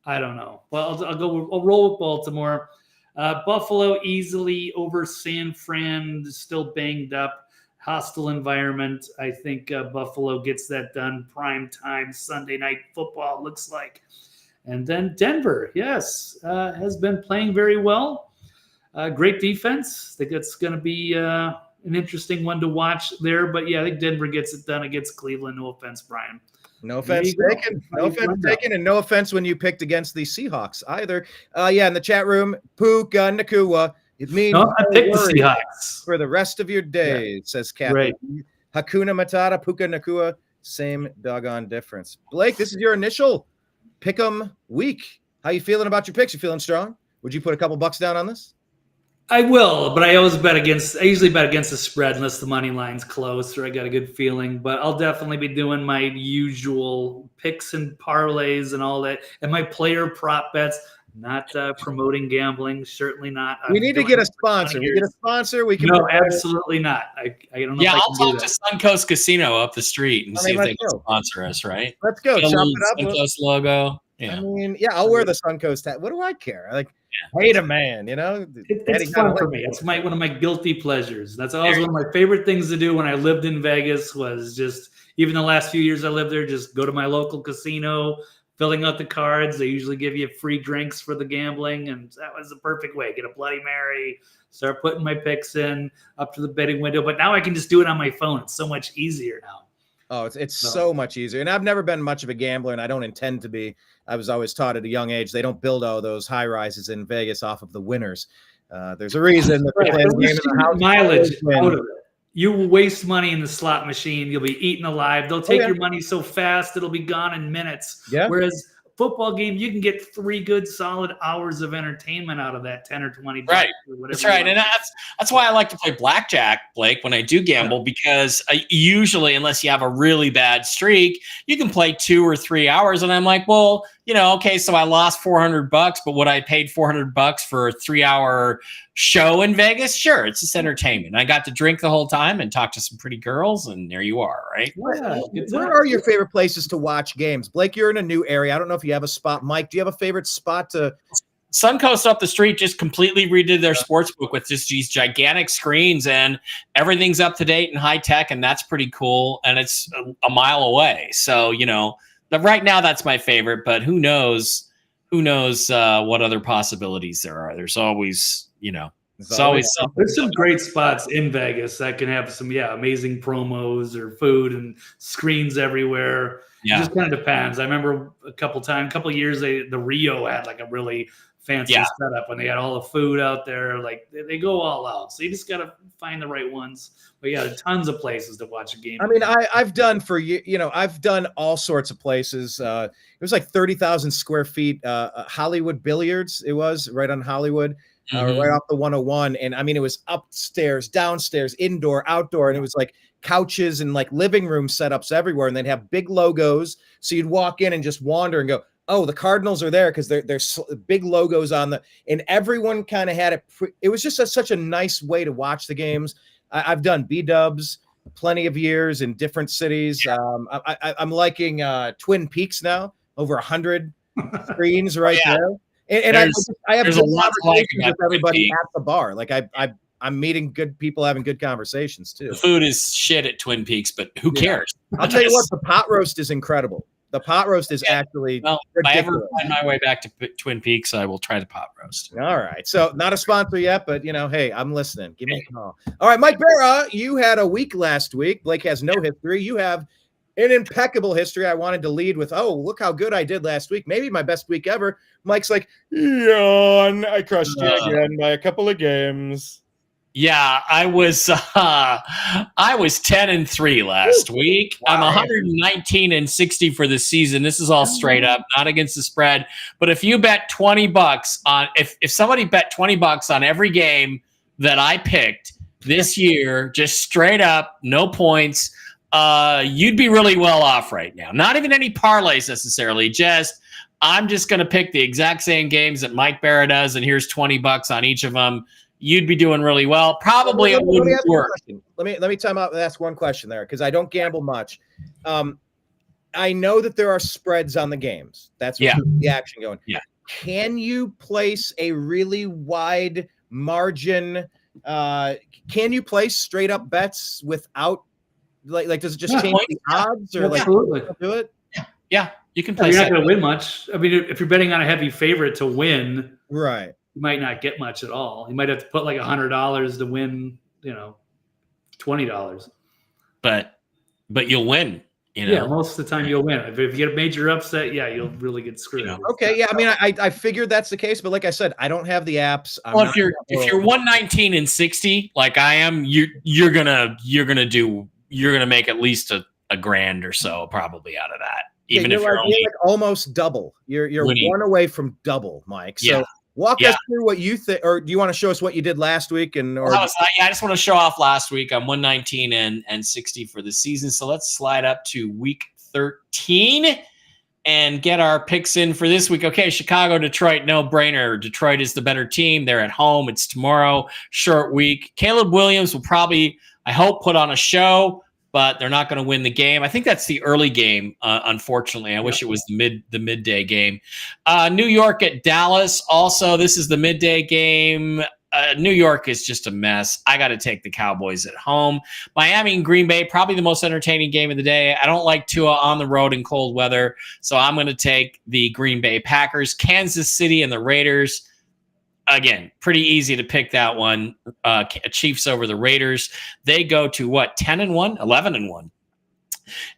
I don't know. Well, I'll roll with Baltimore. Buffalo easily over San Fran, still banged up. Hostile environment. I think Buffalo gets that done. Prime time Sunday night football looks like. And then Denver, yes, has been playing very well. Great defense. I think it's going to be an interesting one to watch there. But, yeah, I think Denver gets it done against Cleveland. No offense, Brian. No offense taken. No offense taken, and no offense when you picked against the Seahawks either. In the chat room, Puka Nakua. It means I picked the Seahawks for the rest of your day, says Kathy. Right. Hakuna Matata, Puka Nakua, same doggone difference. Blake, this is your initial Pick'em week. How you feeling about your picks? You feeling strong? Would you put a couple bucks down on this? I will, but I usually bet against the spread unless the money line's close or I got a good feeling. But I'll definitely be doing my usual picks and parlays and all that. And my player prop bets, not promoting gambling, certainly not. We need to get a sponsor. We get a sponsor. We can. No, absolutely not. I don't know. Yeah, if I'll talk to Suncoast Casino up the street and see if they can sponsor us. Right? Let's go. Chop it up. Suncoast logo. Yeah. I mean, I'll wear the Suncoast hat. What do I care? Hate a man, It's fun for me. It's one of my guilty pleasures. That's always one of my favorite things to do when I lived in Vegas was just, even the last few years I lived there, just go to my local casino, filling out the cards. They usually give you free drinks for the gambling, and that was the perfect way. Get a Bloody Mary, start putting my picks in up to the betting window. But now I can just do it on my phone. It's so much easier now. Oh, it's so much easier. And I've never been much of a gambler, and I don't intend to be. I was always taught at a young age they don't build all those high rises in Vegas off of the winners. There's a reason that they're playing the game in the house. Mileage out of it. You will waste money in the slot machine. You'll be eaten alive. They'll take your money so fast it'll be gone in minutes. Yeah. Whereas football game, you can get 3 good solid hours of entertainment out of that 10 or 20. Right. That's right. And that's why I like to play blackjack, Blake, when I do gamble, because usually, unless you have a really bad streak, you can play 2 or 3 hours. And I'm like, well, okay, so I lost $400, but would I paid $400 for a 3-hour show in Vegas? Sure, it's just entertainment. I got to drink the whole time and talk to some pretty girls, and there you are, right? Yeah, where are your favorite places to watch games? Blake, you're in a new area. I don't know if you have a spot. Mike, do you have a favorite spot to? Suncoast up the street just completely redid their sports book with just these gigantic screens, and everything's up to date and high tech, and that's pretty cool. And it's a mile away, so right now that's my favorite. But who knows what other possibilities there are? There's always It's always something. There's some great spots in Vegas that can have some amazing promos or food and screens everywhere. Yeah. It just kind of depends. I remember a couple years the Rio had like a really fancy setup when they had all the food out there. Like they go all out. So you just got to find the right ones. But tons of places to watch a game. I mean, I've done I've done all sorts of places. It was like 30,000 square feet. Hollywood Billiards. It was right on Hollywood. Right off the 101. And I mean, it was upstairs, downstairs, indoor, outdoor. And it was like couches and like living room setups everywhere. And they'd have big logos. So you'd walk in and just wander and go, oh, the Cardinals are there because there's big logos on and everyone kind of had it. It was just such a nice way to watch the games. I've done B-dubs plenty of years in different cities. I'm liking Twin Peaks now, over 100 screens right yeah. there. And I have there's good a lot to like conversations about with everybody Twin at the bar. Like I'm meeting good people, having good conversations too. The food is shit at Twin Peaks, but who cares? I'll tell you what, the pot roast is incredible. The pot roast is actually well, if I ridiculous. ever find my way back to Twin Peaks, I will try the pot roast. All right. So not a sponsor yet, but hey, I'm listening. Give me a call. All right, Mike Bara, you had a week last week. Blake has no history. You have an impeccable history. I wanted to lead with, look how good I did last week. Maybe my best week ever. Mike's like, yawn. I crushed you again by a couple of games. Yeah, I was 10-3 last week. Wow. I'm 119-60 for the season. This is all straight up, not against the spread. But if you bet $20 on if somebody bet $20 on every game that I picked this year, just straight up, no points, you'd be really well off right now. Not even any parlays necessarily. I'm just going to pick the exact same games that Mike Bara does, and here's $20 on each of them. You'd be doing really well. Probably it wouldn't work. Let me time out and ask one question there, because I don't gamble much. I know that there are spreads on the games. That's what the action going. Yeah. Can you place a really wide margin? Can you place straight up bets without like does it just change the odds or absolutely do it? Yeah, you can place. You're not going to win much. I mean, if you're betting on a heavy favorite to win, right? You might not get much at all. You might have to put like $100 to win, $20. But you'll win. Yeah, most of the time you'll win. If you get a major upset, you'll really get screwed. Okay, yeah. I mean, I figured that's the case, but like I said, I don't have the apps. Well, if you're 119-60, like I am, you're gonna make at least a grand or so probably out of that. Even if you're only like almost double. You're one away from double, Mike. So walk us through what you think, or do you want to show us what you did last week? I just want to show off last week. I'm 119-60 for the season. So let's slide up to week 13 and get our picks in for this week. Okay, Chicago, Detroit, no brainer. Detroit is the better team. They're at home. It's tomorrow, short week. Caleb Williams will probably, I hope, put on a show, but they're not going to win the game. I think that's the early game, unfortunately. I wish it was the midday game. New York at Dallas. Also, this is the midday game. New York is just a mess. I got to take the Cowboys at home. Miami and Green Bay, probably the most entertaining game of the day. I don't like Tua on the road in cold weather, so I'm going to take the Green Bay Packers. Kansas City and the Raiders. Again, pretty easy to pick that one. Chiefs over the Raiders. They go to 10-1, 11-1.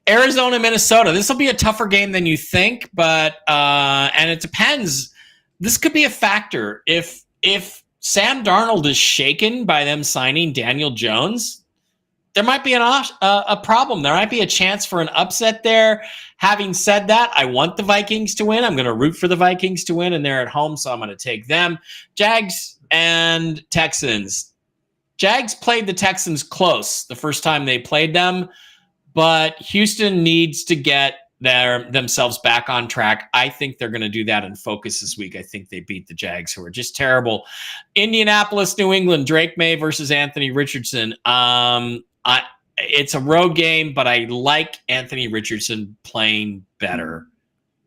Arizona, Minnesota. This will be a tougher game than you think, but and it depends. This could be a factor. If Sam Darnold is shaken by them signing Daniel Jones, there might be a problem. There might be a chance for an upset there. Having said that, I want the Vikings to win. I'm going to root for the Vikings to win, and they're at home, so I'm going to take them. Jags and Texans. Jags played the Texans close the first time they played them, but Houston needs to get themselves back on track. I think they're going to do that and focus this week. I think they beat the Jags, who are just terrible. Indianapolis, New England, Drake May versus Anthony Richardson. It's a road game, but I like Anthony Richardson playing better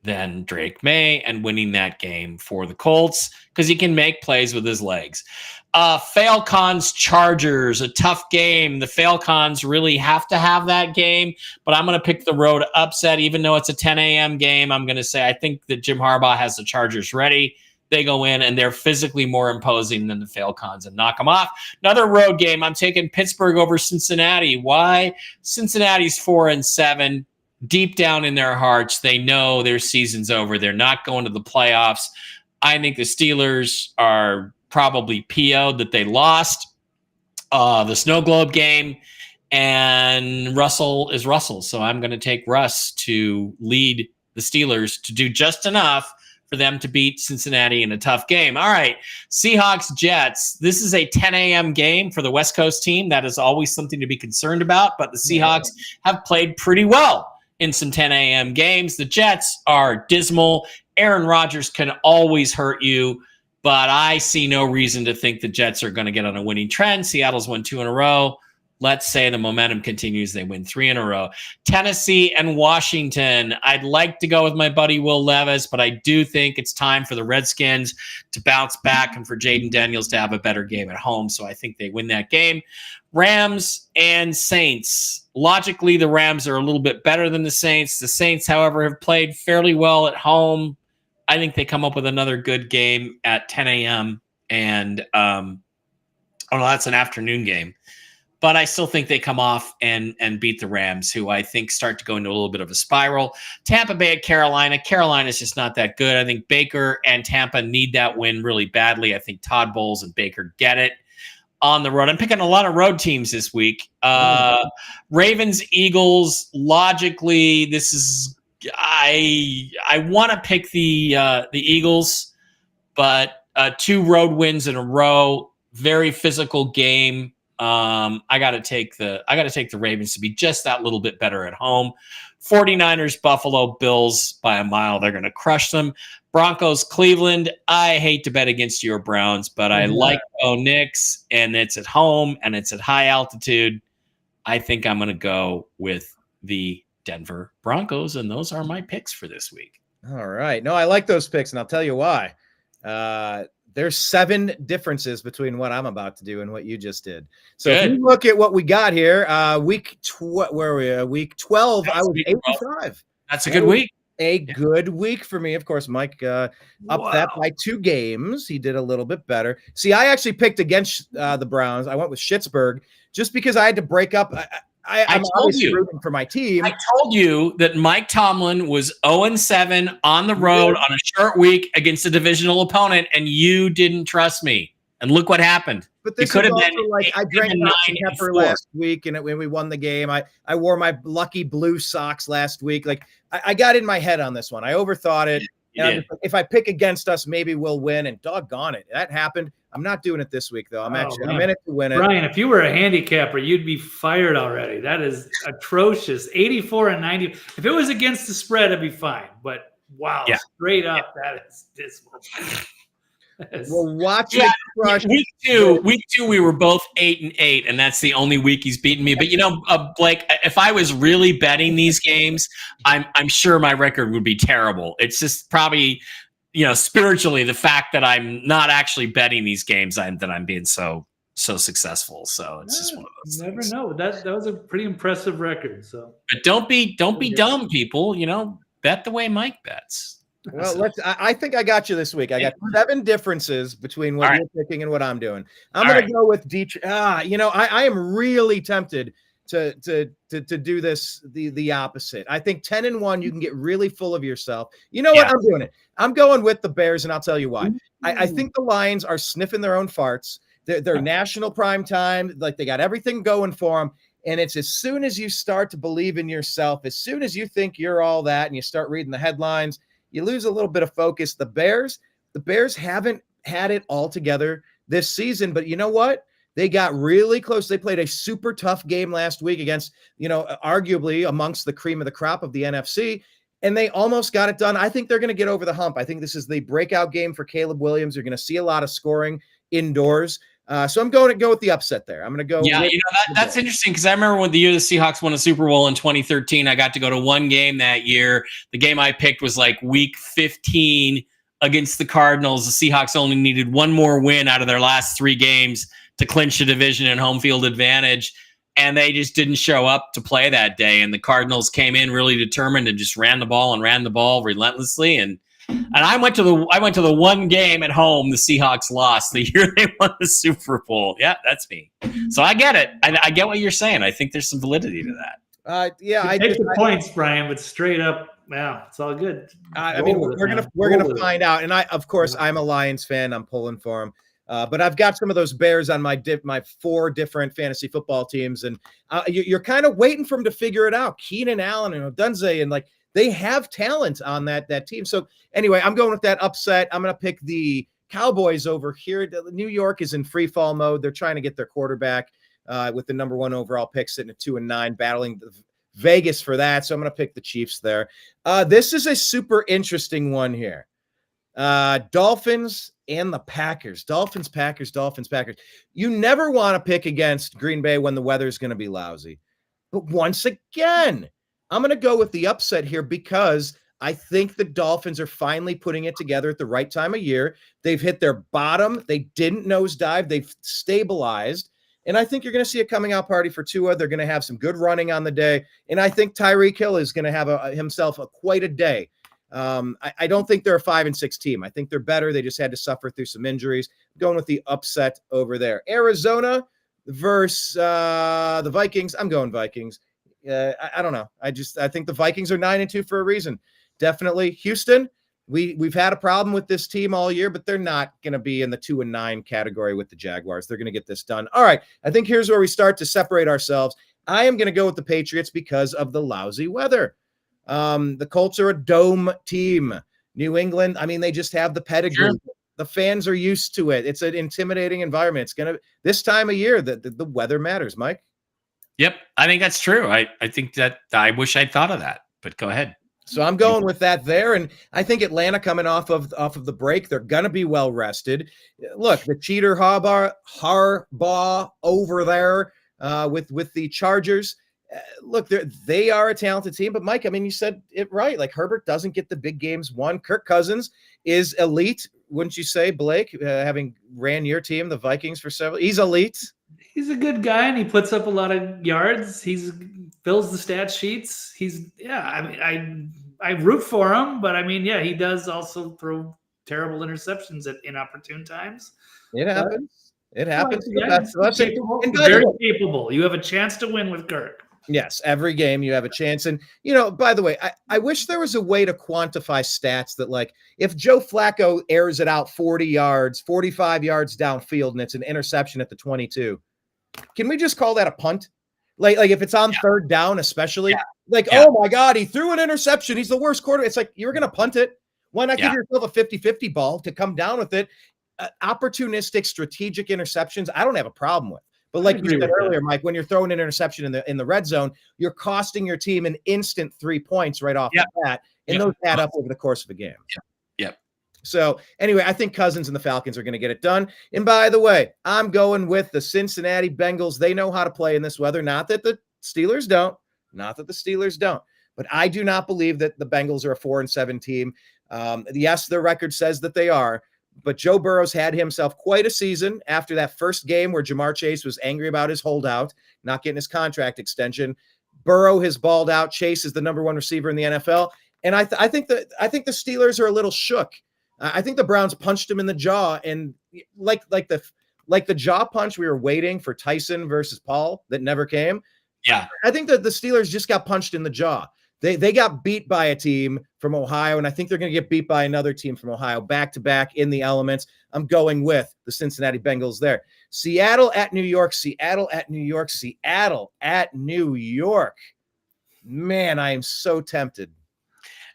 than Drake May and winning that game for the Colts because he can make plays with his legs. Falcons, Chargers, a tough game. The Falcons really have to have that game, but I'm going to pick the road upset. Even though it's a 10 a.m. game, I'm going to say I think that Jim Harbaugh has the Chargers ready. They go in and they're physically more imposing than the Falcons and knock them off. Another road game. I'm taking Pittsburgh over Cincinnati. Why? Cincinnati's 4-7. Deep down in their hearts, they know their season's over. They're not going to the playoffs. I think the Steelers are probably PO'd that they lost the snow globe game, and Russell is Russell. So I'm going to take Russ to lead the Steelers to do just enough for them to beat Cincinnati in a tough game. All right, Seahawks, Jets. This is a 10 a.m. game for the West Coast team. That is always something to be concerned about, but the Seahawks have played pretty well in some 10 a.m. games. The Jets are dismal. Aaron Rodgers can always hurt you, but I see no reason to think the Jets are going to get on a winning trend. Seattle's won 2 in a row. let's say the momentum continues. They win 3 in a row. Tennessee and Washington. I'd like to go with my buddy Will Levis, but I do think it's time for the Redskins to bounce back and for Jaden Daniels to have a better game at home. So I think they win that game. Rams and Saints. Logically, the Rams are a little bit better than the Saints. The Saints, however, have played fairly well at home. I think they come up with another good game at 10 a.m. And, that's an afternoon game. But I still think they come off and beat the Rams, who I think start to go into a little bit of a spiral. Tampa Bay at Carolina. Carolina's just not that good. I think Baker and Tampa need that win really badly. I think Todd Bowles and Baker get it on the road. I'm picking a lot of road teams this week. Ravens, Eagles. Logically, this is I want to pick the Eagles, but 2 road wins in a row. Very physical game. I got to take the Ravens to be just that little bit better at home. 49ers, Buffalo Bills by a mile. They're going to crush them. Broncos, Cleveland. I hate to bet against your Browns, but I like Bo Nix, and it's at home and it's at high altitude. I think I'm going to go with the Denver Broncos, and those are my picks for this week. All right. No, I like those picks, and I'll tell you why. There's 7 differences between what I'm about to do and what you just did. So if you look at what we got here, week 12, I was 8-5. That's a good week. Good week for me. Of course, Mike upped that by 2 games. He did a little bit better. See, I actually picked against the Browns. I went with Schittsburg just because I had to break up. I'm obviously rooting for my team. I told you that Mike Tomlin was 0-7 on the road on a short week against a divisional opponent, and you didn't trust me. And look what happened. But this could have been like I drank Dr. Pepper last week, and when we won the game, I wore my lucky blue socks last week. Like I got in my head on this one. I overthought it. And if I pick against us, maybe we'll win. And doggone it, that happened. I'm not doing it this week, though. I'm in it to win it. Brian, if you were a handicapper, you'd be fired already. That is atrocious. 84 and 90. If it was against the spread, I'd be fine. But wow, straight up, that is dismal. Well, watch it. Week two, we were both 8-8, and that's the only week he's beaten me. But Blake, if I was really betting these games, I'm sure my record would be terrible. It's just probably, spiritually, the fact that I'm not actually betting these games that I'm being so successful. So it's just one of those things. Never know. That was a pretty impressive record. So, but don't be dumb, people. Bet the way Mike bets. Well, I think I got you this week. I got 7 differences between what you're picking and what I'm doing. I'm going to go with Detroit. I am really tempted to do this the opposite. I think 10-1, you can get really full of yourself. You know what? I'm doing it. I'm going with the Bears, and I'll tell you why. I think the Lions are sniffing their own farts. They're national prime time. Like, they got everything going for them. And it's as soon as you start to believe in yourself, as soon as you think you're all that and you start reading the headlines, you lose a little bit of focus. The Bears haven't had it all together this season, but you know what? They got really close. They played a super tough game last week against, arguably amongst the cream of the crop of the NFC, and they almost got it done. I think they're going to get over the hump. I think this is the breakout game for Caleb Williams. You're going to see a lot of scoring indoors. So I'm going to go with the upset there. I'm going to go. Yeah, that's interesting because I remember when the year the Seahawks won a Super Bowl in 2013, I got to go to one game that year. The game I picked was like week 15 against the Cardinals. The Seahawks only needed one more win out of their last 3 games to clinch the division and home field advantage. And they just didn't show up to play that day. And the Cardinals came in really determined and just ran the ball relentlessly. And I went to the one game at home the Seahawks lost the year they won the Super Bowl. Yeah, that's me. So I get it. I get what you're saying. I think there's some validity to that. I take the points, Brian, but straight up, it's all good. We're gonna find out. And I'm a Lions fan. I'm pulling for them. But I've got some of those Bears on my 4 different fantasy football teams, and you're kind of waiting for them to figure it out. Keenan Allen and Odunze, and they have talent on that team. So anyway, I'm going with that upset. I'm going to pick the Cowboys over here. New York is in free fall mode. They're trying to get their quarterback with the number 1 overall pick, sitting at 2-9, battling Vegas for that. So I'm going to pick the Chiefs there. This is a super interesting one here. Dolphins and the Packers. Dolphins, Packers. You never want to pick against Green Bay when the weather's going to be lousy. But once again, I'm going to go with the upset here because I think the Dolphins are finally putting it together at the right time of year. They've hit their bottom. They didn't nosedive. They've stabilized. And I think you're going to see a coming out party for Tua. They're going to have some good running on the day. And I think Tyreek Hill is going to have himself quite a day. I don't think they're a 5-6 team. I think they're better. They just had to suffer through some injuries. I'm going with the upset over there. Arizona versus the Vikings. I'm going Vikings. I don't know. I think the Vikings are 9-2 for a reason. Definitely. Houston, we've had a problem with this team all year, but they're not going to be in the 2-9 category with the Jaguars. They're going to get this done. All right. I think here's where we start to separate ourselves. I am going to go with the Patriots because of the lousy weather. The Colts are a dome team. New England, I mean, they just have the pedigree. Sure. The fans are used to it. It's an intimidating environment. It's going to, this time of year, the weather matters, Mike. Yep. I think that's true. I think that I wish I'd thought of that, but go ahead. So I'm going with that there. And I think Atlanta coming off of the break, they're going to be well rested. Look, the cheater Harbaugh over there with the Chargers. Look, they are a talented team, but Mike, I mean, you said it right. Like Herbert doesn't get the big games won. Kirk Cousins is elite. Wouldn't you say, Blake, having ran your team, the Vikings, for several, he's elite. He's a good guy and he puts up a lot of yards. He's fills the stat sheets. I mean, I root for him, but I mean, yeah, he does also throw terrible interceptions at inopportune times. It happens. It happens. That's very capable. You have a chance to win with Kirk. Yes, every game you have a chance. And, by the way, I wish there was a way to quantify stats that, like, if Joe Flacco airs it out 40 yards, 45 yards downfield, and it's an interception at the 22, can we just call that a punt? Like if it's on third down, especially, oh my God, he threw an interception. He's the worst quarter. It's like, you're going to punt it. Why not give yourself a 50-50 ball to come down with it? Opportunistic, strategic interceptions, I don't have a problem with. But like you said earlier, Mike, when you're throwing an interception in the red zone, you're costing your team an instant 3 points right off the bat, and those add up over the course of a game. Yep. So anyway, I think Cousins and the Falcons are going to get it done. And by the way, I'm going with the Cincinnati Bengals. They know how to play in this weather. Not that the Steelers don't. But I do not believe that the Bengals are a 4-7 team. Yes, their record says that they are. But Joe Burrow's had himself quite a season after that first game where Jamar Chase was angry about his holdout, not getting his contract extension. Burrow has balled out. Chase is the number one receiver in the NFL. And I think the Steelers are a little shook. I think the Browns punched him in the jaw, and like the jaw punch we were waiting for Tyson versus Paul that never came. Yeah. I think that the Steelers just got punched in the jaw. They got beat by a team from Ohio, and I think they're going to get beat by another team from Ohio back-to-back in the elements. I'm going with the Cincinnati Bengals there. Seattle at New York. Man, I am so tempted.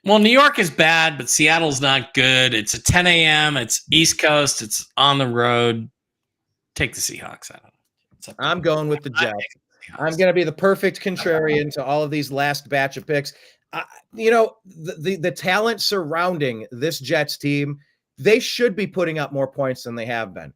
Well, New York is bad, but Seattle's not good. It's a 10 a.m. It's East Coast. It's on the road. Take the Seahawks. I'm going with the Jets. I'm going to be the perfect contrarian to all of these last batch of picks. The talent surrounding this Jets team, they should be putting up more points than they have been.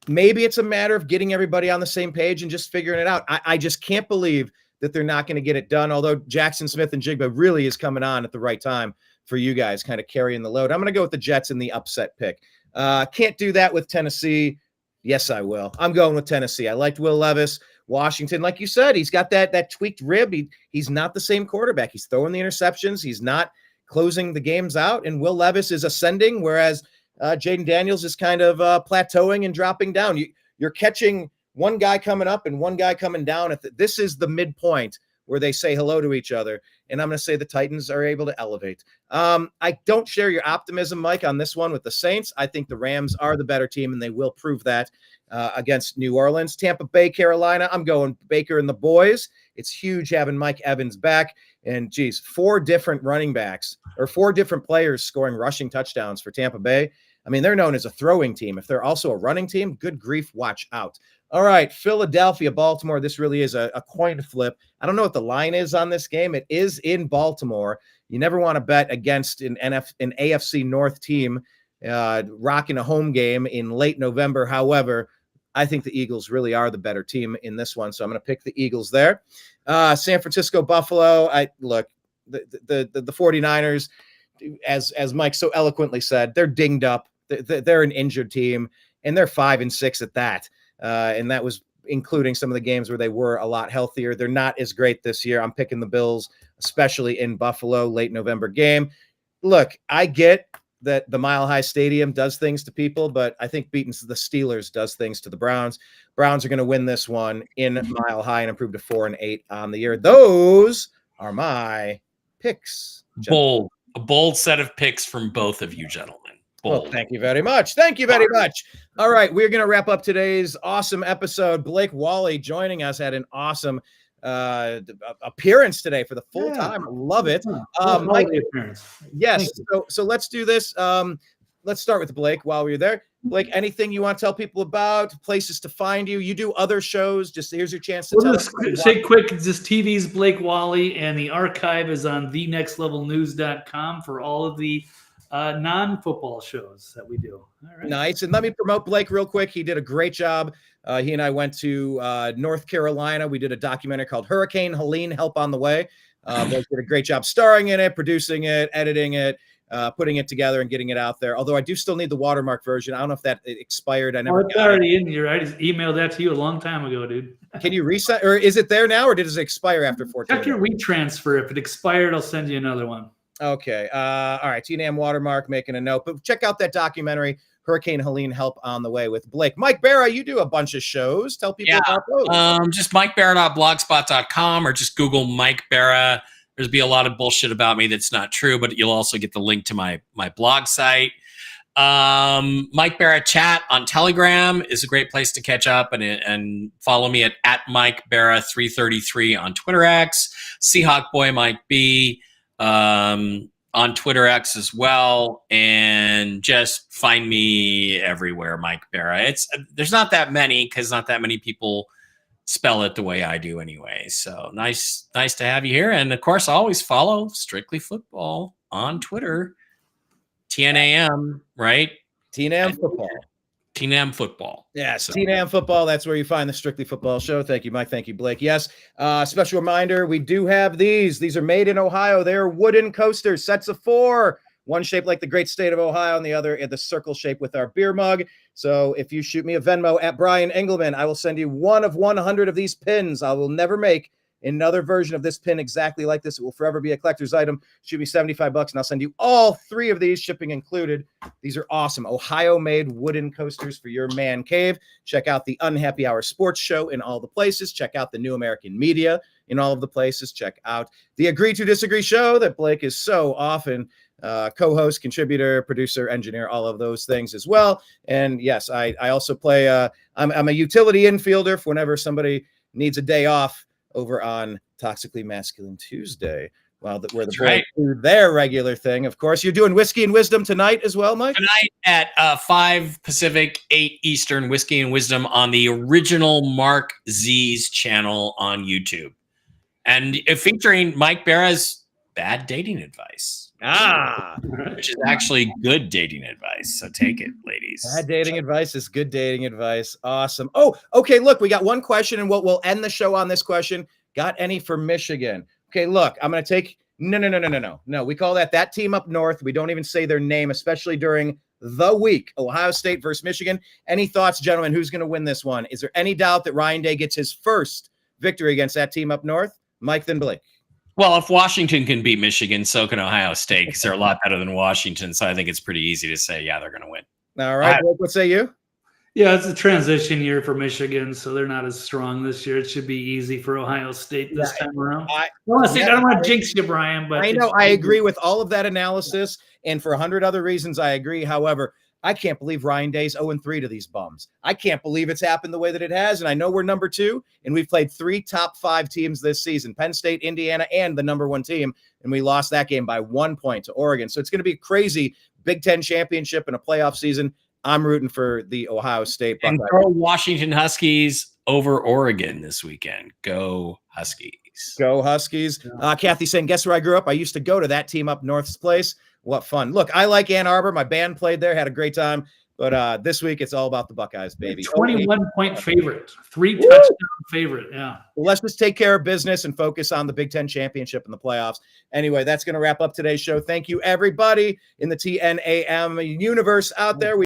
Maybe it's a matter of getting everybody on the same page and just figuring it out. I just can't believe that they're not going to get it done, although Jackson Smith and Jigba really is coming on at the right time for you guys, kind of carrying the load. I'm going to go with the Jets in the upset pick. Can't do that with Tennessee. Yes, I will. I'm going with Tennessee. I liked Will Levis. Washington, like you said, he's got that tweaked rib. He's not the same quarterback. He's throwing the interceptions. He's not closing the games out. And Will Levis is ascending, whereas Jaden Daniels is kind of plateauing and dropping down. You're catching one guy coming up and one guy coming down. This is the midpoint where they say hello to each other. And I'm going to say the Titans are able to elevate. I don't share your optimism, Mike, on this one with the Saints. I think the Rams are the better team, and they will prove that against New Orleans. Tampa Bay, Carolina, I'm going Baker and the boys. It's huge having Mike Evans back. And, geez, 4 different running backs or 4 different players scoring rushing touchdowns for Tampa Bay. I mean, they're known as a throwing team. If they're also a running team, good grief, watch out. All right, Philadelphia, Baltimore. This really is a coin flip. I don't know what the line is on this game. It is in Baltimore. You never want to bet against an AFC North team. rocking a home game in late November. However, I think the Eagles really are the better team in this one, so I'm going to pick the Eagles there. San Francisco, Buffalo. The 49ers, as Mike so eloquently said, they're dinged up. They're an injured team, and they're 5-6 at that. And that was including some of the games where they were a lot healthier. They're not as great this year. I'm picking the Bills, especially in Buffalo, late November game. Look, I get that the Mile High Stadium does things to people, but I think beating the Steelers does things to the Browns. Browns are going to win this one in Mile High and improve to 4-8 on the year. Those are my picks. Bold. A bold set of picks from both of you, gentlemen. Bold. Well, thank you very much. Thank you very much. All right, we're going to wrap up today's awesome episode. Blake Wally joining us, had an awesome appearance today for the full time. I love it. Mike, yes. So let's do this. Let's start with Blake while we're there. Blake, anything you want to tell people about, places to find you? You do other shows. Just here's your chance to tell us. Say quick, just TV's Blake Wally, and the archive is on thenextlevelnews.com for all of the non-football shows that we do. All right. Nice. And let me promote Blake real quick. He did a great job. He and I went to North Carolina. We did a documentary called Hurricane Helene, Help on the Way. Blake did a great job starring in it, producing it, editing it, putting it together and getting it out there. Although I do still need the watermark version. I don't know if that expired. It's already in here. I just emailed that to you a long time ago, dude. Can you reset, or is it there now, or did it expire after 14? Check your WeTransfer. If it expired, I'll send you another one. Okay. All right. TNAM watermark, making a note. But check out that documentary, Hurricane Helene, Help on the Way with Blake. Mike Bara, you do a bunch of shows. Tell people about those. Just mikebara.blogspot.com or just Google Mike Bara. There's be a lot of bullshit about me that's not true, but you'll also get the link to my blog site. Mike Bara Chat on Telegram is a great place to catch up and follow me at Mike Bara 333 on Twitter X, seahawkboymikeb on Twitter X as well, and just find me everywhere, Mike Bara. There's not that many because not that many people spell it the way I do anyway. So nice to have you here. And of course, always follow Strictly Football on Twitter. TNAM, right? TNAM Football. TNAM Football. Yes, so. TNAM Football. That's where you find the Strictly Football show. Thank you, Mike. Thank you, Blake. Yes. Special reminder, we do have these. These are made in Ohio. They're wooden coasters, sets of 4. One shaped like the great state of Ohio, and the other in the circle shape with our beer mug. So if you shoot me a Venmo at Brian Engelman, I will send you one of 100 of these pins. I will never make another version of this pin exactly like this. It will forever be a collector's item. Shoot me $75, and I'll send you all 3 of these, shipping included. These are awesome. Ohio-made wooden coasters for your man cave. Check out the Unhappy Hour Sports Show in all the places. Check out the New American Media in all of the places. Check out the Agree to Disagree show that Blake is so often co-host, contributor, producer, engineer, all of those things as well. And yes, I also play, I'm a utility infielder for whenever somebody needs a day off over on Toxically Masculine Tuesday. Where the boys do their regular thing. Of course, you're doing Whiskey and Wisdom tonight as well, Mike? Tonight at 5 Pacific, 8 Eastern, Whiskey and Wisdom on the original Mark Z's channel on YouTube. And featuring Mike Bara's bad dating advice. Which is actually good dating advice. So take it, ladies. Bad dating advice is good dating advice. Awesome. Oh, okay. Look, we got one question, and we'll end the show on this question. Got any for Michigan? Okay, look, I'm going to take no. We call that team up north. We don't even say their name, especially during the week. Ohio State versus Michigan. Any thoughts, gentlemen? Who's going to win this one? Is there any doubt that Ryan Day gets his first victory against that team up north? Mike, then Blake. Well, if Washington can beat Michigan, so can Ohio State, because they're a lot better than Washington. So I think it's pretty easy to say, yeah, they're going to win. All right. What say you? Yeah, it's a transition year for Michigan, so they're not as strong this year. It should be easy for Ohio State this time around. I don't want to jinx you, Brian, but I know I agree with all of that analysis, and for 100 other reasons, I agree. However, I can't believe Ryan Day's 0-3 to these bums. I can't believe it's happened the way that it has. And I know we're number 2, and we've played 3 top 5 teams this season, Penn State, Indiana, and the number 1 team. And we lost that game by 1 point to Oregon. So it's going to be a crazy Big Ten championship and a playoff season. I'm rooting for the Ohio State Buckeyes. And go Washington Huskies over Oregon this weekend. Go Huskies. Go Huskies. Kathy saying, guess where I grew up? I used to go to that team up north's place. What fun. Look, I like Ann Arbor. My band played there, had a great time. But this week, it's all about the Buckeyes, baby. 21-point favorite, 3-touchdown favorite. Yeah. Well, let's just take care of business and focus on the Big Ten championship and the playoffs. Anyway, that's going to wrap up today's show. Thank you, everybody in the TNAM universe out there.